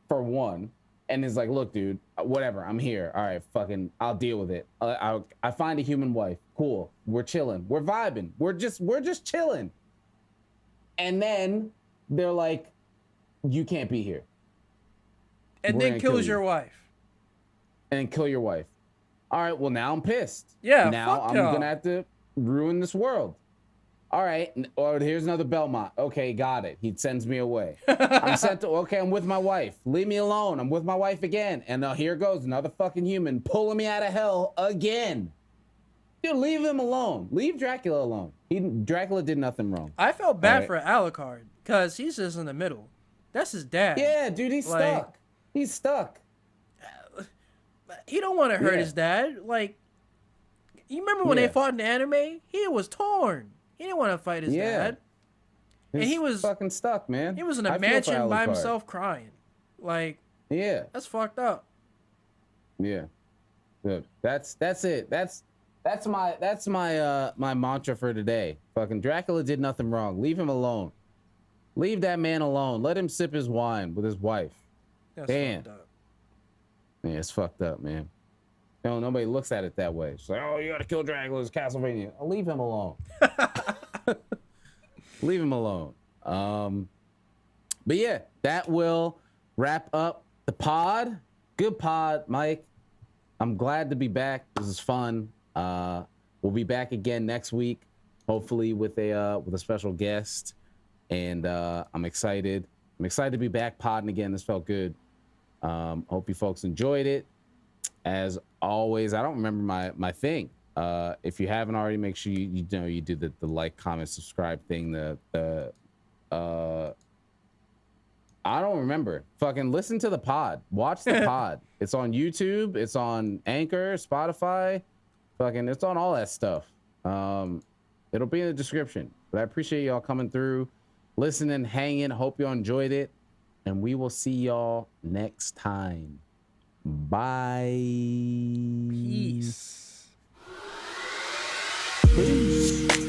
for one, and is like, look, dude, whatever, I'm here. All right, fucking, I'll deal with it. I find a human wife. Cool. We're chilling. We're vibing. We're just chilling. And then they're like, you can't be here. and we're then gonna kills kill your you. wife. And kill your wife. All right, well, now I'm pissed. Yeah, Now fuck I'm y'all. gonna have to ruin this world. All right, or here's another Belmont. Okay, got it. He sends me away. I'm with my wife. Leave me alone. I'm with my wife again. And here goes another fucking human pulling me out of hell again. Dude, leave him alone. Leave Dracula alone. Dracula did nothing wrong. I felt bad Right. for Alucard because he's just in the middle. That's his dad. Yeah, dude, he's Like- stuck. He's stuck. He don't want to hurt Yeah. his dad. Like, you remember when they Yeah. fought in the anime? He was torn. He didn't want to fight his Yeah. dad. And he was fucking stuck, man. He was in a I feel for mansion by Alucard. himself crying. Like, Yeah. that's fucked up. Yeah. Good. That's it. That's my my mantra for today. Fucking Dracula did nothing wrong. Leave him alone. Leave that man alone. Let him sip his wine with his wife. That's Damn. fucked up. Yeah, it's fucked up, man. No, nobody looks at it that way. It's like, oh, you gotta kill Dracula. It's Castlevania. Leave him alone. Leave him alone. But yeah, that will wrap up the pod. Good pod, Mike. I'm glad to be back. This is fun. We'll be back again next week, hopefully with a special guest. And I'm excited. I'm excited to be back podding again. This felt good. Hope you folks enjoyed it. As always, I don't remember my thing. If you haven't already, make sure you do the like, comment, subscribe thing. I don't remember. Fucking listen to the pod. Watch the pod. It's on YouTube. It's on Anchor, Spotify. Fucking, it's on all that stuff. It'll be in the description. But I appreciate y'all coming through, listening, hanging. Hope y'all enjoyed it. And we will see y'all next time. Bye. Peace. Peace.